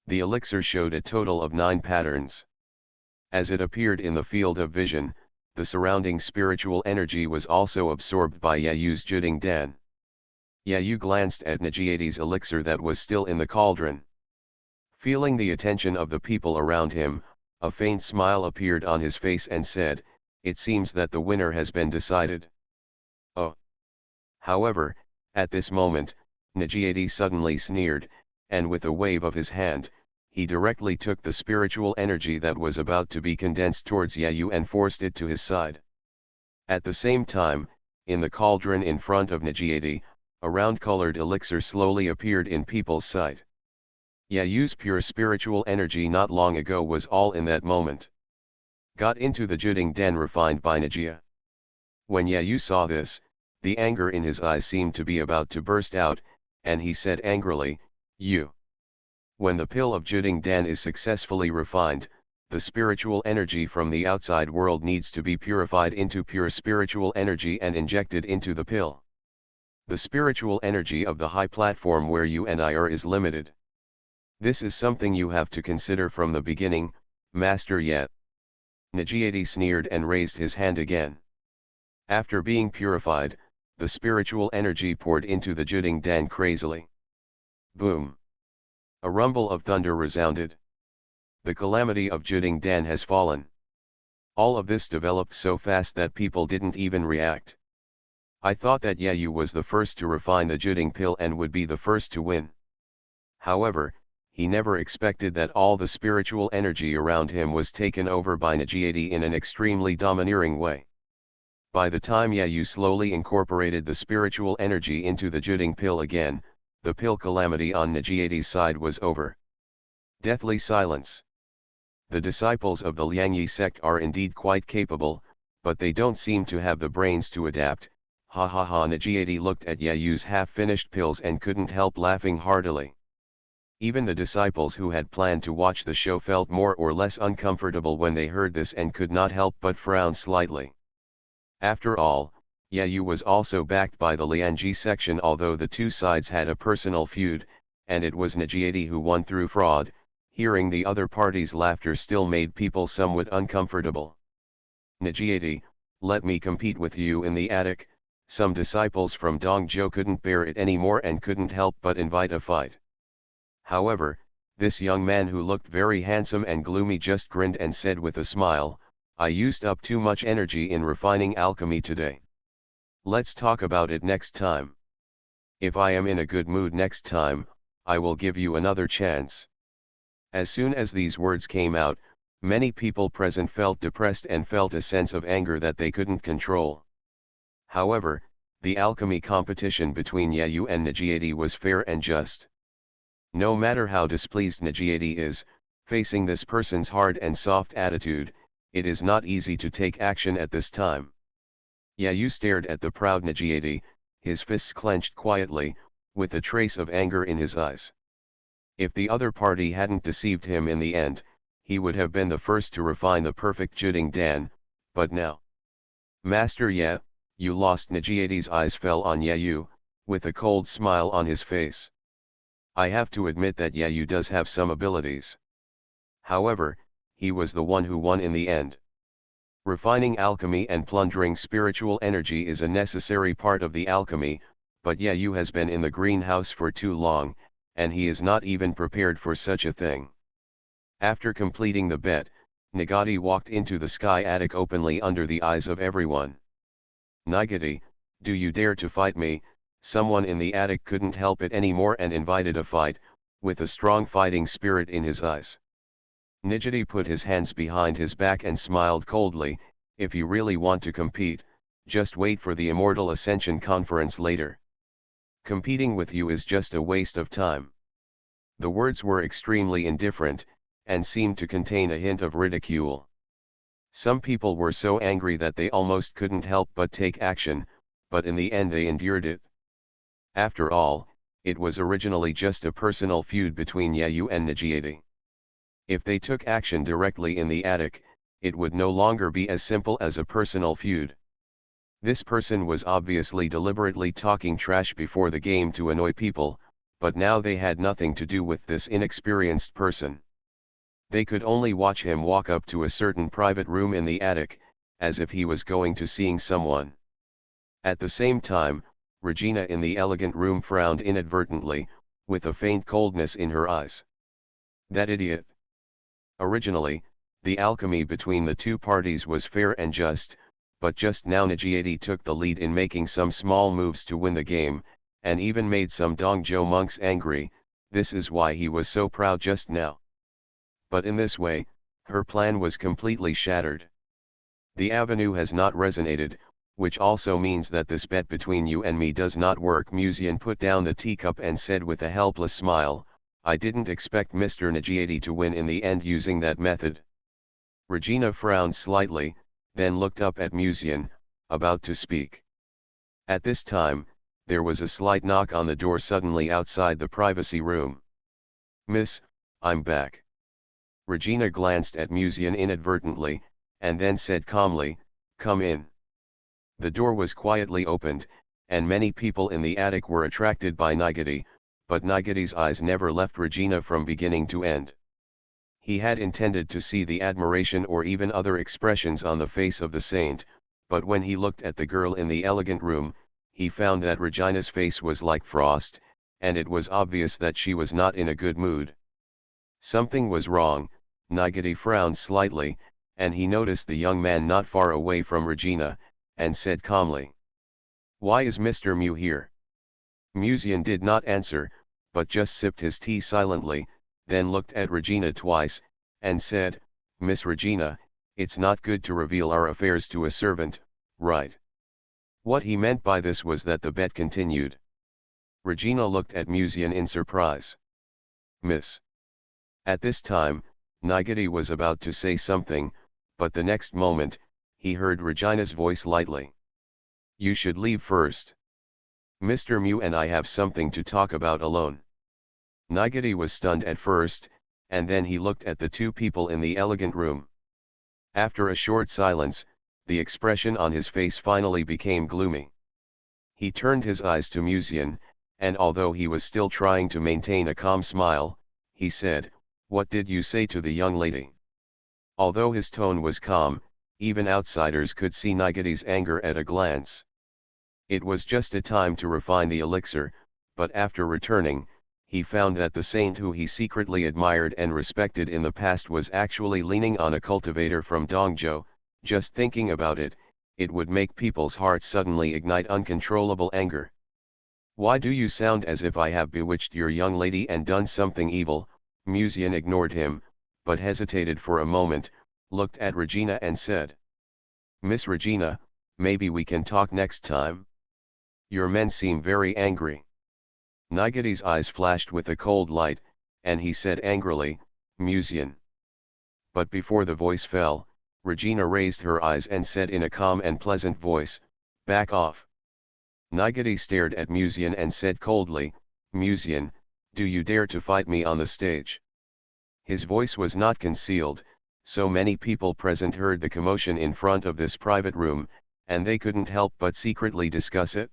The elixir showed a total of 9 patterns. As it appeared in the field of vision, the surrounding spiritual energy was also absorbed by Yayu's Juding Dan. Yayu glanced at Nigieti's elixir that was still in the cauldron. Feeling the attention of the people around him, a faint smile appeared on his face and said, "It seems that the winner has been decided." Oh! However, at this moment, Nigieti suddenly sneered, and with a wave of his hand, he directly took the spiritual energy that was about to be condensed towards Yayu and forced it to his side. At the same time, in the cauldron in front of Nigieti, a round-colored elixir slowly appeared in people's sight. Yayu's pure spiritual energy not long ago was all in that moment. Got into the Juding Den refined by Nigia. When Yayu saw this, the anger in his eyes seemed to be about to burst out, and he said angrily, "You." When the pill of Juding Dan is successfully refined, the spiritual energy from the outside world needs to be purified into pure spiritual energy and injected into the pill. The spiritual energy of the high platform where you and I are is limited. This is something you have to consider from the beginning, Master Yet. Nigieti sneered and raised his hand again. After being purified, the spiritual energy poured into the Juding Dan crazily. Boom! A rumble of thunder resounded. The calamity of Juding Dan has fallen. All of this developed so fast that people didn't even react. I thought that Yayu was the first to refine the Juding pill and would be the first to win. However, he never expected that all the spiritual energy around him was taken over by Nigieti in an extremely domineering way. By the time Yayu slowly incorporated the spiritual energy into the Juding pill again, the pill calamity on Nigieti's side was over. Deathly silence. The disciples of the Liangyi sect are indeed quite capable, but they don't seem to have the brains to adapt. Ha ha ha! Nigieti looked at Yayu's half-finished pills and couldn't help laughing heartily. Even the disciples who had planned to watch the show felt more or less uncomfortable when they heard this and could not help but frown slightly. After all, Yayu was also backed by the Liangyi section, although the two sides had a personal feud, and it was Nigieti who won through fraud. Hearing the other party's laughter still made people somewhat uncomfortable. "Nigieti, let me compete with you in the attic." Some disciples from Dongzhou couldn't bear it anymore and couldn't help but invite a fight. However, this young man who looked very handsome and gloomy just grinned and said with a smile, "I used up too much energy in refining alchemy today. Let's talk about it next time. If I am in a good mood next time, I will give you another chance." As soon as these words came out, many people present felt depressed and felt a sense of anger that they couldn't control. However, the alchemy competition between Yayu and Nigieti was fair and just. No matter how displeased Nigieti is, facing this person's hard and soft attitude, it is not easy to take action at this time. Yayu stared at the proud Nigieti, his fists clenched quietly, with a trace of anger in his eyes. If the other party hadn't deceived him in the end, he would have been the first to refine the perfect Juding Dan, but now. "Master Ye, you lost." Nigieti's eyes fell on Yayu, with a cold smile on his face. "I have to admit that Yayu does have some abilities. However, he was the one who won in the end." Refining alchemy and plundering spiritual energy is a necessary part of the alchemy, but Yayu has been in the greenhouse for too long, and he is not even prepared for such a thing. After completing the bet, Nagati walked into the sky attic openly under the eyes of everyone. "Nagati, do you dare to fight me?" Someone in the attic couldn't help it anymore and invited a fight, with a strong fighting spirit in his eyes. Nagati put his hands behind his back and smiled coldly. "If you really want to compete, just wait for the Immortal Ascension conference later. Competing with you is just a waste of time." The words were extremely indifferent, and seemed to contain a hint of ridicule. Some people were so angry that they almost couldn't help but take action, but in the end they endured it. After all, it was originally just a personal feud between Yayu and Nagati. If they took action directly in the attic, it would no longer be as simple as a personal feud. This person was obviously deliberately talking trash before the game to annoy people, but now they had nothing to do with this inexperienced person. They could only watch him walk up to a certain private room in the attic, as if he was going to seeing someone. At the same time, Regina in the elegant room frowned inadvertently, with a faint coldness in her eyes. That idiot. Originally, the alchemy between the two parties was fair and just, but just now Nagati took the lead in making some small moves to win the game, and even made some Dongjo monks angry. This is why he was so proud just now. But in this way, her plan was completely shattered. The avenue has not resonated, which also means that this bet between you and me does not work. Musian put down the teacup and said with a helpless smile, "I didn't expect Mr. Nagati to win in the end using that method." Regina frowned slightly, then looked up at Musian, about to speak. At this time, there was a slight knock on the door suddenly outside the privacy room. "Miss, I'm back." Regina glanced at Musian inadvertently, and then said calmly, "Come in." The door was quietly opened, and many people in the attic were attracted by Nagati, but Nagati's eyes never left Regina from beginning to end. He had intended to see the admiration or even other expressions on the face of the saint, but when he looked at the girl in the elegant room, he found that Regina's face was like frost, and it was obvious that she was not in a good mood. Something was wrong. Nagati frowned slightly, and he noticed the young man not far away from Regina, and said calmly, "Why is Mr. Mu here?" Musian did not answer, but just sipped his tea silently, then looked at Regina twice, and said, "Miss Regina, it's not good to reveal our affairs to a servant, right?" What he meant by this was that the bet continued. Regina looked at Musian in surprise. "Miss." At this time, Nagati was about to say something, but the next moment, he heard Regina's voice lightly. "You should leave first. Mr. Mu and I have something to talk about alone." Nagati was stunned at first, and then he looked at the two people in the elegant room. After a short silence, the expression on his face finally became gloomy. He turned his eyes to Musian, and although he was still trying to maintain a calm smile, he said, "What did you say to the young lady?" Although his tone was calm, even outsiders could see Nagati's anger at a glance. It was just a time to refine the elixir, but after returning, he found that the saint who he secretly admired and respected in the past was actually leaning on a cultivator from Dongjo. Just thinking about it, it would make people's hearts suddenly ignite uncontrollable anger. "Why do you sound as if I have bewitched your young lady and done something evil?" Musian ignored him, but hesitated for a moment, looked at Regina and said, "Miss Regina, maybe we can talk next time? Your men seem very angry." Nagati's eyes flashed with a cold light, and he said angrily, "Musian." But before the voice fell, Regina raised her eyes and said in a calm and pleasant voice, "Back off." Nagati stared at Musian and said coldly, "Musian, do you dare to fight me on the stage?" His voice was not concealed, so many people present heard the commotion in front of this private room, and they couldn't help but secretly discuss it.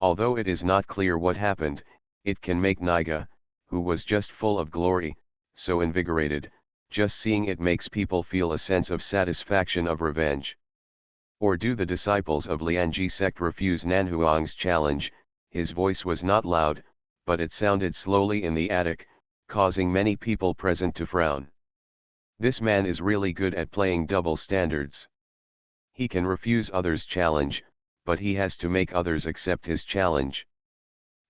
Although it is not clear what happened, it can make Niga, who was just full of glory, so invigorated, just seeing it makes people feel a sense of satisfaction of revenge. Or do the disciples of Lianji sect refuse Nanhuang's challenge? His voice was not loud, but it sounded slowly in the attic, causing many people present to frown. This man is really good at playing double standards. He can refuse others' challenge, but he has to make others accept his challenge.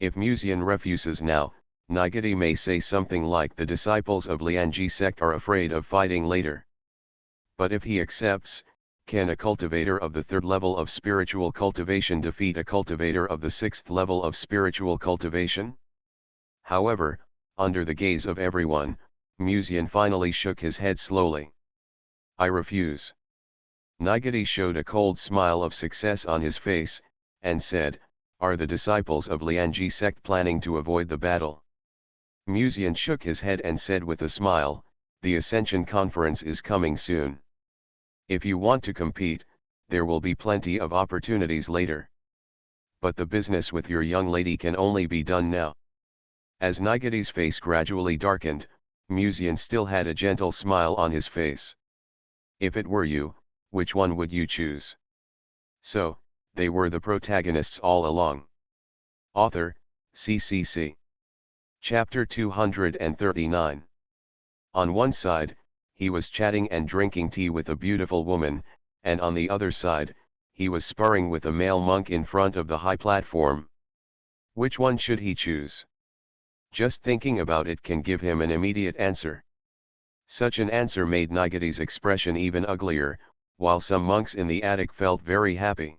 If Musian refuses now, Nagati may say something like the disciples of Lianji sect are afraid of fighting later. But if he accepts, can a cultivator of the 3rd level of spiritual cultivation defeat a cultivator of the 6th level of spiritual cultivation? However, under the gaze of everyone, Musian finally shook his head slowly. I refuse. Nagati showed a cold smile of success on his face, and said, are the disciples of Lianji sect planning to avoid the battle? Musian shook his head and said with a smile, the Ascension Conference is coming soon. If you want to compete, there will be plenty of opportunities later. But the business with your young lady can only be done now. As Nagati's face gradually darkened, Musian still had a gentle smile on his face. If it were you, which one would you choose? So, they were the protagonists all along. Author, CCC. Chapter 239. On one side, he was chatting and drinking tea with a beautiful woman, and on the other side, he was sparring with a male monk in front of the high platform. Which one should he choose? Just thinking about it can give him an immediate answer. Such an answer made Nagati's expression even uglier, while some monks in the attic felt very happy.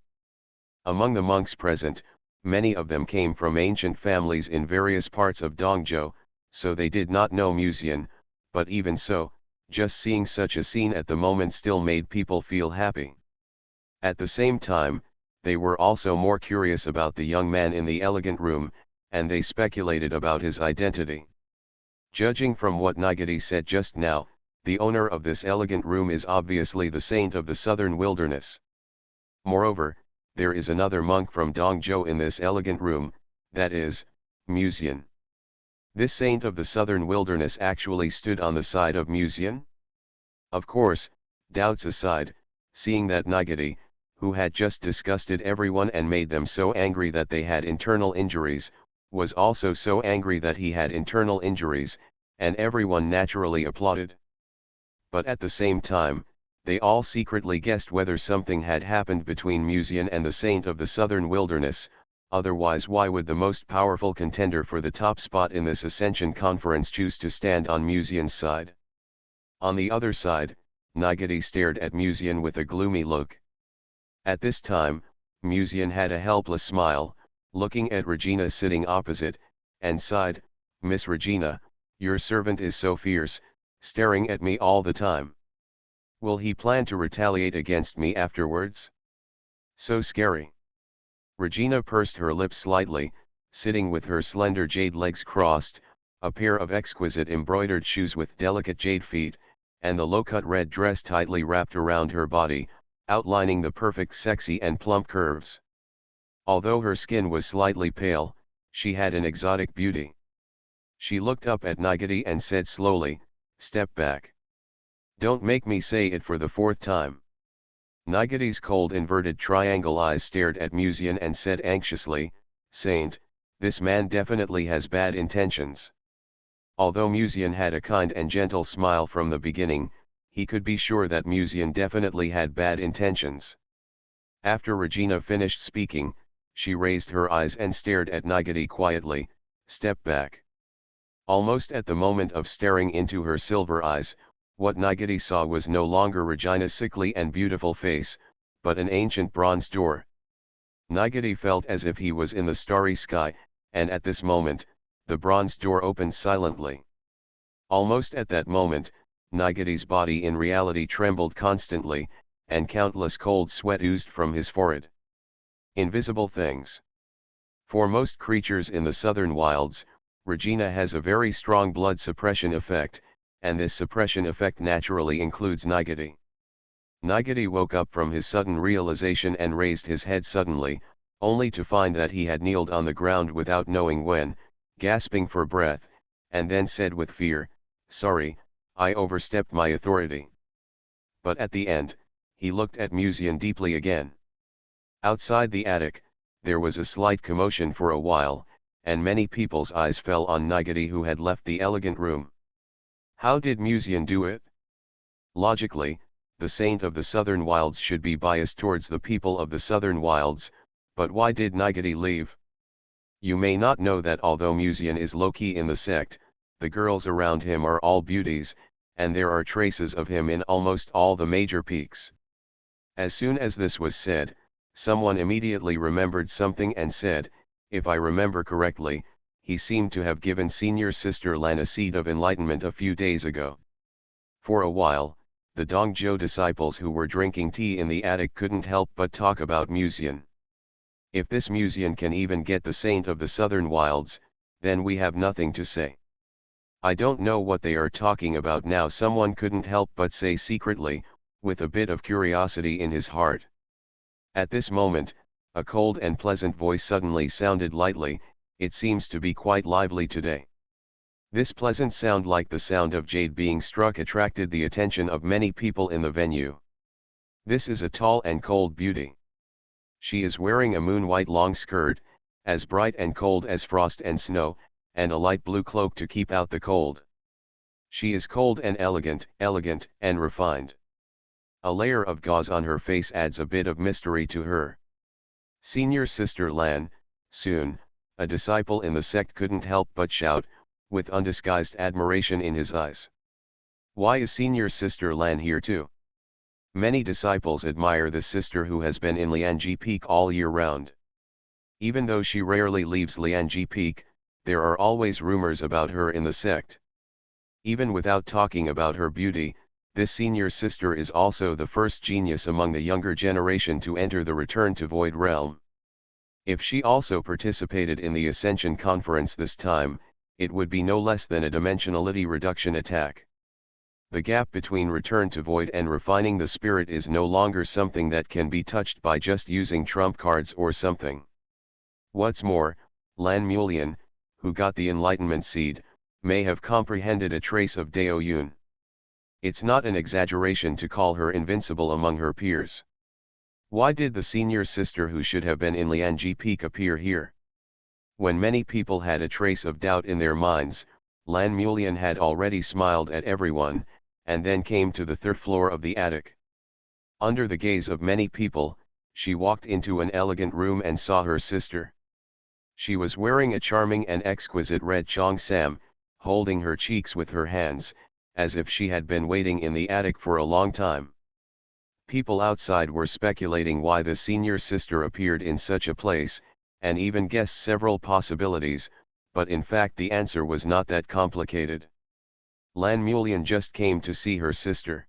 Among the monks present, many of them came from ancient families in various parts of Dongzhou, so they did not know Musian, but even so, just seeing such a scene at the moment still made people feel happy. At the same time, they were also more curious about the young man in the elegant room, and they speculated about his identity. Judging from what Nagati said just now, the owner of this elegant room is obviously the saint of the southern wilderness. Moreover, there is another monk from Dongzhou in this elegant room, that is, Musian. This saint of the southern wilderness actually stood on the side of Musian? Of course, doubts aside, seeing that Nagati, who had just disgusted everyone and made them so angry that they had internal injuries, was also so angry that he had internal injuries, and everyone naturally applauded. But at the same time, they all secretly guessed whether something had happened between Musian and the saint of the southern wilderness, otherwise why would the most powerful contender for the top spot in this Ascension Conference choose to stand on Musian's side? On the other side, Nagati stared at Musian with a gloomy look. At this time, Musian had a helpless smile, looking at Regina sitting opposite, and sighed, Miss Regina, your servant is so fierce, staring at me all the time. Will he plan to retaliate against me afterwards? So scary. Regina pursed her lips slightly, sitting with her slender jade legs crossed, a pair of exquisite embroidered shoes with delicate jade feet, and the low-cut red dress tightly wrapped around her body, outlining the perfect sexy and plump curves. Although her skin was slightly pale, she had an exotic beauty. She looked up at Nagati and said slowly, step back. Don't make me say it for the 4th time. Nagati's cold inverted triangle eyes stared at Musian and said anxiously, Saint, this man definitely has bad intentions. Although Musian had a kind and gentle smile from the beginning, he could be sure that Musian definitely had bad intentions. After Regina finished speaking, she raised her eyes and stared at Nagati quietly, step back. Almost at the moment of staring into her silver eyes, what Nagati saw was no longer Regina's sickly and beautiful face, but an ancient bronze door. Nagati felt as if he was in the starry sky, and at this moment, the bronze door opened silently. Almost at that moment, Nagati's body in reality trembled constantly, and countless cold sweat oozed from his forehead. Invisible things. For most creatures in the southern wilds, Regina has a very strong blood suppression effect, and this suppression effect naturally includes Nagati. Nagati woke up from his sudden realization and raised his head suddenly, only to find that he had kneeled on the ground without knowing when, gasping for breath, and then said with fear, sorry, I overstepped my authority. But at the end, he looked at Musian deeply again. Outside the attic, there was a slight commotion for a while, and many people's eyes fell on Nigeti, who had left the elegant room. How did Musian do it? Logically, the saint of the southern wilds should be biased towards the people of the southern wilds, but why did Nigeti leave? You may not know that although Musian is low-key in the sect, the girls around him are all beauties, and there are traces of him in almost all the major peaks. As soon as this was said, someone immediately remembered something and said, if I remember correctly, he seemed to have given senior sister Lan a seed of enlightenment a few days ago. For a while, the Dongzhou disciples who were drinking tea in the attic couldn't help but talk about Musian. If this Musian can even get the saint of the southern wilds, then we have nothing to say. I don't know what they are talking about now, someone couldn't help but say secretly, with a bit of curiosity in his heart. At this moment, a cold and pleasant voice suddenly sounded lightly. It seems to be quite lively today. This pleasant sound, like the sound of jade being struck, attracted the attention of many people in the venue. This is a tall and cold beauty. She is wearing a moon-white long skirt, as bright and cold as frost and snow, and a light blue cloak to keep out the cold. She is cold and elegant and refined. A layer of gauze on her face adds a bit of mystery to her. Senior Sister Lan, soon, a disciple in the sect, couldn't help but shout, with undisguised admiration in his eyes. Why is Senior Sister Lan here too? Many disciples admire the sister who has been in Lianji Peak all year round. Even though she rarely leaves Lianji Peak, there are always rumors about her in the sect. Even without talking about her beauty, this senior sister is also the first genius among the younger generation to enter the Return to Void realm. If she also participated in the Ascension Conference this time, it would be no less than a dimensionality reduction attack. The gap between Return to Void and refining the spirit is no longer something that can be touched by just using trump cards or something. What's more, Lan Mulian, who got the Enlightenment Seed, may have comprehended a trace of Dao Yun. It's not an exaggeration to call her invincible among her peers. Why did the senior sister who should have been in Lianji Peak appear here? When many people had a trace of doubt in their minds, Lan Mulian had already smiled at everyone, and then came to the third floor of the attic. Under the gaze of many people, she walked into an elegant room and saw her sister. She was wearing a charming and exquisite red cheongsam, holding her cheeks with her hands, as if she had been waiting in the attic for a long time. People outside were speculating why the senior sister appeared in such a place, and even guessed several possibilities, but in fact the answer was not that complicated. Lan Mulian just came to see her sister.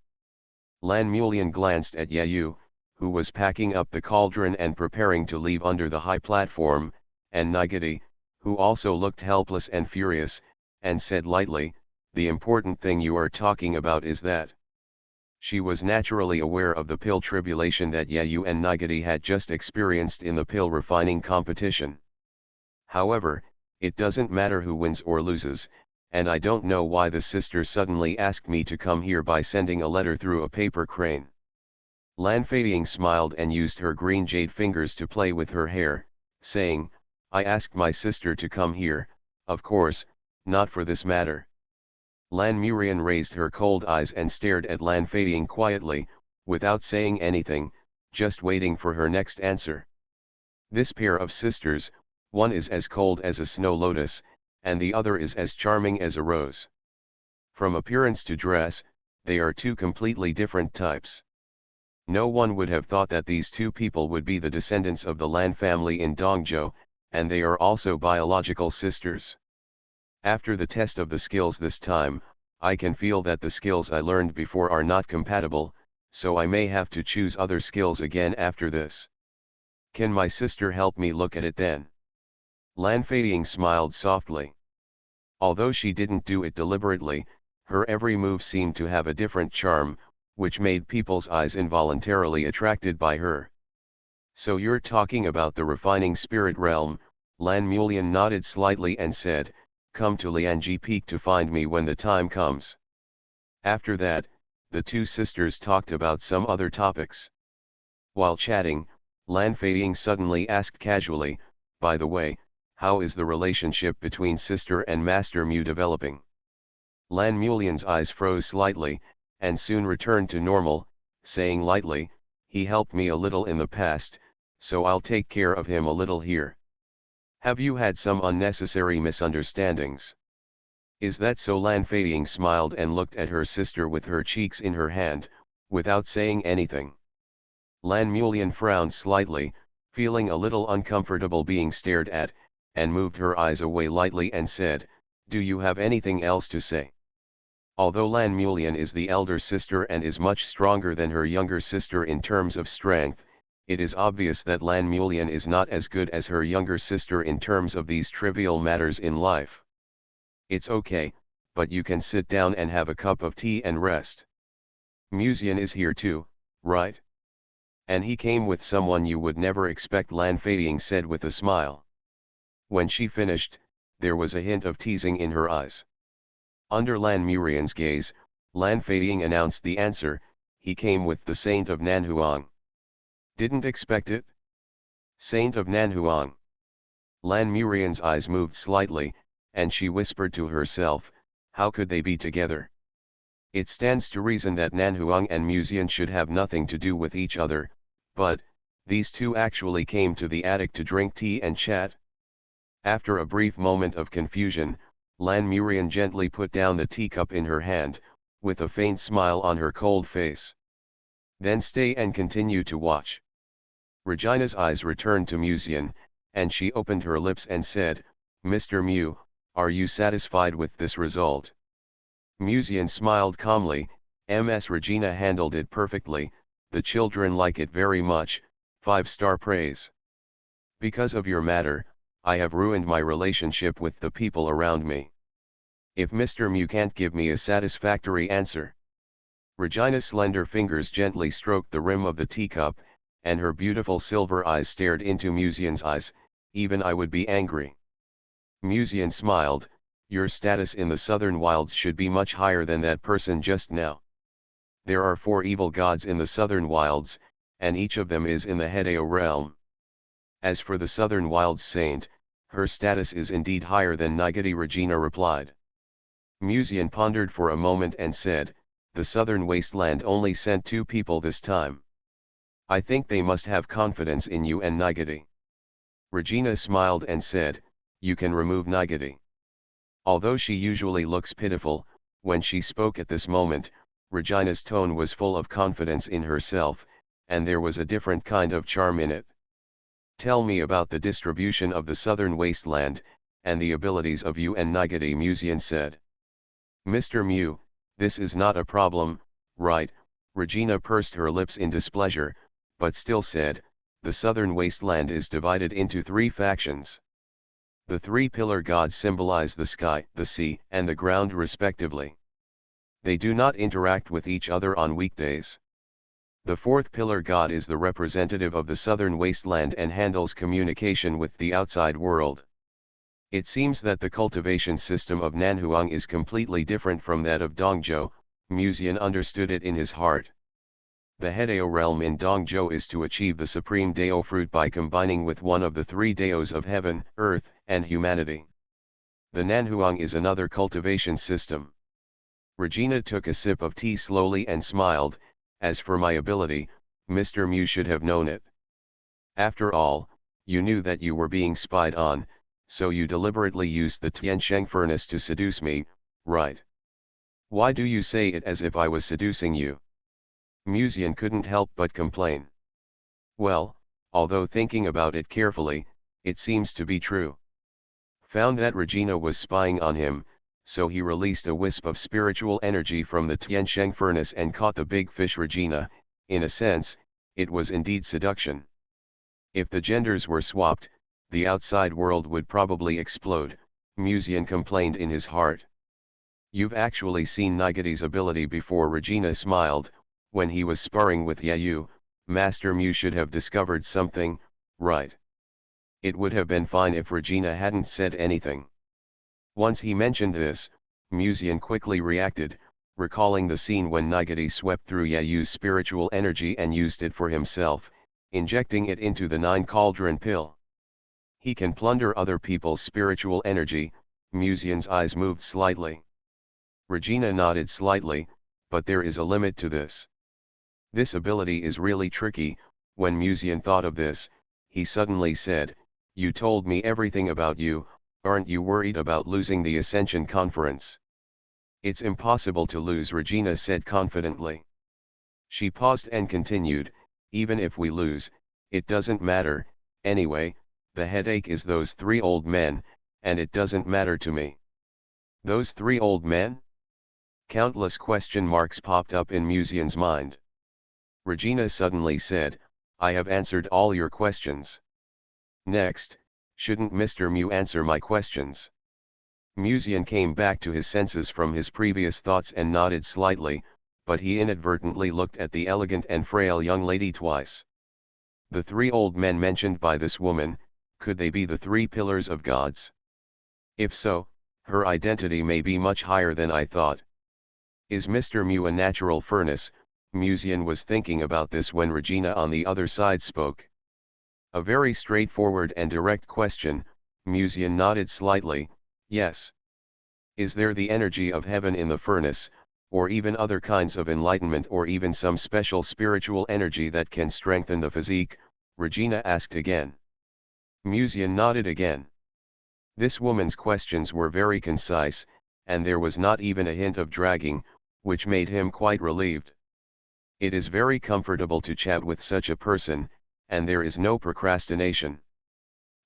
Lan Mulian glanced at Yayu, who was packing up the cauldron and preparing to leave under the high platform, and Nigeti, who also looked helpless and furious, and said lightly, "The important thing you are talking about is that." She was naturally aware of the pill tribulation that Yayu and Nigeti had just experienced in the pill refining competition. However, it doesn't matter who wins or loses, and I don't know why the sister suddenly asked me to come here by sending a letter through a paper crane. Lan Feiying smiled and used her green jade fingers to play with her hair, saying, "I asked my sister to come here, of course, not for this matter." Lan Murian raised her cold eyes and stared at Lan Feiying quietly, without saying anything, just waiting for her next answer. This pair of sisters, one is as cold as a snow lotus, and the other is as charming as a rose. From appearance to dress, they are two completely different types. No one would have thought that these two people would be the descendants of the Lan family in Dongzhou, and they are also biological sisters. After the test of the skills this time, I can feel that the skills I learned before are not compatible, so I may have to choose other skills again after this. Can my sister help me look at it then? Lan Feiying smiled softly. Although she didn't do it deliberately, her every move seemed to have a different charm, which made people's eyes involuntarily attracted by her. "So you're talking about the refining spirit realm?" Lan Mulian nodded slightly and said, "Come to Lianji Peak to find me when the time comes." After that, the two sisters talked about some other topics. While chatting, Lan Feiying suddenly asked casually, "By the way, how is the relationship between sister and Master Mu developing?" Lan Mulian's eyes froze slightly, and soon returned to normal, saying lightly, "He helped me a little in the past, so I'll take care of him a little here." "Have you had some unnecessary misunderstandings?" "Is that so?" Lan Feiying smiled and looked at her sister with her cheeks in her hand, without saying anything. Lan Mulian frowned slightly, feeling a little uncomfortable being stared at, and moved her eyes away lightly and said, "Do you have anything else to say?" Although Lan Mulian is the elder sister and is much stronger than her younger sister in terms of strength, it is obvious that Lan Mulian is not as good as her younger sister in terms of these trivial matters in life. "It's okay, but you can sit down and have a cup of tea and rest. Muzian is here too, right? And he came with someone you would never expect," Lan Feiying said with a smile. When she finished, there was a hint of teasing in her eyes. Under Lan Murian's gaze, Lan Feiying announced the answer, "He came with the Saint of Nanhuang." "Didn't expect it." "Saint of Nanhuang." Lan Murian's eyes moved slightly, and she whispered to herself, "How could they be together? It stands to reason that Nanhuang and Muzian should have nothing to do with each other, but, these two actually came to the attic to drink tea and chat?" After a brief moment of confusion, Lan Murian gently put down the teacup in her hand, with a faint smile on her cold face. "Then stay and continue to watch." Regina's eyes returned to Muzian, and she opened her lips and said, "Mr. Mu, are you satisfied with this result?" Muzian smiled calmly, "Ms. Regina handled it perfectly, the children like it very much, 5-star praise. Because of your matter, I have ruined my relationship with the people around me. If Mr. Mu can't give me a satisfactory answer." Regina's slender fingers gently stroked the rim of the teacup, and her beautiful silver eyes stared into Muzian's eyes, "Even I would be angry." Muzian smiled, "Your status in the southern wilds should be much higher than that person just now. There are 4 evil gods in the southern wilds, and each of them is in the Hedeo realm. As for the southern wilds saint, her status is indeed higher than Nigeti," Regina replied. Muzian pondered for a moment and said, "The southern wasteland only sent 2 people this time. I think they must have confidence in you and Nigeti." Regina smiled and said, "You can remove Nigeti." Although she usually looks pitiful, when she spoke at this moment, Regina's tone was full of confidence in herself, and there was a different kind of charm in it. "Tell me about the distribution of the southern wasteland, and the abilities of you and Nigeti," Muzian said. "Mr. Mu, this is not a problem, right?" Regina pursed her lips in displeasure, but still said, "The southern wasteland is divided into 3 factions. The 3 pillar gods symbolize the sky, the sea, and the ground respectively. They do not interact with each other on weekdays. The 4th pillar god is the representative of the southern wasteland and handles communication with the outside world. It seems that the cultivation system of Nanhuang is completely different from that of Dongzhou." Muzian understood it in his heart. The Hedeo realm in Dongzhou is to achieve the supreme Deo fruit by combining with one of the 3 Deos of heaven, earth, and humanity. The Nanhuang is another cultivation system. Regina took a sip of tea slowly and smiled, "As for my ability, Mr. Mu should have known it. After all, you knew that you were being spied on, so you deliberately used the Tiansheng furnace to seduce me, right? Why do you say it as if I was seducing you?" Muzian couldn't help but complain. "Well, although thinking about it carefully, it seems to be true." Found that Regina was spying on him, so he released a wisp of spiritual energy from the Tiansheng furnace and caught the big fish. Regina, in a sense, it was indeed seduction. If the genders were swapped, the outside world would probably explode, Muzian complained in his heart. "You've actually seen Nigeti's ability before." Regina smiled, "When he was sparring with Yayu, Master Mu should have discovered something, right?" It would have been fine if Regina hadn't said anything. Once he mentioned this, Muzian quickly reacted, recalling the scene when Nigeti swept through Yayu's spiritual energy and used it for himself, injecting it into the 9 cauldron pill. He can plunder other people's spiritual energy. Musian's eyes moved slightly. Regina nodded slightly, but there is a limit to this. This ability is really tricky. When Musian thought of this, he suddenly said, "You told me everything about you, aren't you worried about losing the Ascension Conference?" "It's impossible to lose," Regina said confidently. She paused and continued, "Even if we lose, it doesn't matter, anyway, the headache is those 3 old men, and it doesn't matter to me." Those 3 old men? Countless question marks popped up in Musian's mind. Regina suddenly said, "I have answered all your questions. Next, shouldn't Mr. Mew answer my questions?" Musian came back to his senses from his previous thoughts and nodded slightly, but he inadvertently looked at the elegant and frail young lady twice. The 3 old men mentioned by this woman, could they be the 3 pillars of gods? If so, her identity may be much higher than I thought. Is Mr. Mew a natural furnace? Musian was thinking about this when Regina on the other side spoke. A very straightforward and direct question. Musian nodded slightly, yes. Is there the energy of heaven in the furnace, or even other kinds of enlightenment, or even some special spiritual energy that can strengthen the physique? Regina asked again. Musian nodded again. This woman's questions were very concise, and there was not even a hint of dragging, which made him quite relieved. It is very comfortable to chat with such a person, and there is no procrastination.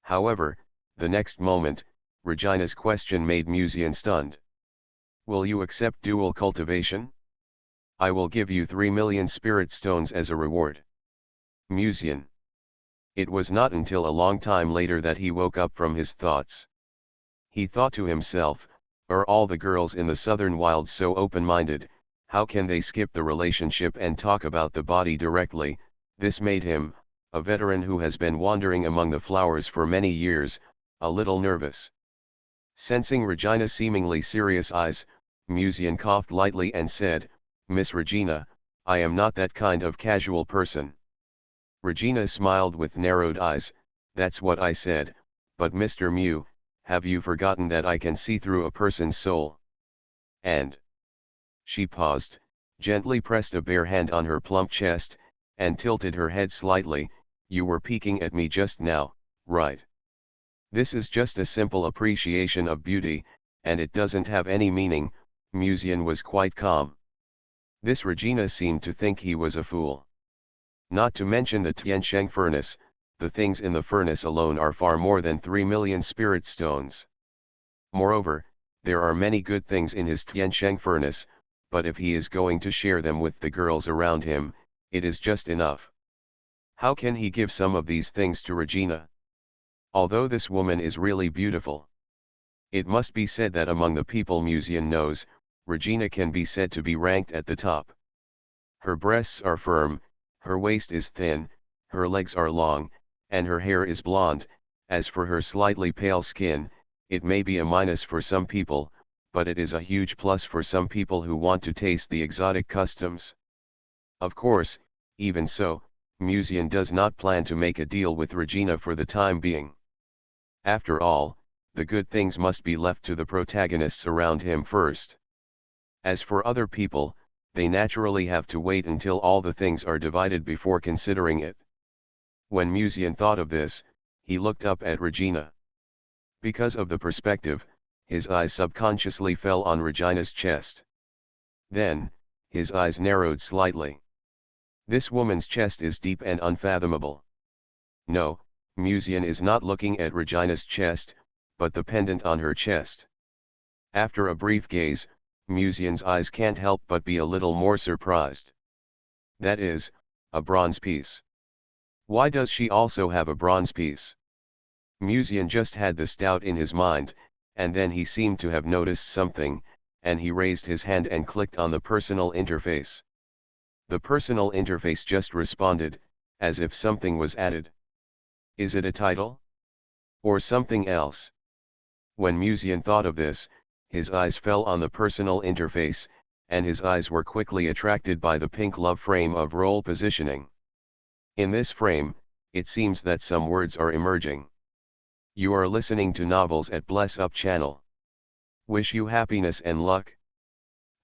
However, the next moment, Regina's question made Musian stunned. Will you accept dual cultivation? I will give you 3 million spirit stones as a reward. Musian. It was not until a long time later that he woke up from his thoughts. He thought to himself, are all the girls in the southern wilds so open-minded? How can they skip the relationship and talk about the body directly? This made him, a veteran who has been wandering among the flowers for many years, a little nervous. Sensing Regina's seemingly serious eyes, Musian coughed lightly and said, Miss Regina, I am not that kind of casual person. Regina smiled with narrowed eyes, that's what I said, but Mr. Mew, have you forgotten that I can see through a person's soul? And she paused, gently pressed a bare hand on her plump chest, and tilted her head slightly. You were peeking at me just now, right? This is just a simple appreciation of beauty, and it doesn't have any meaning. Musian was quite calm. This Regina seemed to think he was a fool. Not to mention the Tiansheng furnace, the things in the furnace alone are far more than 3 million spirit stones. Moreover, there are many good things in his Tiansheng furnace, but if he is going to share them with the girls around him, it is just enough. How can he give some of these things to Regina? Although this woman is really beautiful. It must be said that among the people Musian knows, Regina can be said to be ranked at the top. Her breasts are firm, her waist is thin, her legs are long, and her hair is blonde. As for her slightly pale skin, it may be a minus for some people, but it is a huge plus for some people who want to taste the exotic customs. Of course, even so, Musian does not plan to make a deal with Regina for the time being. After all, the good things must be left to the protagonists around him first. As for other people, they naturally have to wait until all the things are divided before considering it. When Musian thought of this, he looked up at Regina. Because of the perspective, his eyes subconsciously fell on Regina's chest. Then, his eyes narrowed slightly. This woman's chest is deep and unfathomable. No, Musian is not looking at Regina's chest, but the pendant on her chest. After a brief gaze, Musian's eyes can't help but be a little more surprised. That is, a bronze piece. Why does she also have a bronze piece? Musian just had this doubt in his mind, and then he seemed to have noticed something, and he raised his hand and clicked on the personal interface. The personal interface just responded, as if something was added. Is it a title? Or something else? When Musian thought of this, his eyes fell on the personal interface, and his eyes were quickly attracted by the pink love frame of role positioning. In this frame, it seems that some words are emerging. You are listening to Novels at Bless Up channel. Wish you happiness and luck.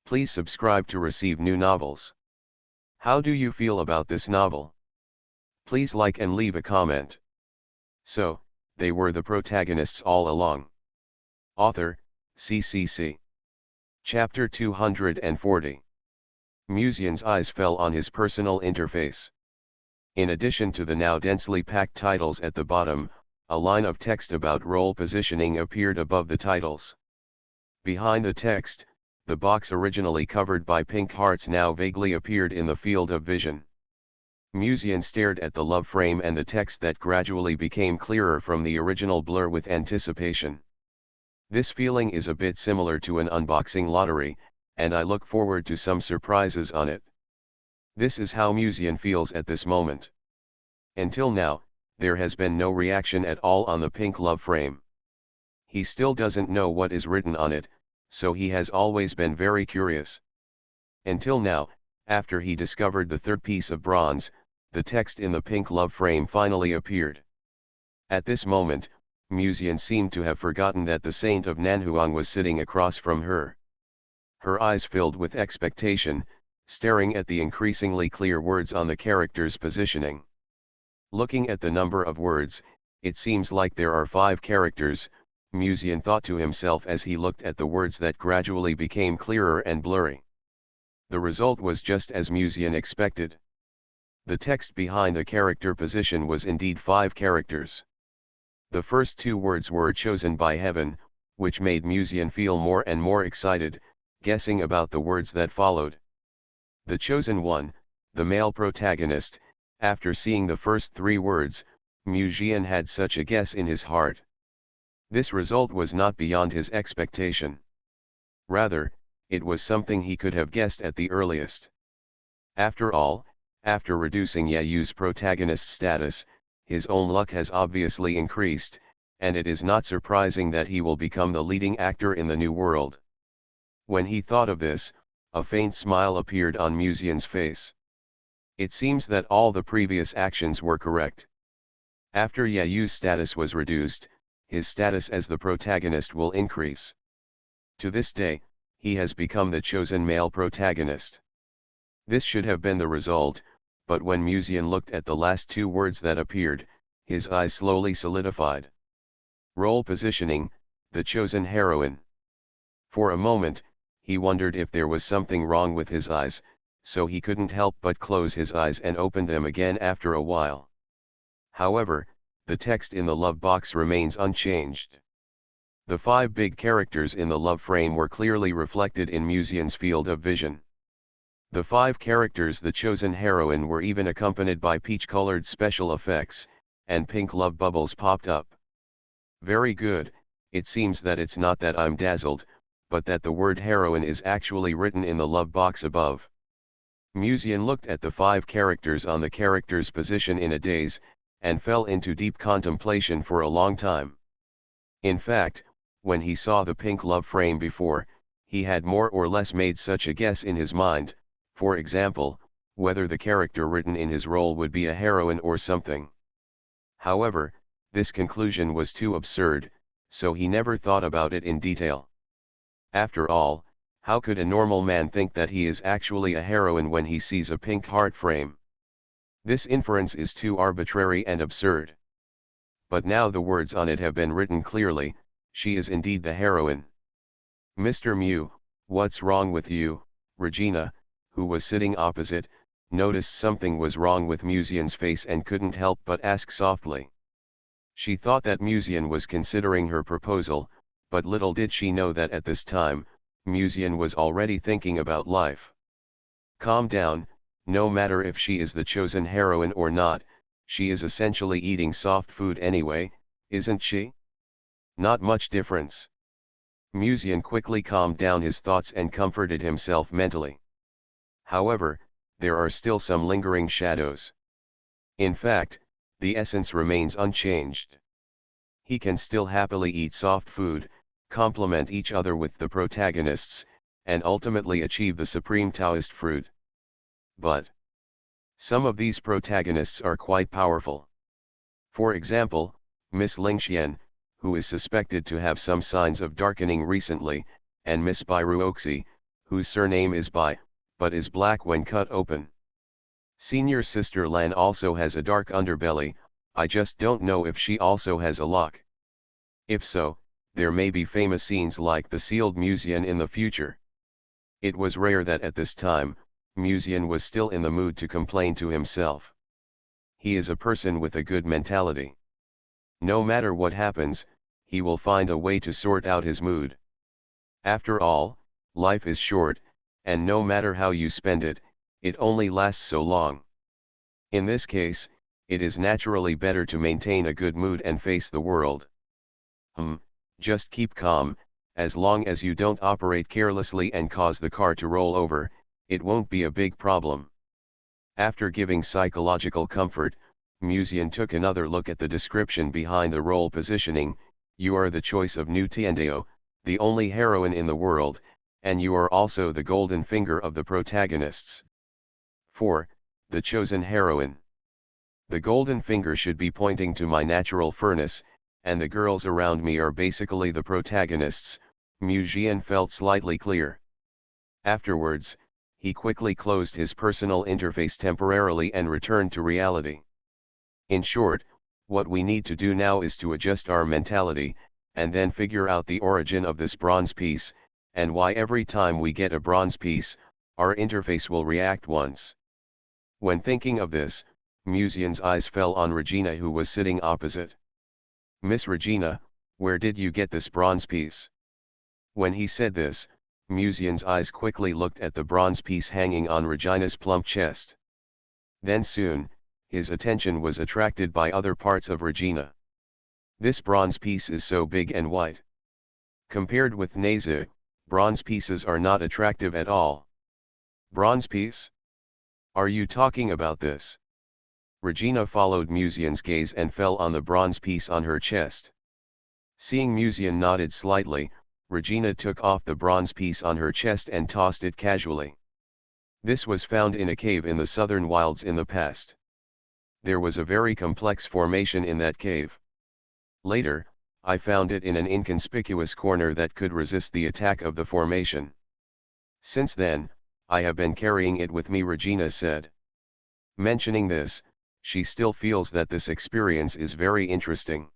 Please subscribe to receive new novels. How do you feel about this novel? Please like and leave a comment. So, they were the protagonists all along. Author, CCC. Chapter 240. Musian's eyes fell on his personal interface. In addition to the now densely packed titles at the bottom, a line of text about role positioning appeared above the titles. Behind the text, the box originally covered by pink hearts now vaguely appeared in the field of vision. Musian stared at the love frame and the text that gradually became clearer from the original blur with anticipation. This feeling is a bit similar to an unboxing lottery, and I look forward to some surprises on it. This is how Musian feels at this moment. Until now, there has been no reaction at all on the pink love frame. He still doesn't know what is written on it, so he has always been very curious. Until now, after he discovered the third piece of bronze, the text in the pink love frame finally appeared. At this moment, Musian seemed to have forgotten that the Saint of Nanhuang was sitting across from her. Her eyes filled with expectation, staring at the increasingly clear words on the character's positioning. Looking at the number of words, it seems like there are 5 characters, Musian thought to himself as he looked at the words that gradually became clearer and blurry. The result was just as Musian expected. The text behind the character position was indeed 5 characters. The first 2 words were chosen by heaven, which made Musian feel more and more excited, guessing about the words that followed. The chosen one, the male protagonist, after seeing the first 3 words, Musian had such a guess in his heart. This result was not beyond his expectation. Rather, it was something he could have guessed at the earliest. After all, after reducing Yayu's protagonist status, his own luck has obviously increased, and it is not surprising that he will become the leading actor in the new world. When he thought of this, a faint smile appeared on Musian's face. It seems that all the previous actions were correct. After Yayu's status was reduced, his status as the protagonist will increase. To this day, he has become the chosen male protagonist. This should have been the result, but when Musian looked at the last 2 words that appeared, his eyes slowly solidified. Role positioning, the chosen heroine. For a moment, he wondered if there was something wrong with his eyes, so he couldn't help but close his eyes and open them again after a while. However, the text in the love box remains unchanged. The 5 big characters in the love frame were clearly reflected in Musian's field of vision. The 5 characters the chosen heroine were even accompanied by peach-colored special effects, and pink love bubbles popped up. Very good, it seems that it's not that I'm dazzled, but that the word heroine is actually written in the love box above. Musian looked at the 5 characters on the character's position in a daze, and fell into deep contemplation for a long time. In fact, when he saw the pink love frame before, he had more or less made such a guess in his mind, for example, whether the character written in his role would be a heroine or something. However, this conclusion was too absurd, so he never thought about it in detail. After all, how could a normal man think that he is actually a heroine when he sees a pink heart frame? This inference is too arbitrary and absurd. But now the words on it have been written clearly, she is indeed the heroine. Mr. Mew, what's wrong with you? Regina, who was sitting opposite, noticed something was wrong with Musian's face and couldn't help but ask softly. She thought that Musian was considering her proposal, but little did she know that at this time, Musian was already thinking about life. Calm down, no matter if she is the chosen heroine or not, she is essentially eating soft food anyway, isn't she? Not much difference. Musian quickly calmed down his thoughts and comforted himself mentally. However, there are still some lingering shadows. In fact, the essence remains unchanged. He can still happily eat soft food, complement each other with the protagonists, and ultimately achieve the supreme Taoist fruit. But some of these protagonists are quite powerful. For example, Miss Lingxian, who is suspected to have some signs of darkening recently, and Miss Bairuoxi, whose surname is Bai, but is black when cut open. Senior Sister Lan also has a dark underbelly, I just don't know if she also has a lock. If so, there may be famous scenes like the sealed Musian in the future. It was rare that at this time, Musian was still in the mood to complain to himself. He is a person with a good mentality. No matter what happens, he will find a way to sort out his mood. After all, life is short, and no matter how you spend it, it only lasts so long. In this case, it is naturally better to maintain a good mood and face the world. Just keep calm, as long as you don't operate carelessly and cause the car to roll over, it won't be a big problem. After giving psychological comfort, Musian took another look at the description behind the role positioning. You are the choice of Nu Tiandeo, the only heroine in the world, and you are also the golden finger of the protagonists. 4. The chosen heroine. The golden finger should be pointing to my natural furnace, and the girls around me are basically the protagonists. Musian felt slightly clear. Afterwards, he quickly closed his personal interface temporarily and returned to reality. In short, what we need to do now is to adjust our mentality, and then figure out the origin of this bronze piece, and why every time we get a bronze piece, our interface will react once. When thinking of this, Musian's eyes fell on Regina, who was sitting opposite. Miss Regina, where did you get this bronze piece? When he said this, Musian's eyes quickly looked at the bronze piece hanging on Regina's plump chest. Then soon, his attention was attracted by other parts of Regina. This bronze piece is so big and white. Compared with Naza, bronze pieces are not attractive at all. Bronze piece? Are you talking about this? Regina followed Musian's gaze and fell on the bronze piece on her chest. Seeing Musian nodded slightly, Regina took off the bronze piece on her chest and tossed it casually. This was found in a cave in the southern wilds in the past. There was a very complex formation in that cave. Later, I found it in an inconspicuous corner that could resist the attack of the formation. Since then, I have been carrying it with me, Regina said. Mentioning this, she still feels that this experience is very interesting.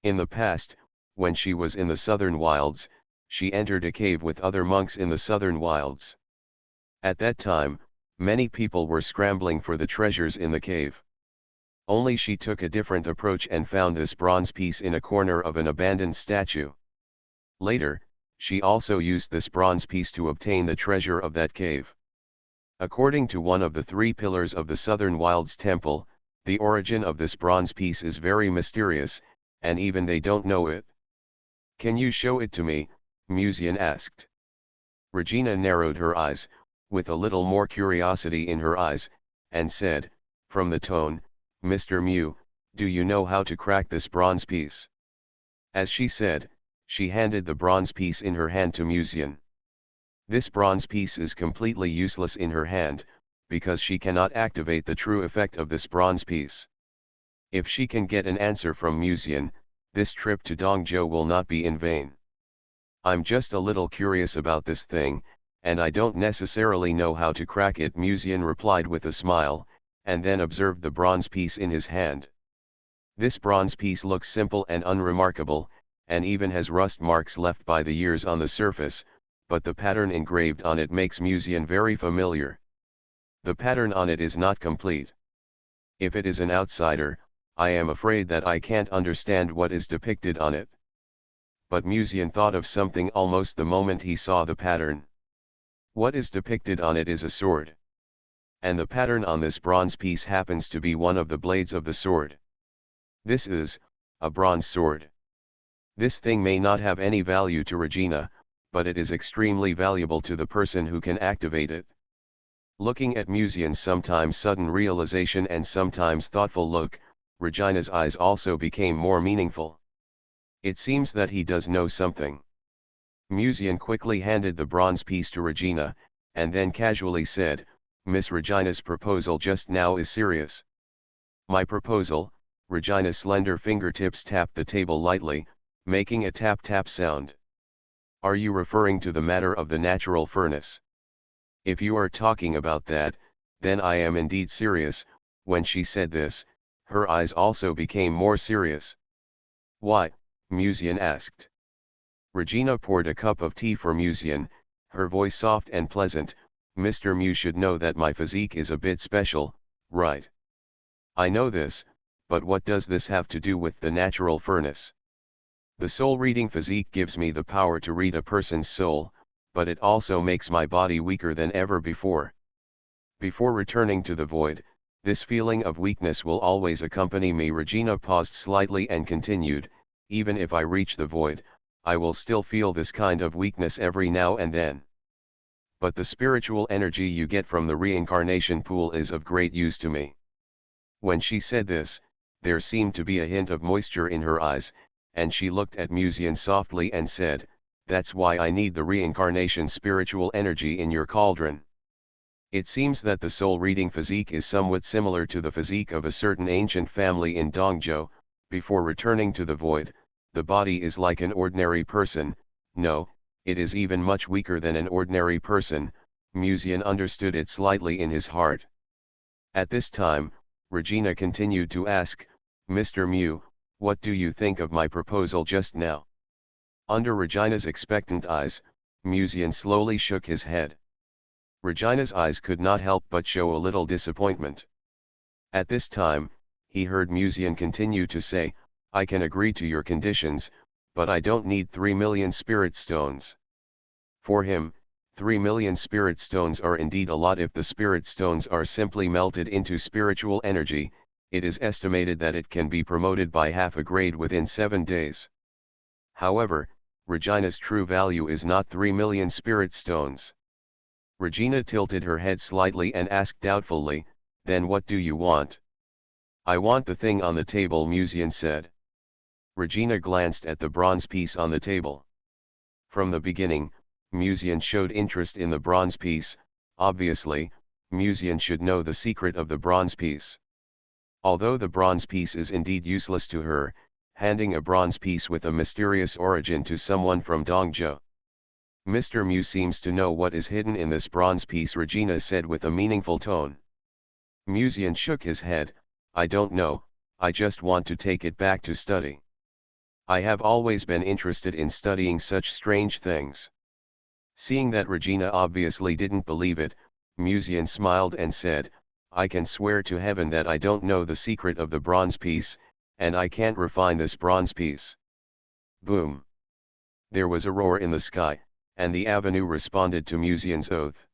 In the past, when she was in the southern wilds, she entered a cave with other monks in the southern wilds. At that time, many people were scrambling for the treasures in the cave. Only she took a different approach and found this bronze piece in a corner of an abandoned statue. Later, she also used this bronze piece to obtain the treasure of that cave. According to one of the 3 pillars of the Southern Wilds Temple, the origin of this bronze piece is very mysterious, and even they don't know it. Can you show it to me? Musian asked. Regina narrowed her eyes, with a little more curiosity in her eyes, and said, from the tone, Mr. Mew, do you know how to crack this bronze piece? As she said, she handed the bronze piece in her hand to Musian. This bronze piece is completely useless in her hand, because she cannot activate the true effect of this bronze piece. If she can get an answer from Musian, this trip to Dongzhou will not be in vain. I'm just a little curious about this thing, and I don't necessarily know how to crack it, Musian replied with a smile, and then observed the bronze piece in his hand. This bronze piece looks simple and unremarkable, and even has rust marks left by the years on the surface, but the pattern engraved on it makes Musian very familiar. The pattern on it is not complete. If it is an outsider, I am afraid that I can't understand what is depicted on it. But Musian thought of something almost the moment he saw the pattern. What is depicted on it is a sword. And the pattern on this bronze piece happens to be one of the blades of the sword. This is a bronze sword. This thing may not have any value to Regina, but it is extremely valuable to the person who can activate it. Looking at Musian's sometimes sudden realization and sometimes thoughtful look, Regina's eyes also became more meaningful. It seems that he does know something. Mucian quickly handed the bronze piece to Regina, and then casually said, "Miss Regina's proposal just now is serious." "My proposal?" Regina's slender fingertips tapped the table lightly, making a tap-tap sound. "Are you referring to the matter of the natural furnace? If you are talking about that, then I am indeed serious." When she said this, her eyes also became more serious. "Why?" Mucian asked. Regina poured a cup of tea for Mucian, her voice soft and pleasant. "Mr. Mu should know that my physique is a bit special, right?" "I know this, but what does this have to do with the natural furnace?" "The soul-reading physique gives me the power to read a person's soul, but it also makes my body weaker than ever before. Before returning to the void, this feeling of weakness will always accompany me." Regina paused slightly and continued, "Even if I reach the void, I will still feel this kind of weakness every now and then. But the spiritual energy you get from the reincarnation pool is of great use to me." When she said this, there seemed to be a hint of moisture in her eyes, and she looked at Mucian softly and said, "That's why I need the reincarnation spiritual energy in your cauldron." It seems that the soul-reading physique is somewhat similar to the physique of a certain ancient family in Dongzhou. Before returning to the void, the body is like an ordinary person. No, it is even much weaker than an ordinary person. Mucian understood it slightly in his heart. At this time, Regina continued to ask, "Mr. Mu, what do you think of my proposal just now?" Under Regina's expectant eyes, Mucian slowly shook his head. Regina's eyes could not help but show a little disappointment. At this time, he heard Mucian continue to say, "I can agree to your conditions, but I don't need 3 million spirit stones." For him, 3 million spirit stones are indeed a lot. If the spirit stones are simply melted into spiritual energy, it is estimated that it can be promoted by half a grade within 7 days. However, Regina's true value is not 3 million spirit stones. Regina tilted her head slightly and asked doubtfully, "Then what do you want?" "I want the thing on the table," Mucian said. Regina glanced at the bronze piece on the table. From the beginning, Mucian showed interest in the bronze piece. Obviously, Mucian should know the secret of the bronze piece. Although the bronze piece is indeed useless to her, handing a bronze piece with a mysterious origin to someone from Dongzhou. "Mr. Mu seems to know what is hidden in this bronze piece," Regina said with a meaningful tone. Mucian shook his head. "I don't know, I just want to take it back to study. I have always been interested in studying such strange things." Seeing that Regina obviously didn't believe it, Mucian smiled and said, "I can swear to heaven that I don't know the secret of the bronze piece, and I can't refine this bronze piece." Boom! There was a roar in the sky, and the avenue responded to Mucian's oath.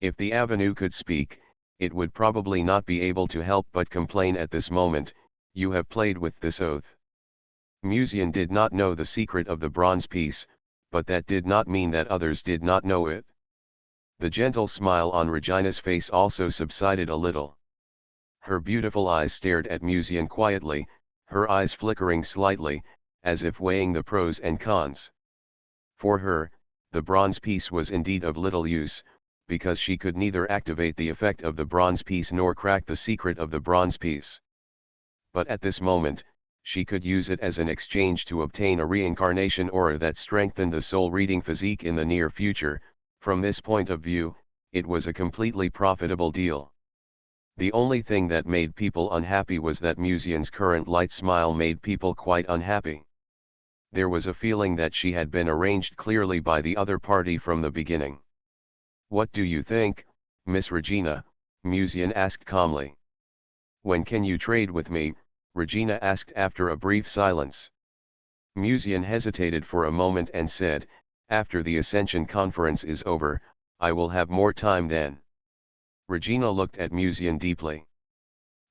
If the avenue could speak, it would probably not be able to help but complain at this moment, "You have played with this oath." Mucian did not know the secret of the bronze piece, but that did not mean that others did not know it. The gentle smile on Regina's face also subsided a little. Her beautiful eyes stared at Mucian quietly, her eyes flickering slightly, as if weighing the pros and cons. For her, the bronze piece was indeed of little use, because she could neither activate the effect of the bronze piece nor crack the secret of the bronze piece. But at this moment, she could use it as an exchange to obtain a reincarnation aura that strengthened the soul-reading physique in the near future. From this point of view, it was a completely profitable deal. The only thing that made people unhappy was that Mucian's current light smile made people quite unhappy. There was a feeling that she had been arranged clearly by the other party from the beginning. "What do you think, Miss Regina?" Mucian asked calmly. "When can you trade with me?" Regina asked after a brief silence. Mucian hesitated for a moment and said, "After the Ascension conference is over, I will have more time then." Regina looked at Mucian deeply.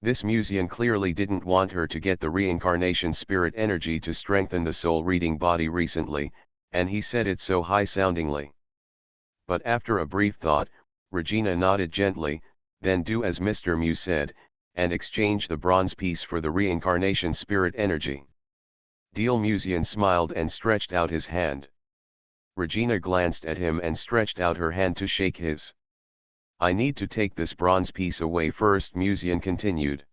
This Mucian clearly didn't want her to get the reincarnation spirit energy to strengthen the soul-reading body recently, and he said it so high-soundingly. But after a brief thought, Regina nodded gently, "Then do as Mr. Mu said, and exchange the bronze piece for the reincarnation spirit energy." Deal. Mucian smiled and stretched out his hand. Regina glanced at him and stretched out her hand to shake his. "I need to take this bronze piece away first," Muzian continued.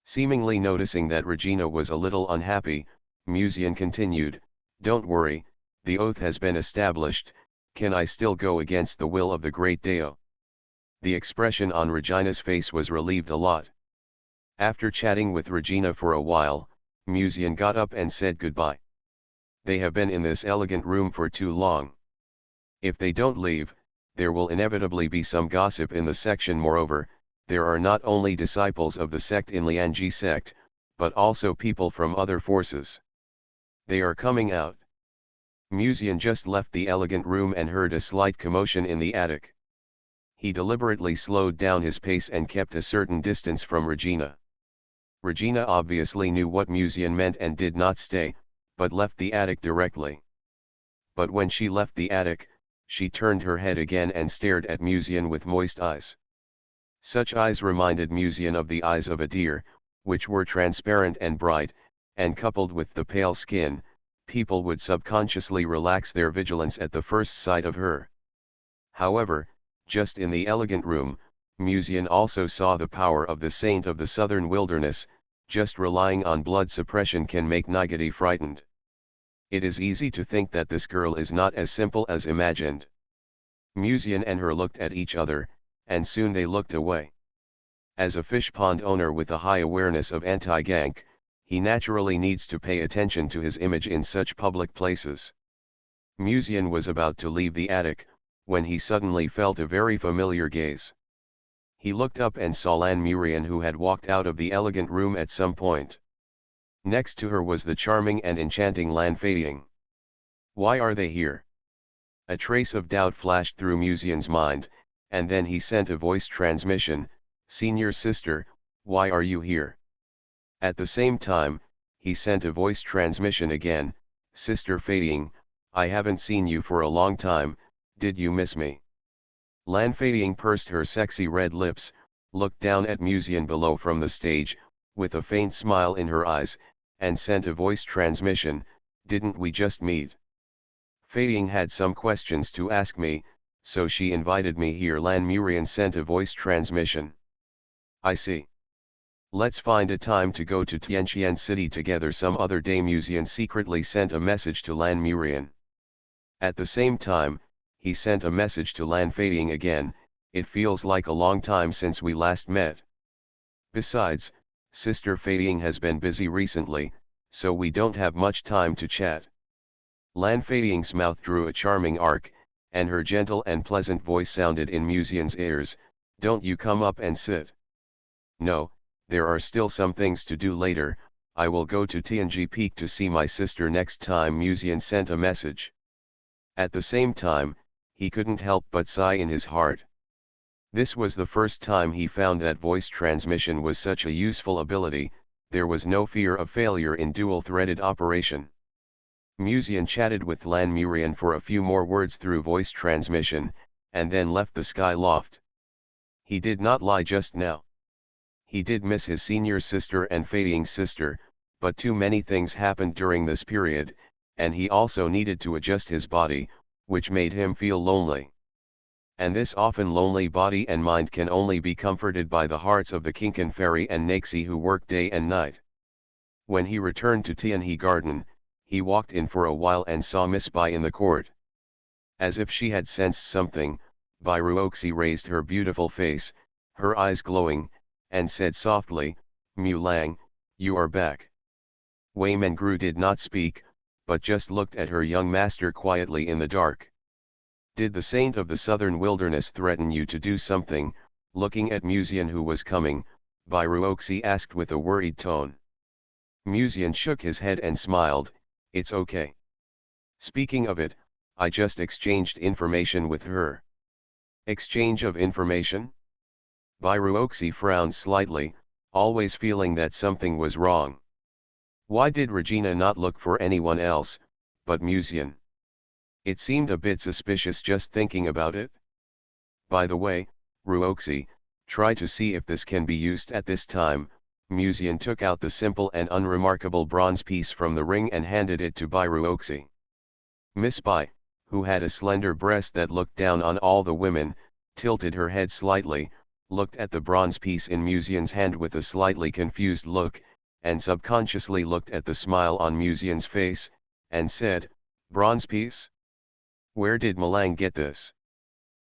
Seemingly noticing that Regina was a little unhappy, Muzian continued, "Don't worry, the oath has been established. Can I still go against the will of the great Deo?" The expression on Regina's face was relieved a lot. After chatting with Regina for a while, Muzian got up and said goodbye. They have been in this elegant room for too long. If they don't leave, there will inevitably be some gossip in the section. Moreover, there are not only disciples of the sect in Lianji sect, but also people from other forces. They are coming out. Muzian just left the elegant room and heard a slight commotion in the attic. He deliberately slowed down his pace and kept a certain distance from Regina. Regina obviously knew what Muzian meant and did not stay, but left the attic directly. But when she left the attic, she turned her head again and stared at Muzian with moist eyes. Such eyes reminded Muzian of the eyes of a deer, which were transparent and bright, and coupled with the pale skin, people would subconsciously relax their vigilance at the first sight of her. However, just in the elegant room, Muzian also saw the power of the saint of the southern wilderness. Just relying on blood suppression can make Nagati frightened. It is easy to think that this girl is not as simple as imagined. Muzian and her looked at each other, and soon they looked away. As a fish pond owner with a high awareness of anti-gank, he naturally needs to pay attention to his image in such public places. Muzian was about to leave the attic, when he suddenly felt a very familiar gaze. He looked up and saw Lan Murian, who had walked out of the elegant room at some point. Next to her was the charming and enchanting Lan Feiying. Why are they here? A trace of doubt flashed through Muzian's mind, and then he sent a voice transmission, "Senior sister, why are you here?" At the same time, he sent a voice transmission again, "Sister Feiying, I haven't seen you for a long time, did you miss me?" Lan Feiying pursed her sexy red lips, looked down at Muzian below from the stage, with a faint smile in her eyes, and sent a voice transmission, "Didn't we just meet?" Feiying had some questions to ask me, so she invited me here. Lan Murian sent a voice transmission. "I see. Let's find a time to go to Tianqian City together some other day." Muzian secretly sent a message to Lan Murian. At the same time, he sent a message to Lan Feiying again, "It feels like a long time since we last met. Besides, Sister Feiying has been busy recently, so we don't have much time to chat." Lan Feiying's mouth drew a charming arc, and her gentle and pleasant voice sounded in Muzian's ears, "Don't you come up and sit?" "No, there are still some things to do later. I will go to Tianji Peak to see my sister next time." Muzian sent a message. At the same time, he couldn't help but sigh in his heart. This was the first time he found that voice transmission was such a useful ability. There was no fear of failure in dual-threaded operation. Muzian chatted with Lan Murian for a few more words through voice transmission, and then left the sky loft. He did not lie just now. He did miss his senior sister and Feiying's sister, but too many things happened during this period, and he also needed to adjust his body, which made him feel lonely. And this often lonely body and mind can only be comforted by the hearts of the Kinkan Fairy and Naxi, who work day and night. When he returned to Tianhe Garden, he walked in for a while and saw Miss Bai in the court. As if she had sensed something, Bai Ruoxi raised her beautiful face, her eyes glowing, and said softly, "Mu Lang, you are back." Wei Mengru did not speak, but just looked at her young master quietly in the dark. "Did the saint of the southern wilderness threaten you to do something?" Looking at Muzian, who was coming, Bai Ruoxi asked with a worried tone. Muzian shook his head and smiled, "It's okay. Speaking of it, I just exchanged information with her." "Exchange of information?" Bai Ruoxi frowned slightly, always feeling that something was wrong. Why did Regina not look for anyone else, but Muzian? It seemed a bit suspicious just thinking about it. "By the way, Ruoxi, try to see if this can be used at this time." Muzian took out the simple and unremarkable bronze piece from the ring and handed it to Bai Ruoxi. "Miss Bai, who had a slender breast that looked down on all the women, tilted her head slightly, looked at the bronze piece in Musian's hand with a slightly confused look, and subconsciously looked at the smile on Musian's face, and said, "Bronze piece? Where did Malang get this?"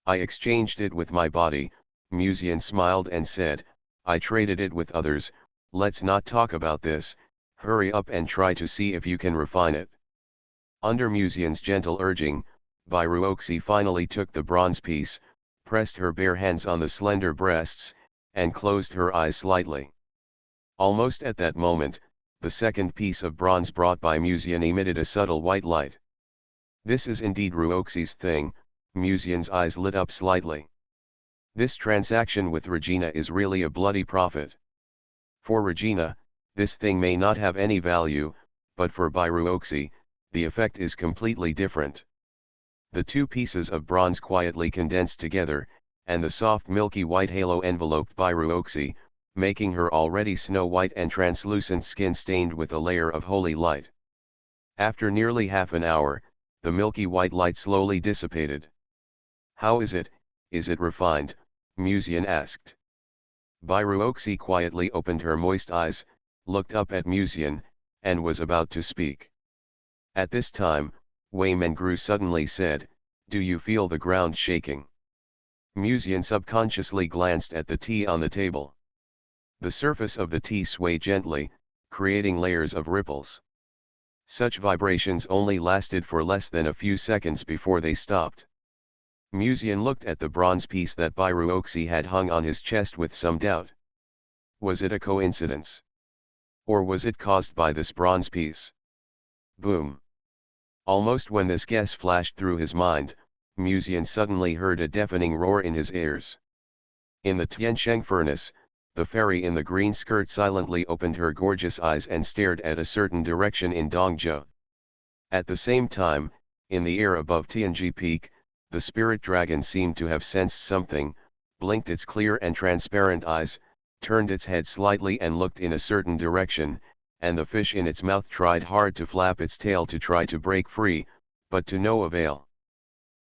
"I exchanged it with my body," Musian smiled and said, "I traded it with others. Let's not talk about this, hurry up and try to see if you can refine it." Under Musian's gentle urging, Bairuoxi finally took the bronze piece, pressed her bare hands on the slender breasts, and closed her eyes slightly. Almost at that moment, the second piece of bronze brought by Musian emitted a subtle white light. "This is indeed Ruoxi's thing," Musian's eyes lit up slightly. "This transaction with Regina is really a bloody profit. For Regina, this thing may not have any value, but for Bairuoxi, the effect is completely different." The two pieces of bronze quietly condensed together, and the soft milky white halo enveloped Bairuoxi, making her already snow-white and translucent skin stained with a layer of holy light. After nearly half an hour, the milky white light slowly dissipated. "How is it refined?" Musian asked. Bairuoxi quietly opened her moist eyes, looked up at Musian, and was about to speak. At this time, Wei Mengru suddenly said, "Do you feel the ground shaking?" Musian subconsciously glanced at the tea on the table. The surface of the tea swayed gently, creating layers of ripples. Such vibrations only lasted for less than a few seconds before they stopped. Musian looked at the bronze piece that Bairuoxi had hung on his chest with some doubt. Was it a coincidence? Or was it caused by this bronze piece? Boom! Almost when this guess flashed through his mind, Musian suddenly heard a deafening roar in his ears. In the Tiansheng furnace, the fairy in the green skirt silently opened her gorgeous eyes and stared at a certain direction in Dongzhou. At the same time, in the air above Tianji Peak, the spirit dragon seemed to have sensed something, blinked its clear and transparent eyes, turned its head slightly and looked in a certain direction, and the fish in its mouth tried hard to flap its tail to try to break free, but to no avail.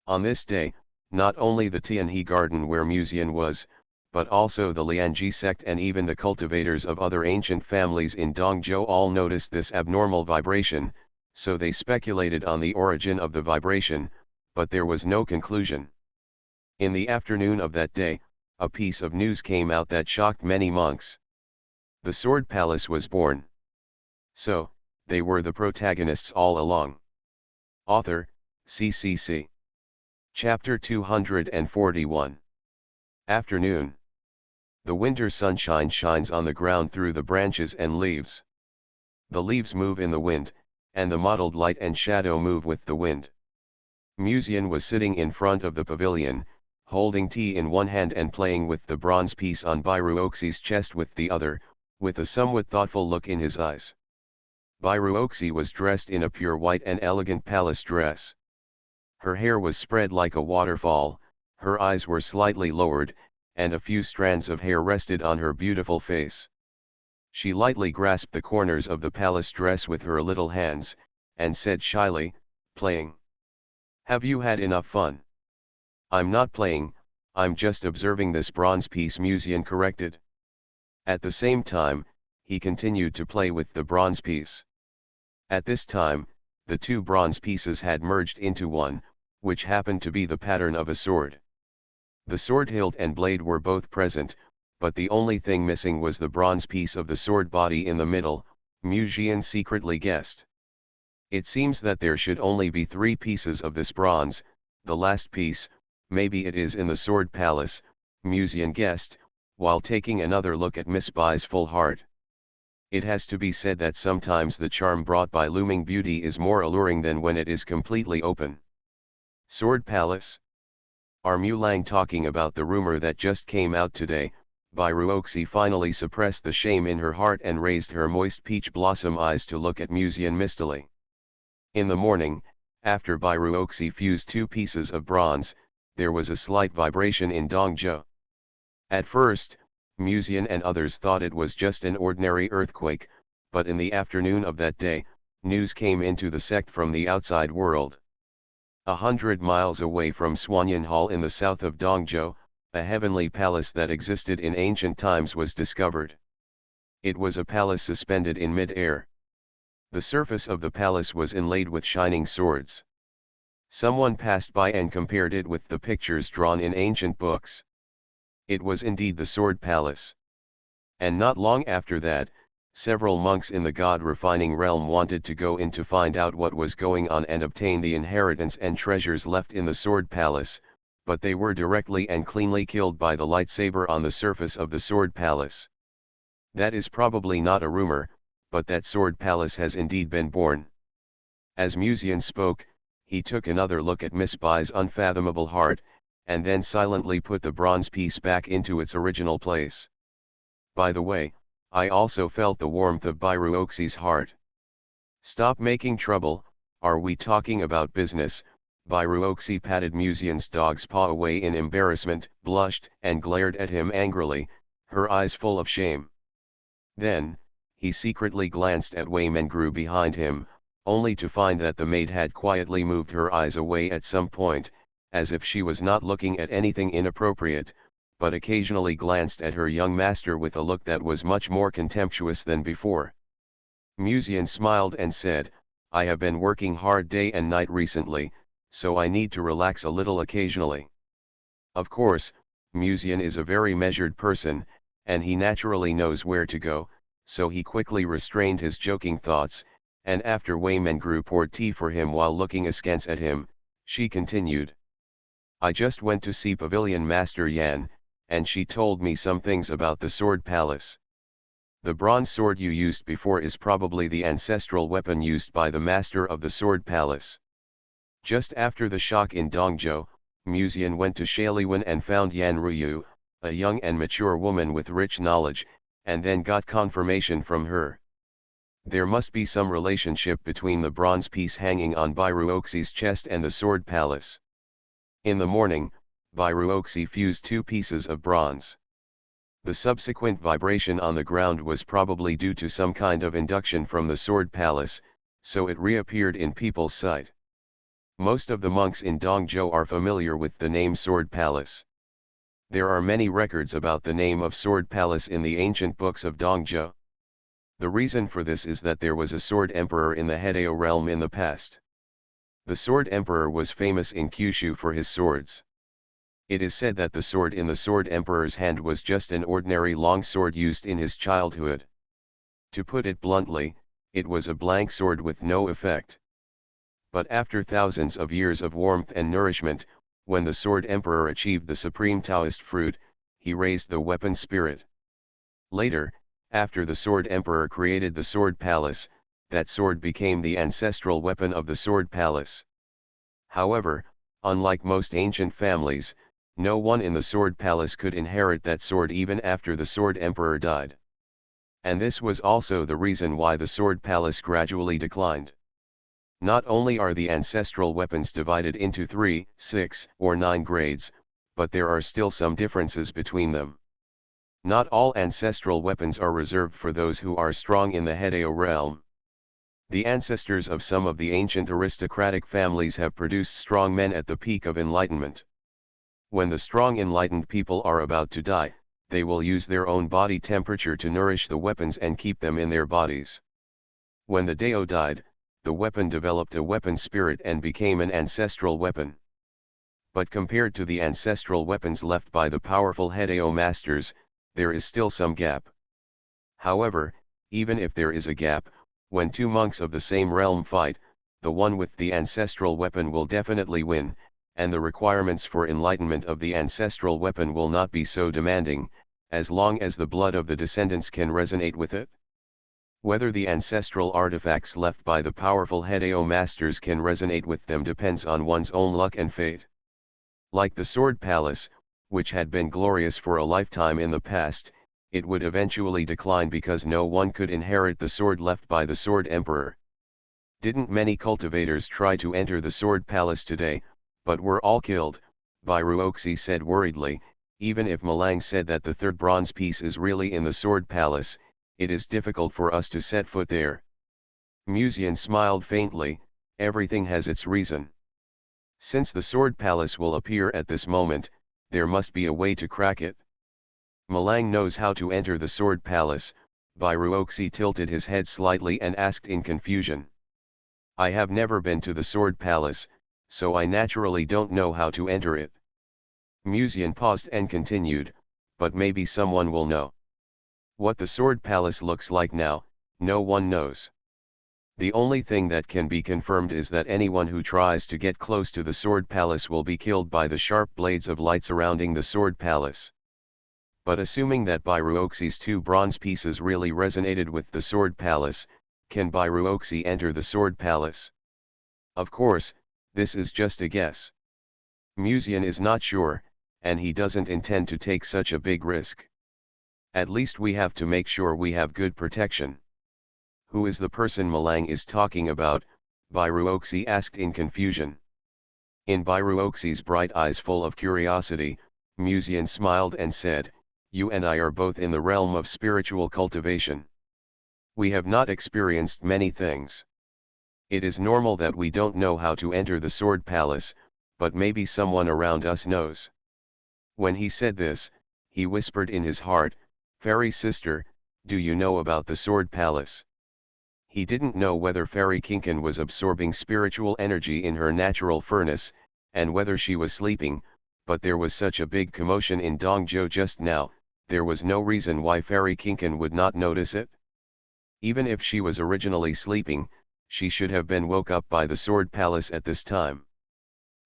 On this day, not only the Tianhe garden where Musian was, but also the Lianji sect and even the cultivators of other ancient families in Dongzhou all noticed this abnormal vibration, so they speculated on the origin of the vibration, but there was no conclusion. In the afternoon of that day, a piece of news came out that shocked many monks. The Sword Palace was born. So, they were the protagonists all along. Author, CCC. Chapter 241. Afternoon. The winter sunshine shines on the ground through the branches and leaves. The leaves move in the wind, and the mottled light and shadow move with the wind. Musian was sitting in front of the pavilion, holding tea in one hand and playing with the bronze piece on Bairuoxi's chest with the other, with a somewhat thoughtful look in his eyes. Bairuoxi was dressed in a pure white and elegant palace dress. Her hair was spread like a waterfall, her eyes were slightly lowered, and a few strands of hair rested on her beautiful face. She lightly grasped the corners of the palace dress with her little hands, and said shyly, "Playing? Have you had enough fun?" "I'm not playing, I'm just observing this bronze piece," Musian corrected. At the same time, he continued to play with the bronze piece. At this time, the two bronze pieces had merged into one, which happened to be the pattern of a sword. The sword hilt and blade were both present, but the only thing missing was the bronze piece of the sword body in the middle, Musian secretly guessed. It seems that there should only be 3 pieces of this bronze, the last piece, maybe it is in the sword palace, Musian guessed, while taking another look at Miss Bai's full heart. It has to be said that sometimes the charm brought by looming beauty is more alluring than when it is completely open. Sword palace? Are Mulang talking about the rumor that just came out today? Bairuoxi finally suppressed the shame in her heart and raised her moist peach blossom eyes to look at Musian mistily. In the morning, after Bairuoxi fused 2 pieces of bronze, there was a slight vibration in Dongzhou. At first, Musian and others thought it was just an ordinary earthquake, but in the afternoon of that day, news came into the sect from the outside world. 100 miles away from Swanyan Hall in the south of Dongzhou, a heavenly palace that existed in ancient times was discovered. It was a palace suspended in mid-air. The surface of the palace was inlaid with shining swords. Someone passed by and compared it with the pictures drawn in ancient books. It was indeed the Sword Palace. And not long after that, several monks in the god-refining realm wanted to go in to find out what was going on and obtain the inheritance and treasures left in the Sword Palace, but they were directly and cleanly killed by the lightsaber on the surface of the Sword Palace. That is probably not a rumor, but that Sword Palace has indeed been born. As Musian spoke, he took another look at Miss Bai's unfathomable heart, and then silently put the bronze piece back into its original place. By the way, I also felt the warmth of Bairuoxi's heart. Stop making trouble, are we talking about business? Bairuoxi patted Musian's dog's paw away in embarrassment, blushed, and glared at him angrily, her eyes full of shame. Then, he secretly glanced at Wei Mengru behind him, only to find that the maid had quietly moved her eyes away at some point, as if she was not looking at anything inappropriate, but occasionally glanced at her young master with a look that was much more contemptuous than before. Musian smiled and said, I have been working hard day and night recently, so I need to relax a little occasionally. Of course, Musian is a very measured person, and he naturally knows where to go, so he quickly restrained his joking thoughts, and after Wei Mengru poured tea for him while looking askance at him, she continued. I just went to see Pavilion Master Yan, and she told me some things about the Sword Palace. The bronze sword you used before is probably the ancestral weapon used by the master of the Sword Palace. Just after the shock in Dongzhou, Musian went to Shaliwen and found Yan Ruyu, a young and mature woman with rich knowledge, and then got confirmation from her. There must be some relationship between the bronze piece hanging on Bairuoxi's chest and the Sword Palace. In the morning, Bairuoxi fused two pieces of bronze. The subsequent vibration on the ground was probably due to some kind of induction from the Sword Palace, so it reappeared in people's sight. Most of the monks in Dongzhou are familiar with the name Sword Palace. There are many records about the name of Sword Palace in the ancient books of Dongzhou. The reason for this is that there was a Sword Emperor in the Hedao realm in the past. The Sword Emperor was famous in Kyushu for his swords. It is said that the sword in the Sword Emperor's hand was just an ordinary long sword used in his childhood. To put it bluntly, it was a blank sword with no effect. But after thousands of years of warmth and nourishment, when the Sword Emperor achieved the supreme Taoist fruit, he raised the weapon spirit. Later, after the Sword Emperor created the Sword Palace, that sword became the ancestral weapon of the Sword Palace. However, unlike most ancient families, no one in the Sword Palace could inherit that sword even after the Sword Emperor died. And this was also the reason why the Sword Palace gradually declined. Not only are the ancestral weapons divided into 3, 6, or 9 grades, but there are still some differences between them. Not all ancestral weapons are reserved for those who are strong in the Hedao realm. The ancestors of some of the ancient aristocratic families have produced strong men at the peak of enlightenment. When the strong enlightened people are about to die, they will use their own body temperature to nourish the weapons and keep them in their bodies. When the Dao died, the weapon developed a weapon spirit and became an ancestral weapon. But compared to the ancestral weapons left by the powerful Hedao masters, there is still some gap. However, even if there is a gap, when two monks of the same realm fight, the one with the ancestral weapon will definitely win, and the requirements for enlightenment of the ancestral weapon will not be so demanding, as long as the blood of the descendants can resonate with it. Whether the ancestral artifacts left by the powerful Hedao masters can resonate with them depends on one's own luck and fate. Like the Sword Palace, which had been glorious for a lifetime in the past, it would eventually decline because no one could inherit the sword left by the Sword Emperor. Didn't many cultivators try to enter the Sword Palace today, but were all killed? Bairuoxi said worriedly. Even if Malang said that the third bronze piece is really in the Sword Palace, it is difficult for us to set foot there. Musian smiled faintly. Everything has its reason. Since the sword palace will appear at this moment, there must be a way to crack it. Malang knows how to enter the sword palace. Bairuoxi tilted his head slightly and asked in confusion. I have never been to the sword palace, so I naturally don't know how to enter it. Musian paused and continued, but maybe someone will know. What the sword palace looks like now, no one knows. The only thing that can be confirmed is that anyone who tries to get close to the sword palace will be killed by the sharp blades of light surrounding the sword palace. But assuming that Bairuoxi's 2 bronze pieces really resonated with the sword palace, can Bairuoxi enter the sword palace? Of course, this is just a guess. Musian is not sure, and he doesn't intend to take such a big risk. At least we have to make sure we have good protection. Who is the person Malang is talking about? Bairuoxi asked in confusion. In Bairuoxi's bright eyes full of curiosity, Musian smiled and said, you and I are both in the realm of spiritual cultivation. We have not experienced many things. It is normal that we don't know how to enter the sword palace, but maybe someone around us knows. When he said this, he whispered in his heart, Fairy sister, do you know about the sword palace? He didn't know whether Fairy Kinkan was absorbing spiritual energy in her natural furnace, and whether she was sleeping, but there was such a big commotion in Dongzhou just now, there was no reason why Fairy Kinkan would not notice it. Even if she was originally sleeping, she should have been woke up by the sword palace at this time.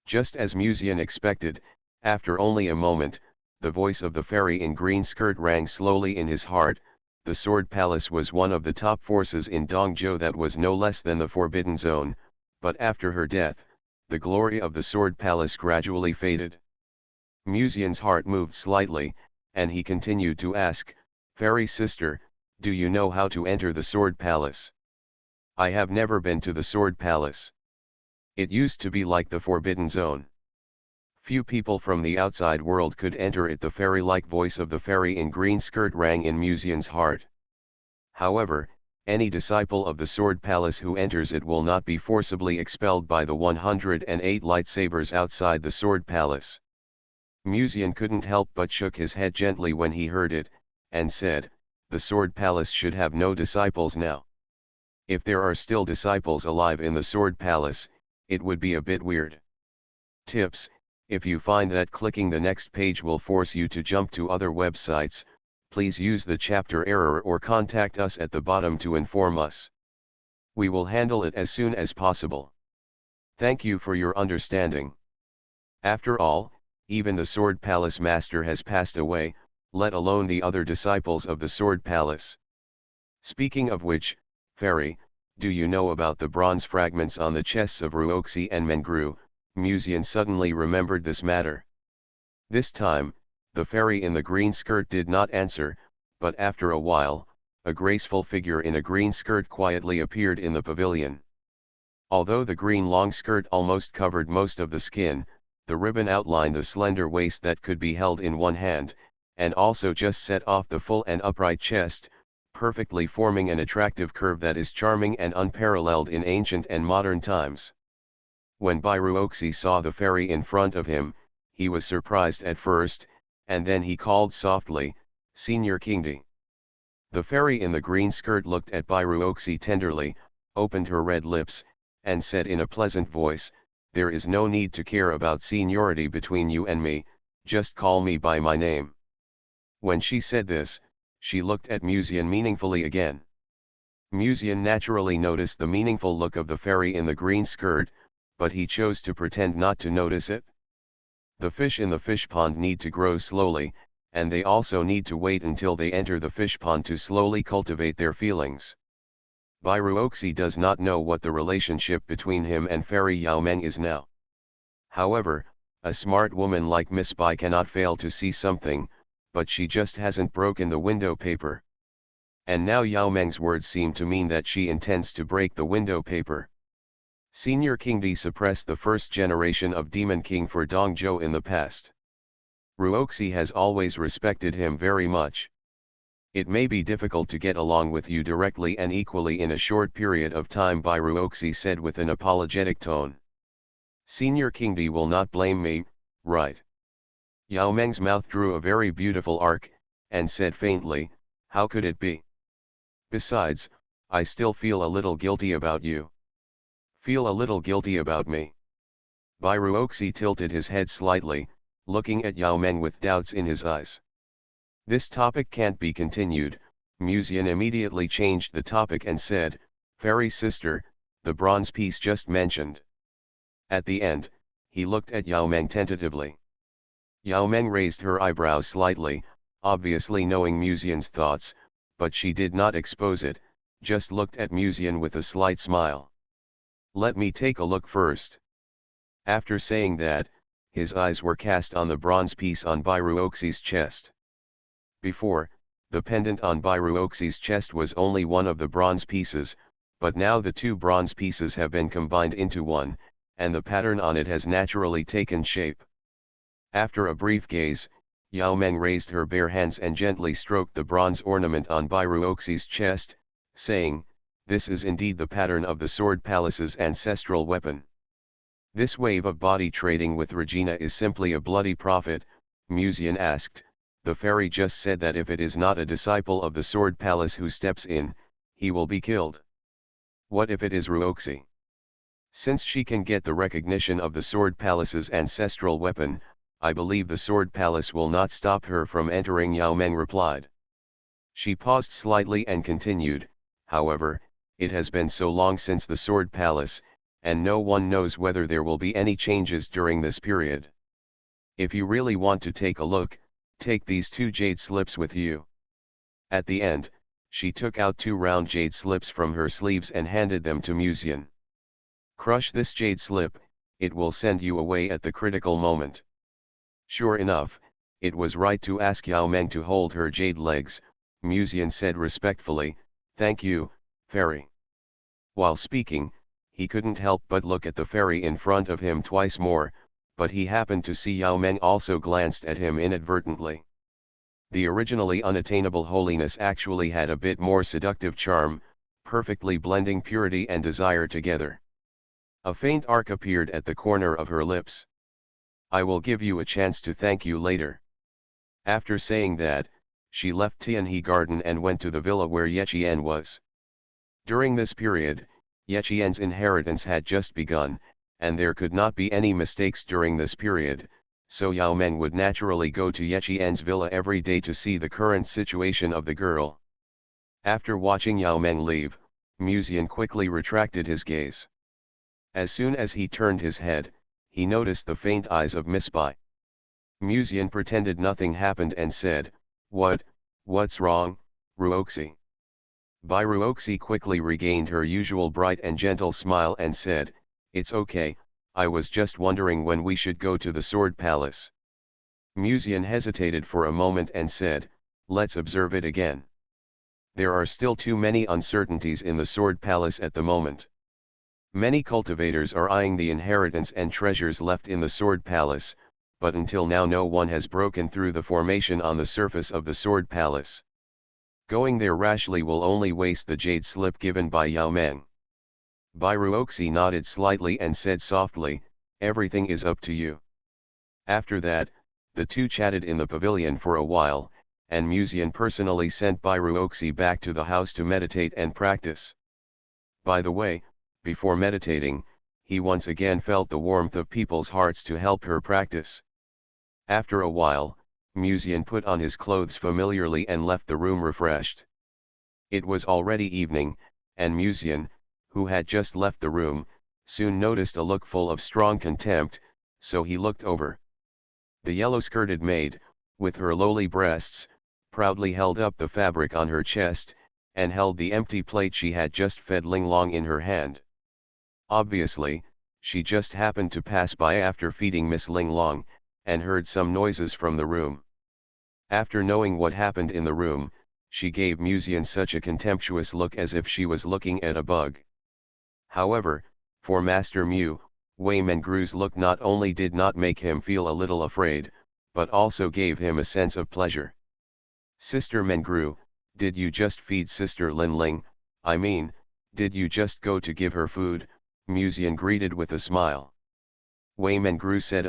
Just as Musian expected, after only a moment, the voice of the fairy in green skirt rang slowly in his heart. The sword palace was one of the top forces in Dongzhou that was no less than the Forbidden Zone, but after her death, the glory of the sword palace gradually faded. Musian's heart moved slightly, and he continued to ask, Fairy sister, do you know how to enter the sword palace? I have never been to the sword palace. It used to be like the Forbidden Zone. Few people from the outside world could enter it. The fairy-like voice of the fairy in green skirt rang in Musian's heart. However, any disciple of the sword palace who enters it will not be forcibly expelled by the 108 lightsabers outside the sword palace. Musian couldn't help but shook his head gently when he heard it, and said, the sword palace should have no disciples now. If there are still disciples alive in the sword palace, it would be a bit weird. Tips: if you find that clicking the next page will force you to jump to other websites, please use the chapter error or contact us at the bottom to inform us. We will handle it as soon as possible. Thank you for your understanding. After all, even the Sword Palace Master has passed away, let alone the other disciples of the Sword Palace. Speaking of which, Fairy, do you know about the bronze fragments on the chests of Ruoxi and Mengru? Musian suddenly remembered this matter. This time, the fairy in the green skirt did not answer, but after a while, a graceful figure in a green skirt quietly appeared in the pavilion. Although the green long skirt almost covered most of the skin, the ribbon outlined the slender waist that could be held in one hand, and also just set off the full and upright chest, perfectly forming an attractive curve that is charming and unparalleled in ancient and modern times. When Bairuoxi saw the fairy in front of him, he was surprised at first, and then he called softly, Senior Kingdi. The fairy in the green skirt looked at Bairuoxi tenderly, opened her red lips, and said in a pleasant voice, there is no need to care about seniority between you and me, just call me by my name. When she said this, she looked at Musian meaningfully again. Musian naturally noticed the meaningful look of the fairy in the green skirt, but he chose to pretend not to notice it. The fish in the fish pond need to grow slowly, and they also need to wait until they enter the fish pond to slowly cultivate their feelings. Bairuoxi does not know what the relationship between him and Fairy Yao Meng is now. However, a smart woman like Miss Bai cannot fail to see something, but she just hasn't broken the window paper. And now Yao Meng's words seem to mean that she intends to break the window paper. Senior Kingdi suppressed the first generation of Demon King for Dongzhou in the past. Ruoxi has always respected him very much. It may be difficult to get along with you directly and equally in a short period of time, Bairuoxi said with an apologetic tone. Senior Kingdi will not blame me, right? Yao Meng's mouth drew a very beautiful arc, and said faintly, how could it be? Besides, I still feel a little guilty about you. Feel a little guilty about me. Bai Ruoxi tilted his head slightly, looking at Yao Meng with doubts in his eyes. This topic can't be continued. Musian immediately changed the topic and said, Fairy sister, the bronze piece just mentioned. At the end, he looked at Yao Meng tentatively. Yao Meng raised her eyebrows slightly, obviously knowing Musian's thoughts, but she did not expose it, just looked at Musian with a slight smile. Let me take a look first. After saying that, his eyes were cast on the bronze piece on Bai Ruoxi's chest. Before, the pendant on Bai Ruoxi's chest was only one of the bronze pieces, but now the two bronze pieces have been combined into one, and the pattern on it has naturally taken shape. After a brief gaze, Yao Meng raised her bare hands and gently stroked the bronze ornament on Bai Ruoxi's chest, saying, this is indeed the pattern of the Sword Palace's ancestral weapon. This wave of body trading with Regina is simply a bloody profit, Musian asked. The fairy just said that if it is not a disciple of the Sword Palace who steps in, he will be killed. What if it is Ruoxi? Since she can get the recognition of the Sword Palace's ancestral weapon, I believe the Sword Palace will not stop her from entering, Yao Meng replied. She paused slightly and continued, however, it has been so long since the Sword Palace, and no one knows whether there will be any changes during this period. If you really want to take a look, take these two jade slips with you. At the end, she took out two round jade slips from her sleeves and handed them to Musian. Crush this jade slip, it will send you away at the critical moment. Sure enough, it was right to ask Yao Meng to hold her jade legs, Musian said respectfully, thank you, fairy. While speaking, he couldn't help but look at the fairy in front of him twice more, but he happened to see Yao Meng also glanced at him inadvertently. The originally unattainable holiness actually had a bit more seductive charm, perfectly blending purity and desire together. A faint arc appeared at the corner of her lips. I will give you a chance to thank you later. After saying that, she left Tianhe Garden and went to the villa where Yeqian was. During this period, Yeqian's inheritance had just begun, and there could not be any mistakes during this period, so Yao Meng would naturally go to Yeqian's villa every day to see the current situation of the girl. After watching Yao Meng leave, Musian quickly retracted his gaze. As soon as he turned his head, he noticed the faint eyes of Miss Bai. Musian pretended nothing happened and said, what's wrong, Ruoxi? Bai Ruoxi quickly regained her usual bright and gentle smile and said, it's okay, I was just wondering when we should go to the Sword Palace. Musian hesitated for a moment and said, let's observe it again. There are still too many uncertainties in the Sword Palace at the moment. Many cultivators are eyeing the inheritance and treasures left in the Sword Palace, but until now no one has broken through the formation on the surface of the Sword Palace. Going there rashly will only waste the jade slip given by Yao Meng. Bai Ruoxi nodded slightly and said softly, everything is up to you. After that, the two chatted in the pavilion for a while, and Musian personally sent Bai Ruoxi back to the house to meditate and practice. By the way, before meditating, he once again felt the warmth of people's hearts to help her practice. After a while, Musian put on his clothes familiarly and left the room refreshed. It was already evening, and Musian, who had just left the room, soon noticed a look full of strong contempt, so he looked over. The yellow-skirted maid, with her lowly breasts, proudly held up the fabric on her chest, and held the empty plate she had just fed Linglong in her hand. Obviously, she just happened to pass by after feeding Miss Linglong, and heard some noises from the room. After knowing what happened in the room, she gave Musian such a contemptuous look as if she was looking at a bug. However, for Master Mu, Wei Mengru's look not only did not make him feel a little afraid, but also gave him a sense of pleasure. Sister Mengru, did you just feed Sister Linling? I mean, did you just go to give her food? Musian greeted with a smile. Wei Mengru said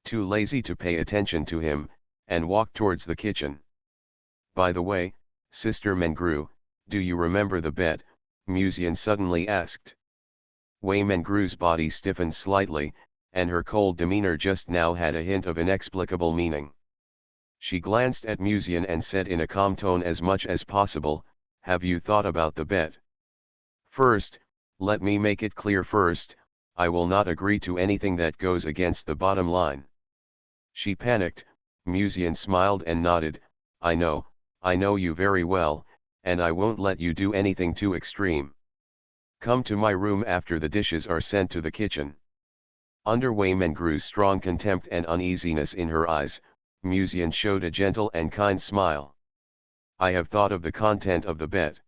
too lazy to pay attention to him, and walked towards the kitchen. By the way, Sister Mengru, do you remember the bet? Musian suddenly asked. Wei Mengru's body stiffened slightly, and her cold demeanor just now had a hint of inexplicable meaning. She glanced at Musian and said in a calm tone as much as possible, have you thought about the bet? First, let me make it clear first, I will not agree to anything that goes against the bottom line. She panicked. Musian smiled and nodded, I know you very well, and I won't let you do anything too extreme. Come to my room after the dishes are sent to the kitchen. Under Wei Mengru's strong contempt and uneasiness in her eyes, Musian showed a gentle and kind smile. I have thought of the content of the bet.